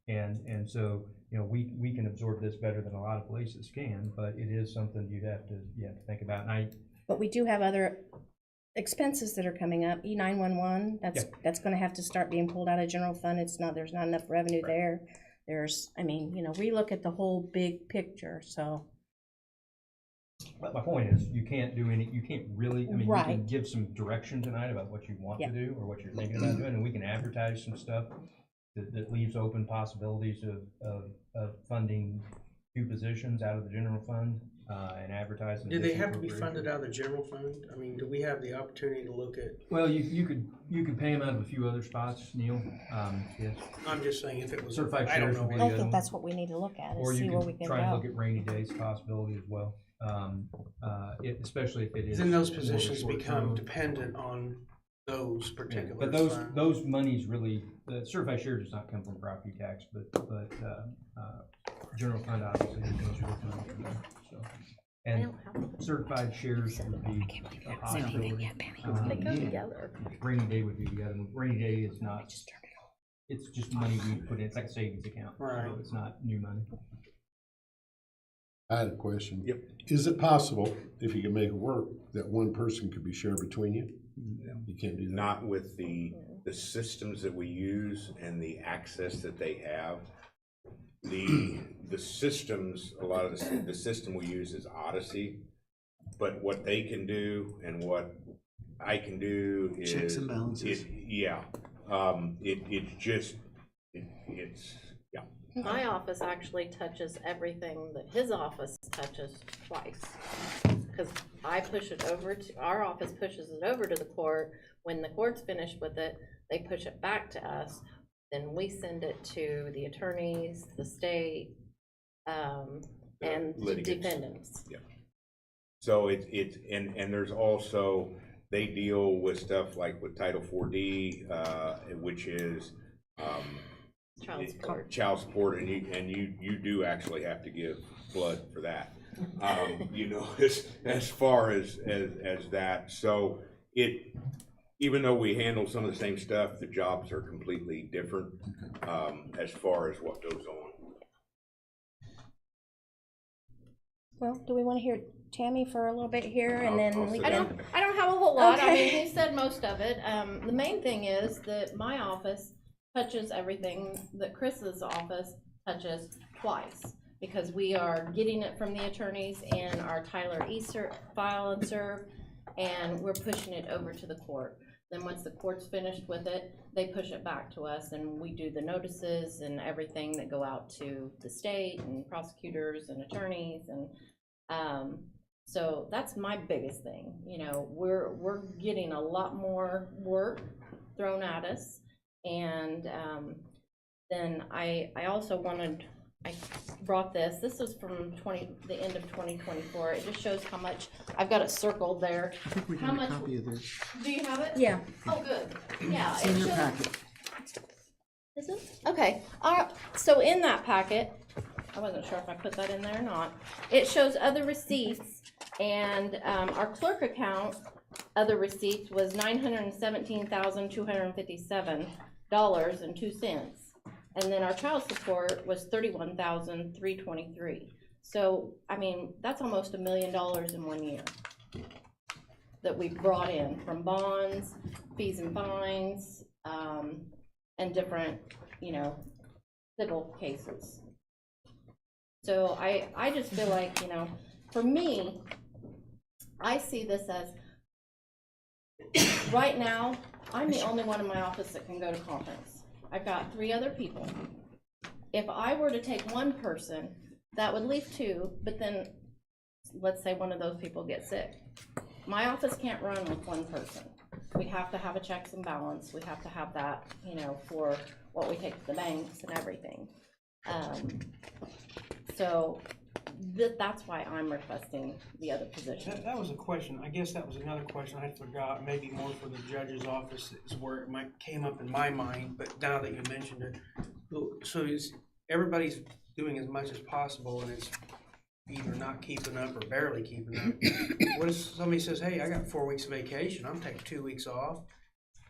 S11: And so, we can absorb this better than a lot of places can, but it is something you have to think about.
S1: But we do have other expenses that are coming up. E911, that's going to have to start being pulled out of general fund. There's not enough revenue there. We look at the whole big picture, so.
S11: But my point is, you can't really, you
S1: Right.
S11: can give some direction tonight about what you want to do or what you're thinking about doing, and we can advertise some stuff that leaves open possibilities of funding 2 positions out of the general fund and advertising.
S2: Do they have to be funded out of the general fund? I mean, do we have the opportunity to look at?
S11: Well, you could pay them out of a few other spots, Neil. Yes.
S2: I'm just saying if it was
S11: Certified
S2: I don't
S11: shares
S2: know.
S11: would be
S1: I
S11: the
S1: think that's what we need to look at,
S11: Or
S1: is see
S11: you
S1: where we
S11: can
S1: can
S11: try and
S1: go.
S11: look at rainy days possibility as well. Especially if it is.
S2: Then those
S11: more of a
S2: positions
S11: short
S2: become
S11: term.
S2: dependent on those particular
S11: But
S2: funds.
S11: those monies really, the certified share does not come from property tax, but general fund obviously is most of the money from there, so. And certified shares would be a possibility.
S14: They go together.
S11: Rainy day would be the other one. Rainy day is not, it's just money we put in, it's like a savings account.
S2: Right.
S11: So it's not new money.
S10: I had a question.
S15: Yep.
S10: Is it possible, if you can make it work, that one person could be shared between you? You can't do that.
S15: Not with the systems that we use and the access that they have. The systems, a lot of the system we use is Odyssey, but what they can do and what I can do is
S4: Checks and balances.
S15: It's
S14: My office actually touches everything that his office touches twice. Because I push it over to, our office pushes it over to the court. When the court's finished with it, they push it back to us. Then we send it to the attorneys, the state, and
S15: litigants.
S14: defendants.
S15: Yeah. So and there's also, they deal with stuff like with Title 4D, which is child support, and you do actually have to give blood for that. As far as that, so even though we handle some of the same stuff, the jobs are completely different as far as what goes on.
S1: Well, do we want to hear Tammy for a little bit here, and then we
S14: I
S1: can?
S14: don't have a whole lot. I
S1: Okay.
S14: mean, he said most of it. The main thing is that my office touches everything that Chris's office touches twice, because we are getting it from the attorneys and our Tyler file and serve, and we're pushing it over to the court. Then once the court's finished with it, they push it back to us, and we do the notices and everything that go out to the state and prosecutors and attorneys, and so that's my biggest thing. We're getting a lot more work thrown at us, and then I also I brought this was from the end of 2024. It just shows how much, I've got it circled there.
S4: I think we
S14: How
S4: got a
S14: much-
S4: copy of this.
S14: Do you have it?
S1: Yeah.
S14: Oh, good. Yeah.
S4: It's in
S14: it
S4: your
S14: shows-
S4: packet.
S14: Is it? Okay. So in that packet, I wasn't sure if I put that in there or not. It shows other receipts, and our clerk account, other receipts was $917,257.02. And then our child support was $31,323. So, I mean, that's almost $1 million in 1 year that we brought in from bonds, fees and fines, and different, you know, civil cases. So I just feel like, you know, for me, I see this as, right now, I'm the only one in my office that can go to conference. I've got 3 other people. If I were to take one person, that would leave 2, but then let's say one of those people gets sick. My office can't run with one person. We have to have a checks and balance. We have to have that, you know, for what we take to the banks and everything. So that's why I'm requesting the other position.
S2: That was a question. I guess that was another question I forgot, maybe more for the judge's office is where it came up in my mind, but now that you mentioned it. So everybody's doing as much as possible and it's either not keeping up or barely keeping up. What if somebody says, hey, I got 4 weeks of vacation, I'm taking 2 weeks off,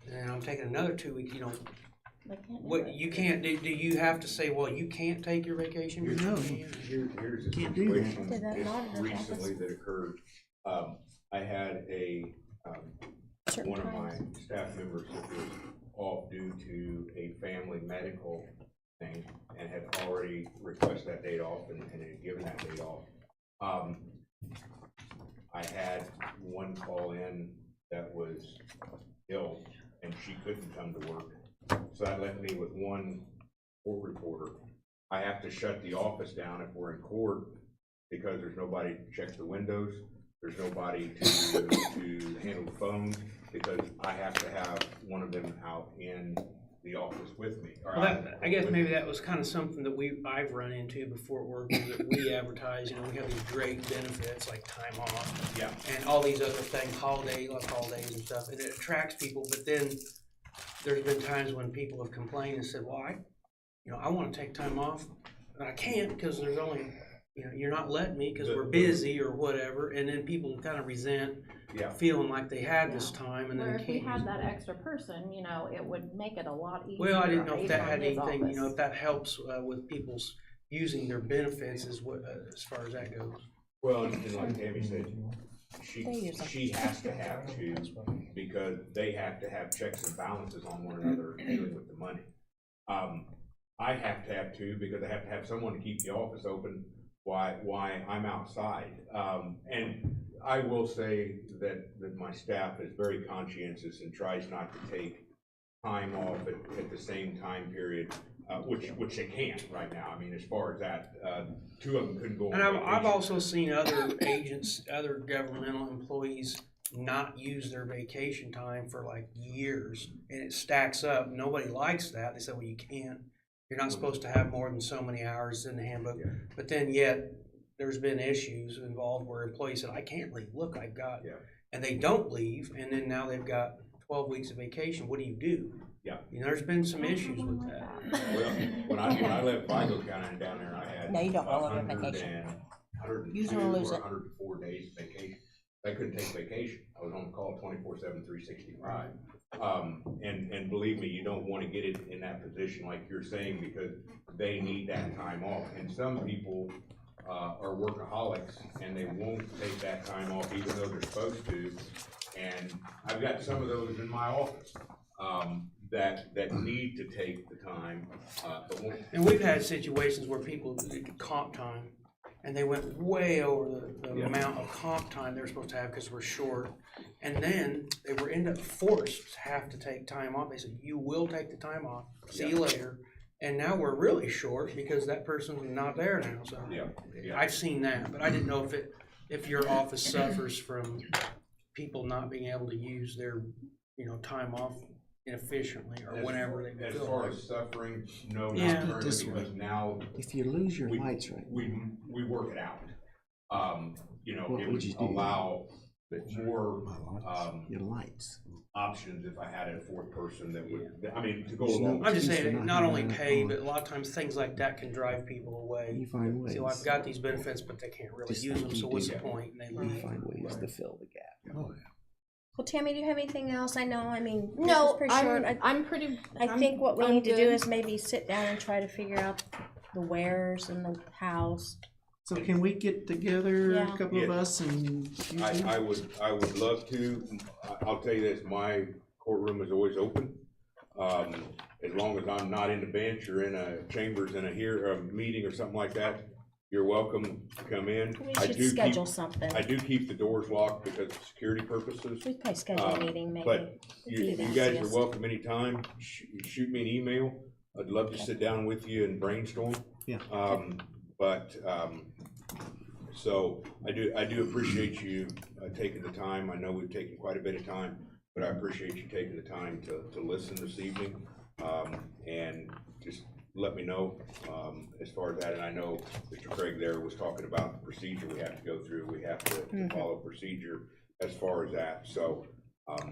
S2: and I'm taking another 2 weeks, you know, what you can't do? Do you have to say, well, you can't take your vacation?
S4: No.
S15: Here's a
S4: Can't do that.
S15: situation just recently that occurred. I had one of my staff members that was off due to a family medical thing and had already requested that date off and had given that date off. I had one call in that was ill and she couldn't come to work. So that left me with one court reporter. I have to shut the office down if we're in court because there's nobody to check the windows. There's nobody to handle the phones because I have to have one of them out in the office with me.
S2: Well, I guess maybe that was kind of something that I've run into before at work, that we advertise, you know, we have these great benefits like time off.
S15: Yeah.
S2: And all these other things, holidays and stuff, and it attracts people, but then there's been times when people have complained and said, well, I want to take time off, but I can't because there's only, you know, you're not letting me because we're busy or whatever, and then people kind of resent feeling like they had this time and
S14: Where
S2: then
S14: if we
S2: can't
S14: had
S2: use
S14: that
S2: it.
S14: extra person, you know, it would make it a lot easier.
S2: Well, I didn't know if that
S14: on
S2: had
S14: his
S2: anything, you
S14: office.
S2: know, if that helps with people's using their benefits as far as that goes.
S15: Well, and like Tammy said, she has to have to, because they have to have checks and balances on one another dealing with the money. I have to have to because I have to have someone to keep the office open while I'm outside. And I will say that my staff is very conscientious and tries not to take time off at the same time period, which they can't right now. I mean, as far as that, 2 of them couldn't go on
S2: And
S15: vacation.
S2: I've also seen other agents, other governmental employees not use their vacation time for like years, and it stacks up. Nobody likes that. They say, well, you can't. You're not supposed to have more than so many hours in the handbook. Yeah. But then yet, there's been issues involved where employees said, I can't leave. Look, I've got, and they don't leave, and then now they've got 12 weeks of vacation. What do you do?
S15: Yeah.
S2: You know, there's been some issues with that.
S15: Well, when I left Vigo County down there, I had
S1: No, you don't all have vacation.
S15: 102
S1: Use it or lose it.
S15: 104 days of vacation. I couldn't take vacation. I was on call 24/7, 365. And believe me, you don't want to get it in that position like you're saying because they need that time off. And some people are workaholics and they won't take that time off even though they're supposed to. And I've got some of those in my office that need to take the time, but won't.
S2: And we've had situations where people did comp time and they went way over the amount of comp time they're supposed to have because we're short. And then they were end up forced to have to take time off. They said, you will take the time off, see you later. And now we're really short because that person's not there now. So I've seen that, but I didn't know if your office suffers from people not being able to use their, you know, time off efficiently or whenever they
S15: as
S2: feel
S15: far
S2: like.
S15: as suffering, no, not currently, because now
S4: if you lose your lights right,
S15: we work it out. You know,
S4: what
S15: it
S4: would
S15: would
S4: you do?
S15: allow more,
S4: Your lights.
S15: options if I had a fourth person that would, I mean, to go along.
S2: I'm just
S4: They're
S2: saying,
S4: not
S2: not only
S4: having that
S2: pay,
S4: on.
S2: but a lot of times things like that can drive people away.
S4: You find ways.
S2: So I've got these benefits, but they can't really
S4: Just
S2: use
S4: like
S2: them,
S4: you
S2: so what's
S4: do.
S2: the point? And they
S4: You
S2: leave.
S4: find ways to fill the gap.
S5: Oh, yeah.
S1: Well, Tammy, do you have anything else? I know, I mean, this is
S14: No,
S1: pretty short.
S14: I'm pretty.
S1: I think what we
S14: I'm
S1: need to do
S14: good.
S1: is maybe sit down and try to figure out the wheres and the hows.
S4: So can we get together,
S1: Yeah.
S4: a couple of
S15: Yeah.
S4: us, and
S15: I would love to. I'll tell you this, my courtroom is always open. As long as I'm not in the bench or in a chambers in a meeting or something like that, you're welcome to come in.
S1: We
S15: I
S1: should
S15: do
S1: schedule
S15: keep-
S1: something.
S15: I do keep the doors locked because of security purposes.
S1: We probably schedule a meeting, maybe.
S15: But you
S1: It'd be the
S15: guys are
S1: easiest.
S15: welcome anytime. Shoot me an email. I'd love to sit down with you and brainstorm.
S4: Yeah.
S15: So I do appreciate you taking the time. I know we've taken quite a bit of time, but I appreciate you taking the time to listen this evening. And just let me know as far as that. And I know Mr. Craig there was talking about the procedure we have to go through. We have to follow procedure as far as that. So.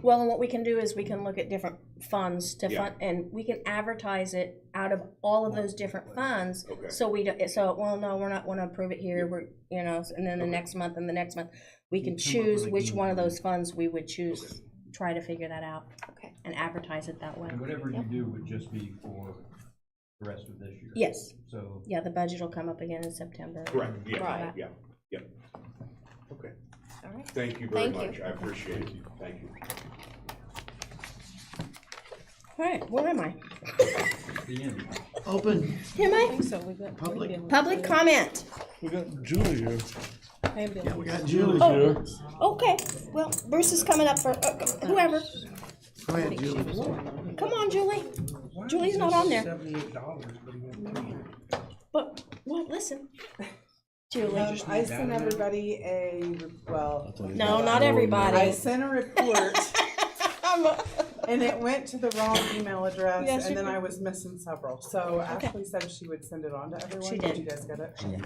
S1: Well, and what we can do is we can look at different funds to
S15: Yeah.
S1: fund, and we can advertise it out of all of those different funds.
S15: Okay.
S1: So we don't, so, well, no, we're not wanna approve it here, we're, you know, and then the
S15: Okay.
S1: next month and the next month. We can
S4: Come up with
S1: choose
S4: like
S1: which
S4: a-
S1: one of those funds we would choose, try to figure that out.
S14: Okay.
S1: And advertise it that way.
S11: And whatever you do would just be for the rest of this year.
S1: Yes,
S11: So,
S1: yeah, the budget will come up again in September.
S15: Correct, yeah,
S14: Right.
S15: yeah. Okay,
S14: All right.
S15: thank you very
S14: Thank you.
S15: much, I appreciate it, thank you.
S1: All right, where am I?
S11: the end.
S4: open
S1: Am I?
S14: So we got.
S4: public?
S1: Public comment.
S5: We got Julie here.
S4: Yeah, we got Julie.
S5: Julie's here.
S1: Okay, well, Bruce is coming up for, whoever.
S4: Go ahead, Julie.
S1: Come on, Julie. Julie's not on there.
S2: $78, but he won't pay it.
S1: But, well, listen. Julie.
S17: I sent everybody
S1: No, not everybody.
S17: I sent a report and it went to the wrong email address
S1: Yes,
S17: and
S1: you
S17: then
S1: did.
S17: I was missing several. So Ashley said she would send it on to everyone.
S1: She
S17: Did
S1: did.
S17: you guys get it?
S1: She did.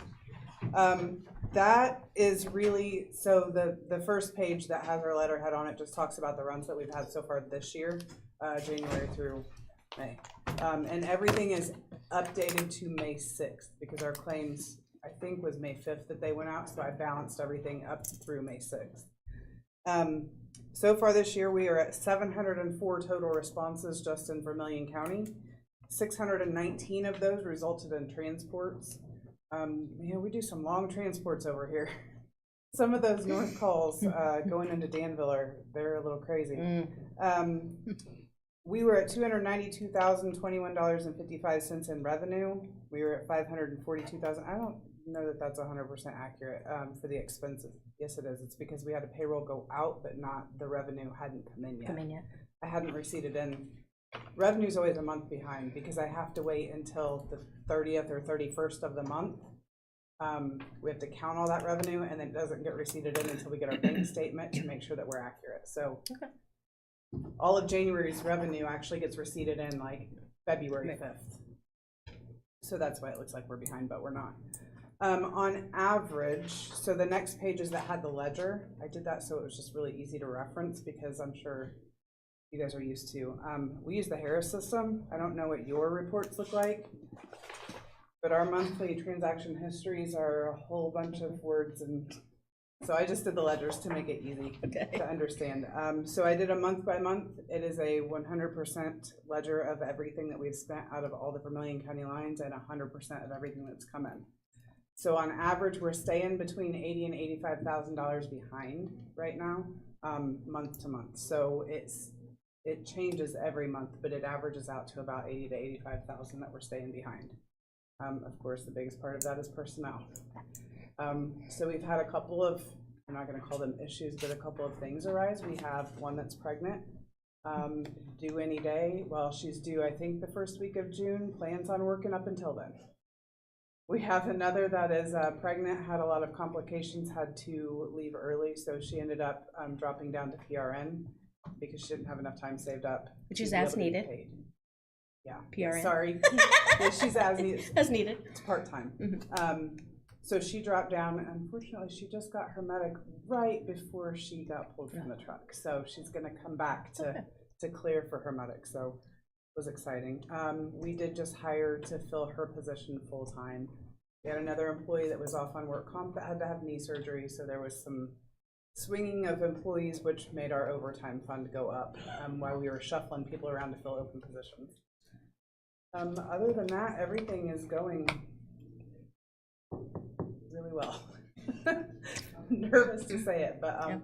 S17: That is really, so the first page that has our letterhead on it just talks about the runs that we've had so far this year, January through May. And everything is updated to May 6th because our claims, I think, was May 5th that they went out, so I balanced everything up through May 6th. So far this year, we are at 704 total responses just in Vermilion County. 619 of those resulted in transports. We do some long transports over here. Some of those north calls going into Danville they're a little crazy. We were at $292,021.55 in revenue. We were at $542,000. I don't know that that's 100% accurate for the expenses. Yes, it is. It's because we had a payroll go out, but not the revenue hadn't come in yet. I hadn't received in. Revenue's always a month behind because I have to wait until the 30th or 31st of the month. We have to count all that revenue and then it doesn't get receipted in until we get our bank statement to make sure that we're accurate. So all of January's revenue actually gets receipted in like February 5th. So that's why it looks like we're behind, but we're not. On average, so the next pages that had the ledger, I did that so it was just really easy to reference because I'm sure you guys are used to. We use the Harris system. I don't know what your reports look like, but our monthly transaction histories are a whole bunch of words, and so I just did the ledgers to make it easy to understand. So I did a month by month. It is a 100% ledger of everything that we've spent out of all the Vermilion County lines and 100% of everything that's come in. So on average, we're staying between $80,000 and $85,000 behind right now, month to month. So it changes every month, but it averages out to about $80,000 to $85,000 that we're staying behind. Of course, the biggest part of that is personnel. So we've had a couple of, I'm not going to call them issues, but a couple of things arise. We have one that's pregnant, due any day. Well, she's due, I think, the first week of June, plans on working up until then. We have another that is pregnant, had a lot of complications, had to leave early, so she ended up dropping down to PRN because she didn't have enough time saved up.
S1: Which is
S17: to be
S1: as
S17: able to get
S1: needed.
S17: paid. Yeah.
S1: PRN.
S17: Sorry. Yeah, she's as needed.
S1: As needed.
S17: It's part-time. So she dropped down, and unfortunately, she just got her medic right before she got pulled from the truck. So she's gonna come back to clear for her medic, so it was exciting. We did just hire to fill her position full-time. We had another employee that was off on work comp that had to have knee surgery, so there was some swinging of employees, which made our overtime fund go up while we were shuffling people around to fill open positions. Other than that, everything is going really well. I'm nervous to say it, but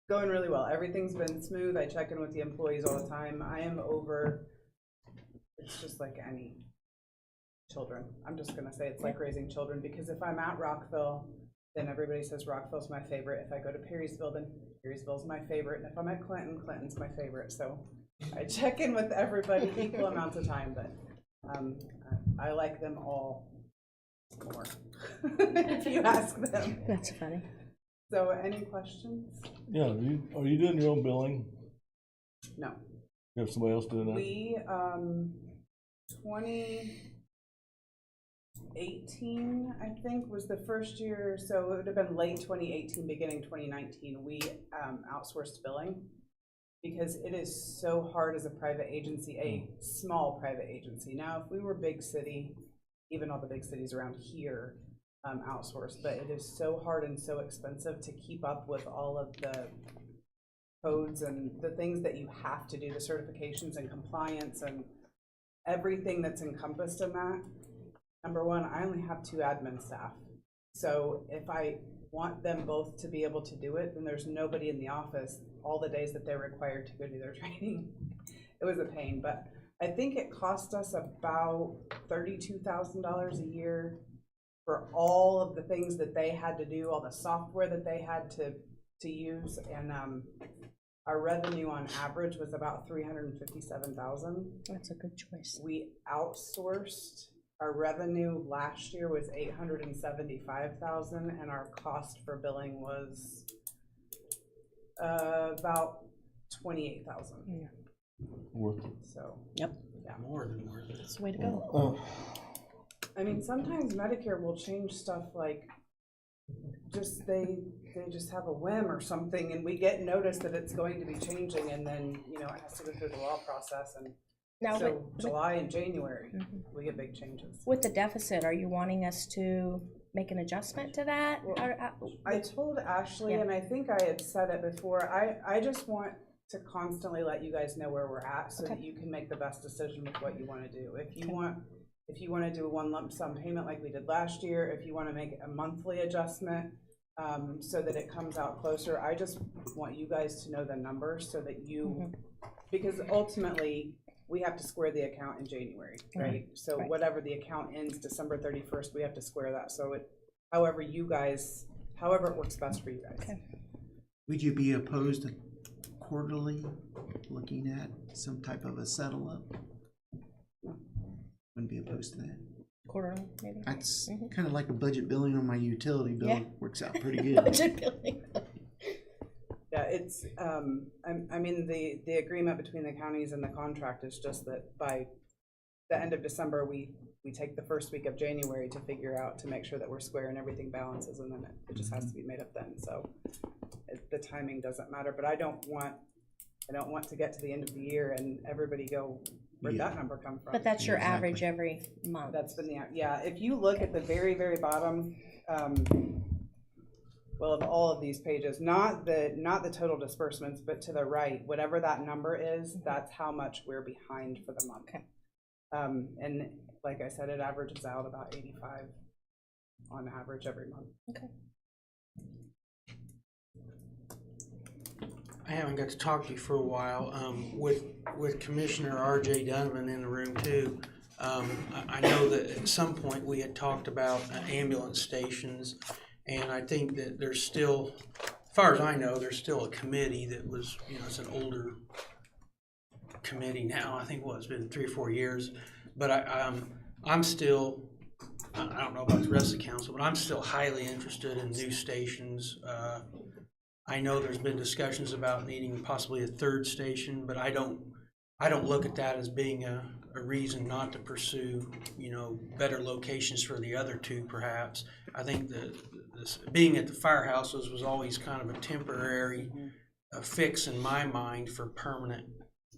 S17: going really well. Everything's been smooth. I check in with the employees all the time. I am over, it's just like any children. I'm just gonna say it's like raising children, because if I'm at Rockville, then everybody says Rockville's my favorite. If I go to Perrysville, then Perrysville's my favorite. And if I'm at Clinton, Clinton's my favorite. So I check in with everybody equal amounts of time, but I like them all more, if you ask them.
S1: That's funny.
S17: So any questions?
S5: Yeah, are you doing your own billing?
S17: No.
S5: You have somebody else doing that?
S17: We, 2018, I think, was the first year, so it would have been late 2018, beginning 2019, we outsourced billing, because it is so hard as a private agency, a small private agency. Now, if we were big city, even all the big cities around here outsourced, but it is so hard and so expensive to keep up with all of the codes and the things that you have to do, the certifications and compliance and everything that's encompassed in that. Number one, I only have 2 admin staff. So if I want them both to be able to do it, then there's nobody in the office all the days that they're required to go do their training. It was a pain, but I think it cost us about $32,000 a year for all of the things that they had to do, all the software that they had to use, and our revenue on average was about $357,000.
S1: That's a good choice.
S17: We outsourced. Our revenue last year was $875,000, and our cost for billing was about $28,000.
S1: Yeah.
S5: Worth it.
S17: So.
S1: Yep.
S17: Yeah.
S2: More than worth it.
S1: That's the way to go.
S17: I mean, sometimes Medicare will change stuff like just they just have a whim or something, and we get notice that it's going to be changing, and then it has to go through the law process, and
S1: Now,
S17: so July and January we get big changes.
S1: With the deficit, are you wanting us to make an adjustment to that?
S17: I told Ashley, and I think I had said it before, I just want to constantly let you guys know where we're at, so that you can make the best decision with what you want to do. If you want to do a one lump sum payment like we did last year, if you want to make a monthly adjustment so that it comes out closer, I just want you guys to know the numbers so that you, because ultimately we have to square the account in January, right? So whatever the account ends December 31st, we have to square that. So however it works best for you guys.
S1: Okay.
S4: Would you be opposed to quarterly looking at some type of a settle up? Wouldn't be opposed to that.
S1: Quarterly, maybe.
S4: That's kind of like a budget billing on my utility bill.
S1: Yeah.
S4: Works out pretty good.
S1: Budget billing.
S17: Yeah, it's, I mean, the agreement between the counties and the contract is just that by the end of December, we take the first week of January to figure out, to make sure that we're square and everything balances, and then it just has to be made up then. So the timing doesn't matter, but I don't want to get to the end of the year and everybody go, where'd that number come from?
S1: But that's your average every month.
S17: That's been if you look at the very, very bottom, well, of all of these pages, not the total disbursements, but to the right, whatever that number is, that's how much we're behind for the month.
S1: Okay.
S17: And like I said, it averages out about 85 on average every month.
S1: Okay.
S2: I haven't got to talk to you for a while. With Commissioner R.J. Donovan in the room too, I know that at some point we had talked about ambulance stations, and I think that there's still, as far as I know, there's still a committee that was, it's an older committee now. I think it's been 3 or 4 years, but I'm still, I don't know about the rest of the council, but I'm still highly interested in new stations. I know there's been discussions about needing possibly a 3rd station, but I don't look at that as being a a reason not to pursue, you know, better locations for the other two perhaps. I think being at the firehouses was always kind of a temporary fix in my mind for permanent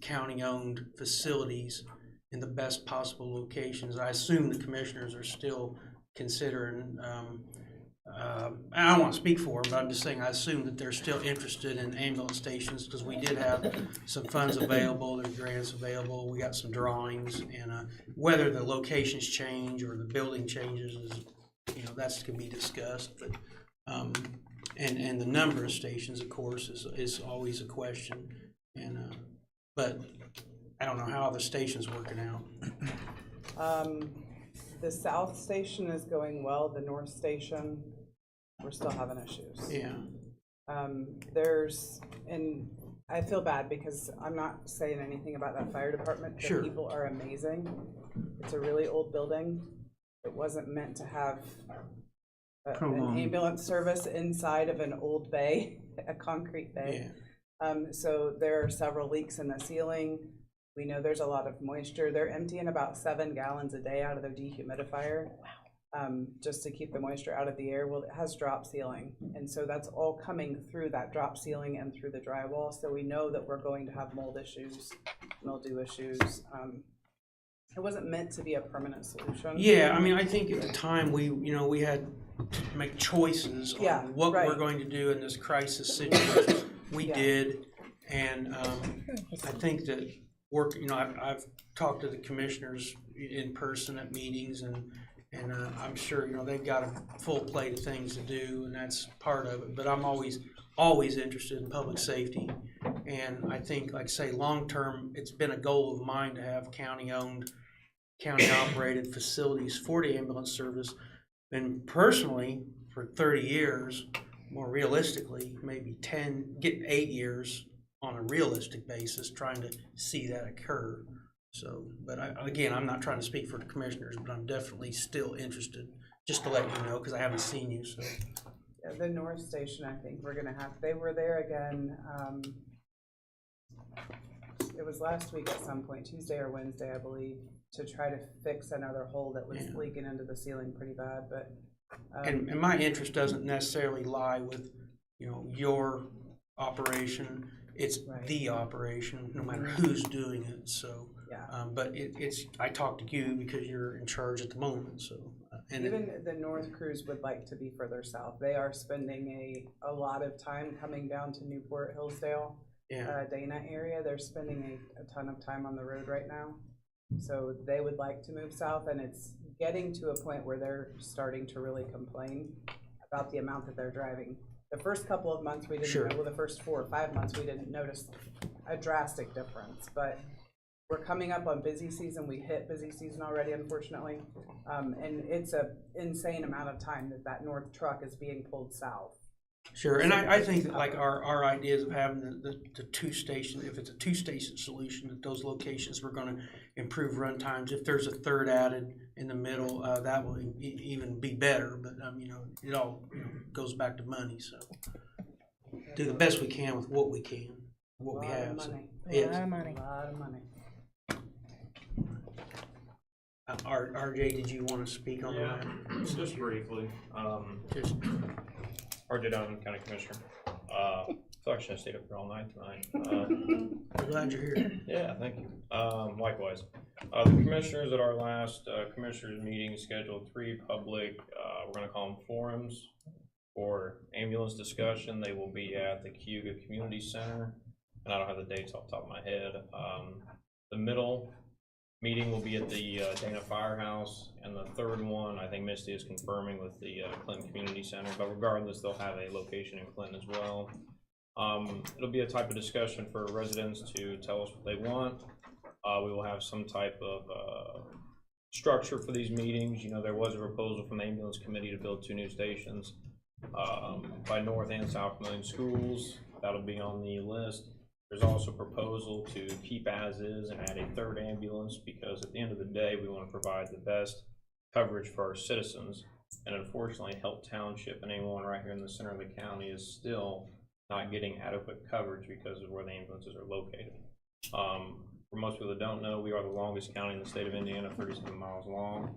S2: county-owned facilities in the best possible locations. I assume the commissioners are still considering, I don't want to speak for them, but I'm just saying I assume that they're still interested in ambulance stations because we did have some funds available, there's grants available, we got some drawings, and whether the locations change or the building changes is, you know, that's to be discussed. But and the number of stations, of course, is always a question. And but I don't know how the station's working out.
S17: The south station is going well. The north station, we're still having issues.
S2: Yeah.
S17: And I feel bad because I'm not saying anything about that fire department. The
S2: Sure.
S17: people are amazing. It's a really old building. It wasn't meant to have an ambulance service inside of an old bay, a concrete bay.
S2: Yeah.
S17: So there are several leaks in the ceiling. We know there's a lot of moisture. They're emptying about 7 gallons a day out of their dehumidifier, just to keep the moisture out of the air. Well, it has drop ceiling, and so that's all coming through that drop ceiling and through the drywall. So we know that we're going to have mold issues, mildew issues. It wasn't meant to be a permanent solution.
S2: Yeah, I mean, I think at the time we had to make choices on what we're going to do in this crisis situation. We did, and I think that I've talked to the commissioners in person at meetings, and I'm sure they've got a full plate of things to do, and that's part of it. But I'm always interested in public safety, and I think, like I say, long term, it's been a goal of mine to have county-owned, county-operated facilities for the ambulance service. And personally, for 30 years, more realistically, maybe 8 years on a realistic basis, trying to see that occur. So, but I'm not trying to speak for the commissioners, but I'm definitely still interested, just to let you know, because I haven't seen you. So,
S17: yeah, the North Station, I think we're gonna have. They were there again. It was last week at some point, Tuesday or Wednesday, I believe, to try to fix another hole that was leaking into the ceiling pretty bad. But
S2: and my interest doesn't necessarily lie with your operation. It's the operation, no matter who's doing it. So, but I talk to you because you're in charge at the moment. So, and
S17: even the North crews would like to be further south. They are spending a lot of time coming down to Newport, Hillsdale, Dana area. They're spending a ton of time on the road right now. So they would like to move south, and it's getting to a point where they're starting to really complain about the amount that they're driving. The first couple of months we didn't know, well, the first 4 or 5 months we didn't notice a drastic difference, but we're coming up on busy season. We hit busy season already, unfortunately, and it's an insane amount of time that north truck is being pulled south.
S2: Sure, and I think that like our ideas of having the 2 station, if it's a 2-station solution, that those locations we're going to improve run times. If there's a third added in the middle, that will even be better. But it all goes back to money. So do the best we can with what we can, what we have.
S1: A lot of money.
S17: A lot of money.
S2: RJ, did you want to speak on that?
S9: Just briefly. RJ Donovan, County Commissioner. So actually I stayed up here all night tonight.
S2: I'm glad you're here.
S9: Yeah, thank you. Likewise. The commissioners at our last commissioners meeting scheduled 3 public, we're going to call them forums for ambulance discussion. They will be at the Cayuga Community Center, and I don't have the dates off the top of my head. The middle meeting will be at the Dana Firehouse, and the third one, I think Misty is confirming with the Clinton Community Center, but regardless, they'll have a location in Clinton as well. It'll be a type of discussion for residents to tell us what they want. We will have some type of structure for these meetings. There was a proposal from the ambulance committee to build 2 new stations by North and South Million schools. That'll be on the list. There's also a proposal to keep as is and add a 3rd ambulance, because at the end of the day, we want to provide the best coverage for our citizens. And unfortunately, Helt Township and anyone right here in the center of the county is still not getting adequate coverage because of where the ambulances are located. for most people that don't know, we are the longest county in the state of Indiana, 37 miles long.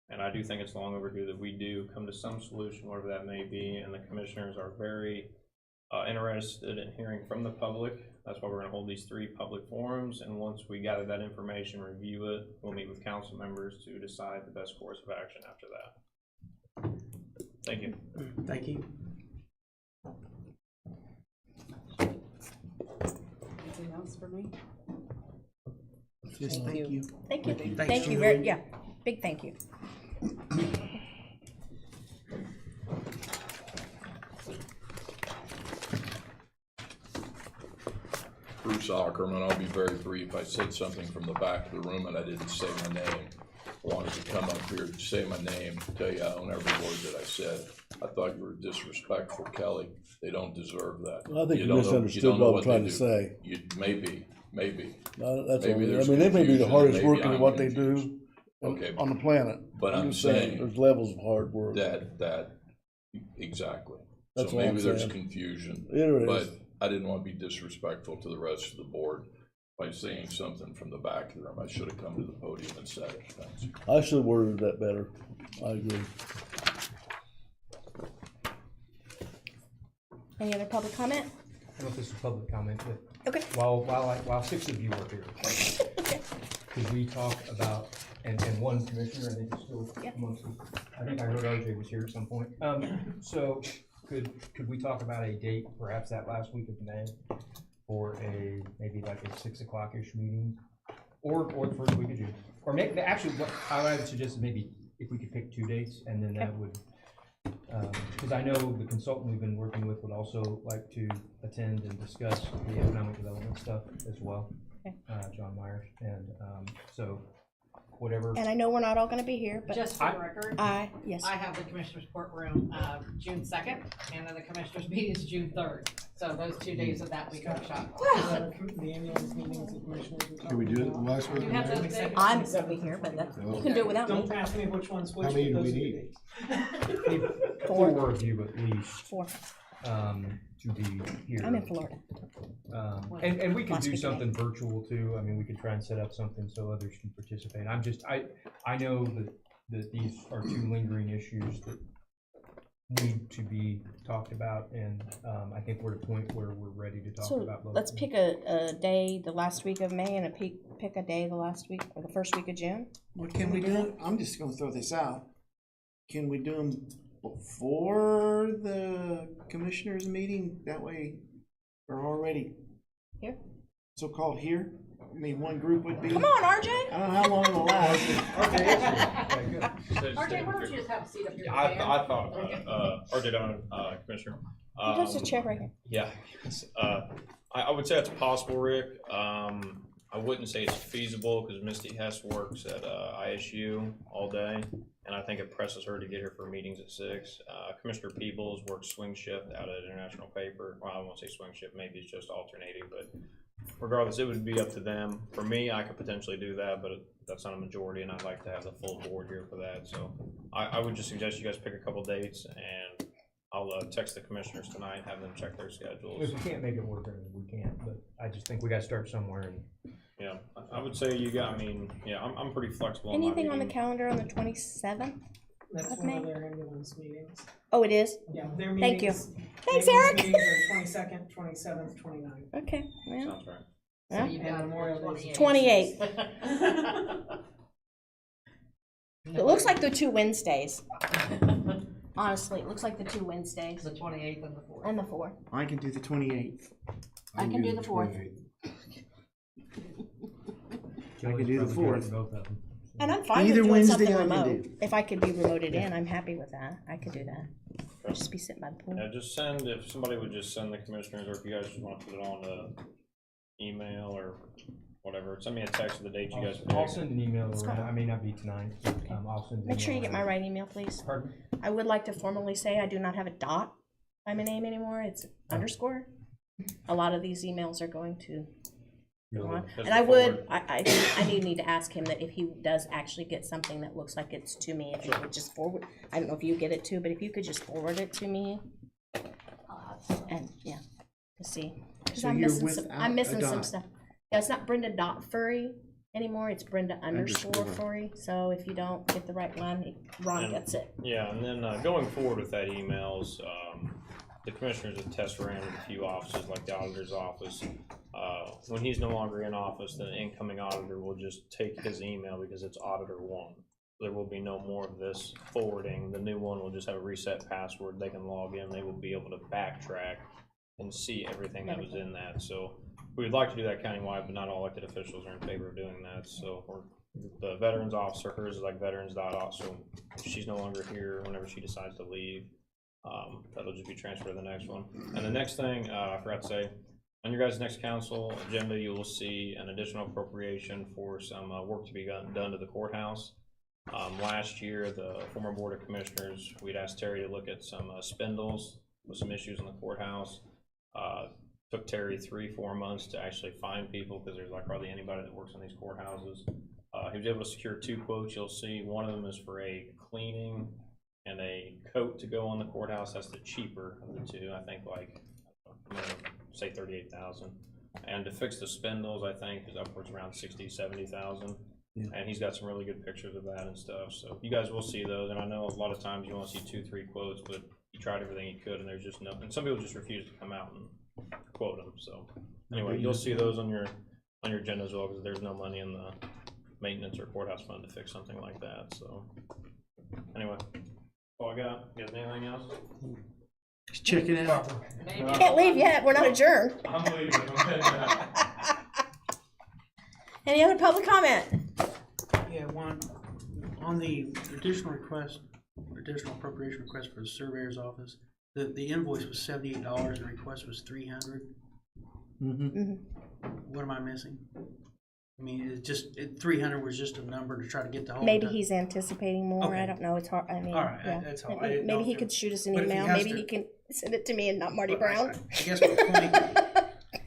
S9: And I do think it's long overdue that we do come to some solution, whatever that may be, and the commissioners are very interested in hearing from the public. That's why we're gonna hold these 3 public forums, and once we gather that information, review it, we'll meet with council members to decide the best course of action after that. Thank you.
S2: Thank you.
S17: Anything else for me?
S4: Just thank you.
S1: Thank you.
S2: Thank
S1: Thank
S2: you.
S1: you very, yeah, big thank you.
S18: Bruce Ackerman, I'll be very brief. I said something from the back of the room and I didn't say my name. I wanted to come up here to say my name, tell you I own every word that I said. I thought you were disrespectful, Kelly. They don't deserve that.
S5: I think you
S18: don't know-
S5: misunderstood
S18: don't know
S5: what I'm trying
S18: they
S5: to
S18: do.
S5: say.
S18: You, maybe.
S5: That's
S18: Maybe
S5: all. I
S18: there's
S5: mean, they may be the
S18: confusion,
S5: hardest
S18: maybe
S5: working at
S18: I'm
S5: what they
S18: confused.
S5: do
S18: Okay.
S5: on the planet.
S18: But I'm
S5: just
S18: saying
S5: there's levels of hard work.
S18: That, exactly.
S5: That's
S18: So
S5: what I'm
S18: maybe there's
S5: saying.
S18: confusion.
S5: There is.
S18: But I didn't want to be disrespectful to the rest of the board by saying something from the back of the room. I should have come to the podium and said it. Thanks.
S5: I should have worded that better. I agree.
S1: Any other public comment?
S11: I don't know if this is public comment, but
S1: Okay.
S11: while 6 of you are here, could we talk about, and one commissioner, I think is still amongst us. I think I heard RJ was here at some point. So could we talk about a date, perhaps that last week of May, for maybe like a 6 o'clock-ish meeting, or the first week of June? Or maybe, actually, what I would suggest is maybe if we could pick 2 dates, and then that would, because I know the consultant we've been working with would also like to attend and discuss the economic development stuff as well, John Myers, and so whatever.
S1: And I know we're not all gonna be here, but.
S12: Just for the record,
S1: yes.
S12: I have the commissioners' courtroom, June 2nd, and then the commissioners' meeting is June 3rd. So those 2 days of that week are shot.
S3: The ambulance meetings and commissioners.
S10: Can we do it last week?
S12: You have those dates?
S1: I'm gonna be here, but you can do it without me.
S3: Don't ask me which one's which.
S10: How many do
S3: but
S10: we
S3: those are the
S10: need?
S3: dates.
S11: 4 of you at least.
S1: 4.
S11: To be here.
S1: I'm in Florida.
S11: And we can
S1: Last
S11: do
S1: week of
S11: something virtual too. I mean, we could try and set up something so others can participate. I know that these are 2 lingering issues that need to be talked about, and I think we're at a point where we're ready to talk about both.
S1: Let's pick a day the last week of May and pick a day the last week or the first week of June.
S4: What can we do? I'm just gonna throw this out. Can we do them before the commissioners meeting? That way we're already
S1: here.
S4: So-called here. I mean, one group would be.
S1: Come on, RJ.
S4: I don't know how long it'll last.
S12: RJ, why don't you just have a seat up here?
S9: I thought RJ Donovan, Commissioner.
S1: There's a chair right here.
S9: Yeah, I would say it's possible, Rick. I wouldn't say it's feasible because Misty Hess works at ISU all day, and I think it presses her to get here for meetings at 6. Commissioner Peebles works swing shift out at International Paper. Well, I won't say swing shift, maybe it's just alternating, but regardless, it would be up to them. For me, I could potentially do that, but that's not a majority, and I'd like to have the full board here for that. So I would just suggest you guys pick a couple dates, and I'll text the commissioners tonight, have them check their schedules.
S11: If we can't make it work, then we can't, but I just think we gotta start somewhere. And
S9: yeah, I would say I'm pretty flexible.
S1: Anything on the calendar on the 27th?
S3: That's
S1: of
S3: one
S1: May?
S3: of their ambulance meetings.
S1: Oh, it is?
S3: Yeah, their
S1: Thank you.
S3: meetings.
S1: Thanks,
S3: ambulance
S1: Eric.
S3: Meetings are 22nd, 27th, 29th.
S1: Okay. Yeah.
S9: Sounds right.
S12: So
S1: Yeah.
S12: you've got
S3: Memorial Day.
S1: 28. It looks like the 2 Wednesdays. Honestly, it looks like the 2 Wednesdays.
S12: The 28th and the 4th.
S1: And the 4th.
S4: I can do the 28th.
S1: I can do the 4th.
S4: I can do the 4th.
S1: And I'm fine
S4: Either
S1: with doing
S4: Wednesday
S1: something
S4: I can
S1: remote.
S4: do.
S1: If I could be remoted in, I'm happy with that. I could do that. Just be sitting by the pool.
S9: Yeah, just if somebody would just send the commissioners, or if you guys just want to put it on email or whatever, send me a text of the date you guys pick.
S11: I'll send an email around. I may not be tonight, but I'll send an
S1: Make sure you
S11: email
S1: get my
S11: around.
S1: right email, please.
S11: Pardon?
S1: I would like to formally say I do not have a dot by my name anymore. It's underscore. A lot of these emails are going to go on. And I would, I need to ask him that if he does actually get something that looks like it's to me, if he would just forward, I don't know if you get it too, but if you could just forward it to me. And yeah, to see. Because
S4: So
S1: I'm
S4: you're
S1: missing some,
S4: without
S1: I'm missing
S4: a
S1: some
S4: dot.
S1: stuff. Yeah, it's not Brenda.Furry anymore, it's Brenda underscore
S5: Underscore.
S1: Furry, so if you don't get the right one, Ron
S9: And-
S1: gets it.
S9: Yeah, and then going forward with that emails, the commissioners have test ran with a few offices, like the auditor's office. When he's no longer in office, the incoming auditor will just take his email because it's auditor one. There will be no more of this forwarding. The new one will just have a reset password. They can log in. They will be able to backtrack and see everything that was in that. So we would like to do that countywide, but not all elected officials are in favor of doing that. So the veterans officer, hers is like veterans.op. So if she's no longer here, whenever she decides to leave, that'll just be transferred to the next one. And the next thing, I forgot to say, on your guys' next council agenda, you will see an additional appropriation for some work to be done to the courthouse. Last year, the former Board of Commissioners, we'd asked Terry to look at some spindles with some issues in the courthouse. Took Terry 3-4 months to actually find people because there's like hardly anybody that works in these courthouses. He was able to secure 2 quotes. You'll see one of them is for a cleaning and a coat to go on the courthouse. That's the cheaper of the two. I think like, I'm gonna say 38,000. And to fix the spindles, I think is upwards around 60-70,000.
S5: Yeah.
S9: And he's got some really good pictures of that and stuff. So you guys will see those. And I know a lot of times you want to see 2-3 quotes, but he tried everything he could, and there's just no. And some people just refuse to come out and quote them. So anyway, you'll see those on your agenda as well, because there's no money in the maintenance or courthouse fund to fix something like that. So anyway, all I got. You guys anything else?
S4: Check it out.
S1: You can't leave yet, we're not adjourned.
S9: I'm leaving.
S1: Any other public comment?
S2: Yeah, one, on the additional appropriation request for the surveyor's office, the invoice was $78, the request was $300. What am I missing? I mean, it's just, 300 was just a number to try to get the whole.
S1: Maybe he's anticipating more,
S2: Okay.
S1: I don't know, it's hard, I mean,
S2: All right,
S1: yeah.
S2: that's all. I didn't know
S1: Maybe
S2: if
S1: he
S2: it-
S1: could shoot us an
S2: but if he
S1: email,
S2: has
S1: maybe
S2: to-
S1: he can send it to me and not Marty
S2: But
S1: Brown.
S2: I guess my point,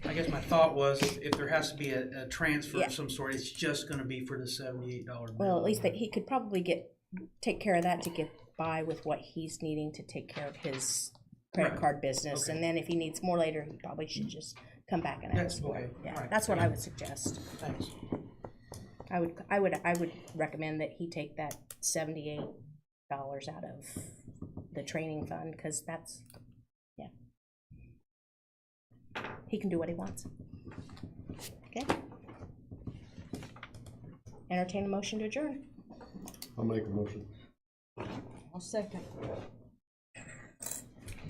S2: I guess my thought was if there has to be a transfer
S1: Yeah.
S2: of some sort, it's just gonna be for the $78 bill.
S1: Well, at least that he could probably take care of that to get by with what he's needing to take care of his credit
S2: Right.
S1: card business,
S2: Okay.
S1: and then if he needs more later, he probably should just come back and
S2: That's
S1: ask for
S2: okay.
S1: it. Yeah,
S2: Right.
S1: that's what I would suggest.
S2: Thanks.
S1: I would recommend that he take that $78 out of the training fund, because that's, yeah. He can do what he wants. Okay? Entertain a motion to adjourn.
S10: I'll make a motion.
S1: I'll second.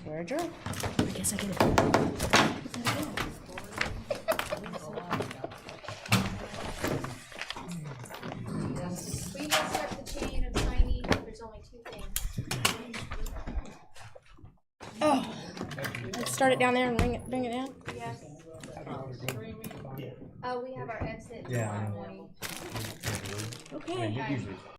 S1: We're adjourned. I guess I get it.
S13: We will start the chain of signing, there's only 2 things.
S1: Oh, let's start it down there and bring it down.
S13: Yes. We have our exit
S11: Yeah, I
S13: tomorrow
S11: know.
S13: morning.
S1: Okay.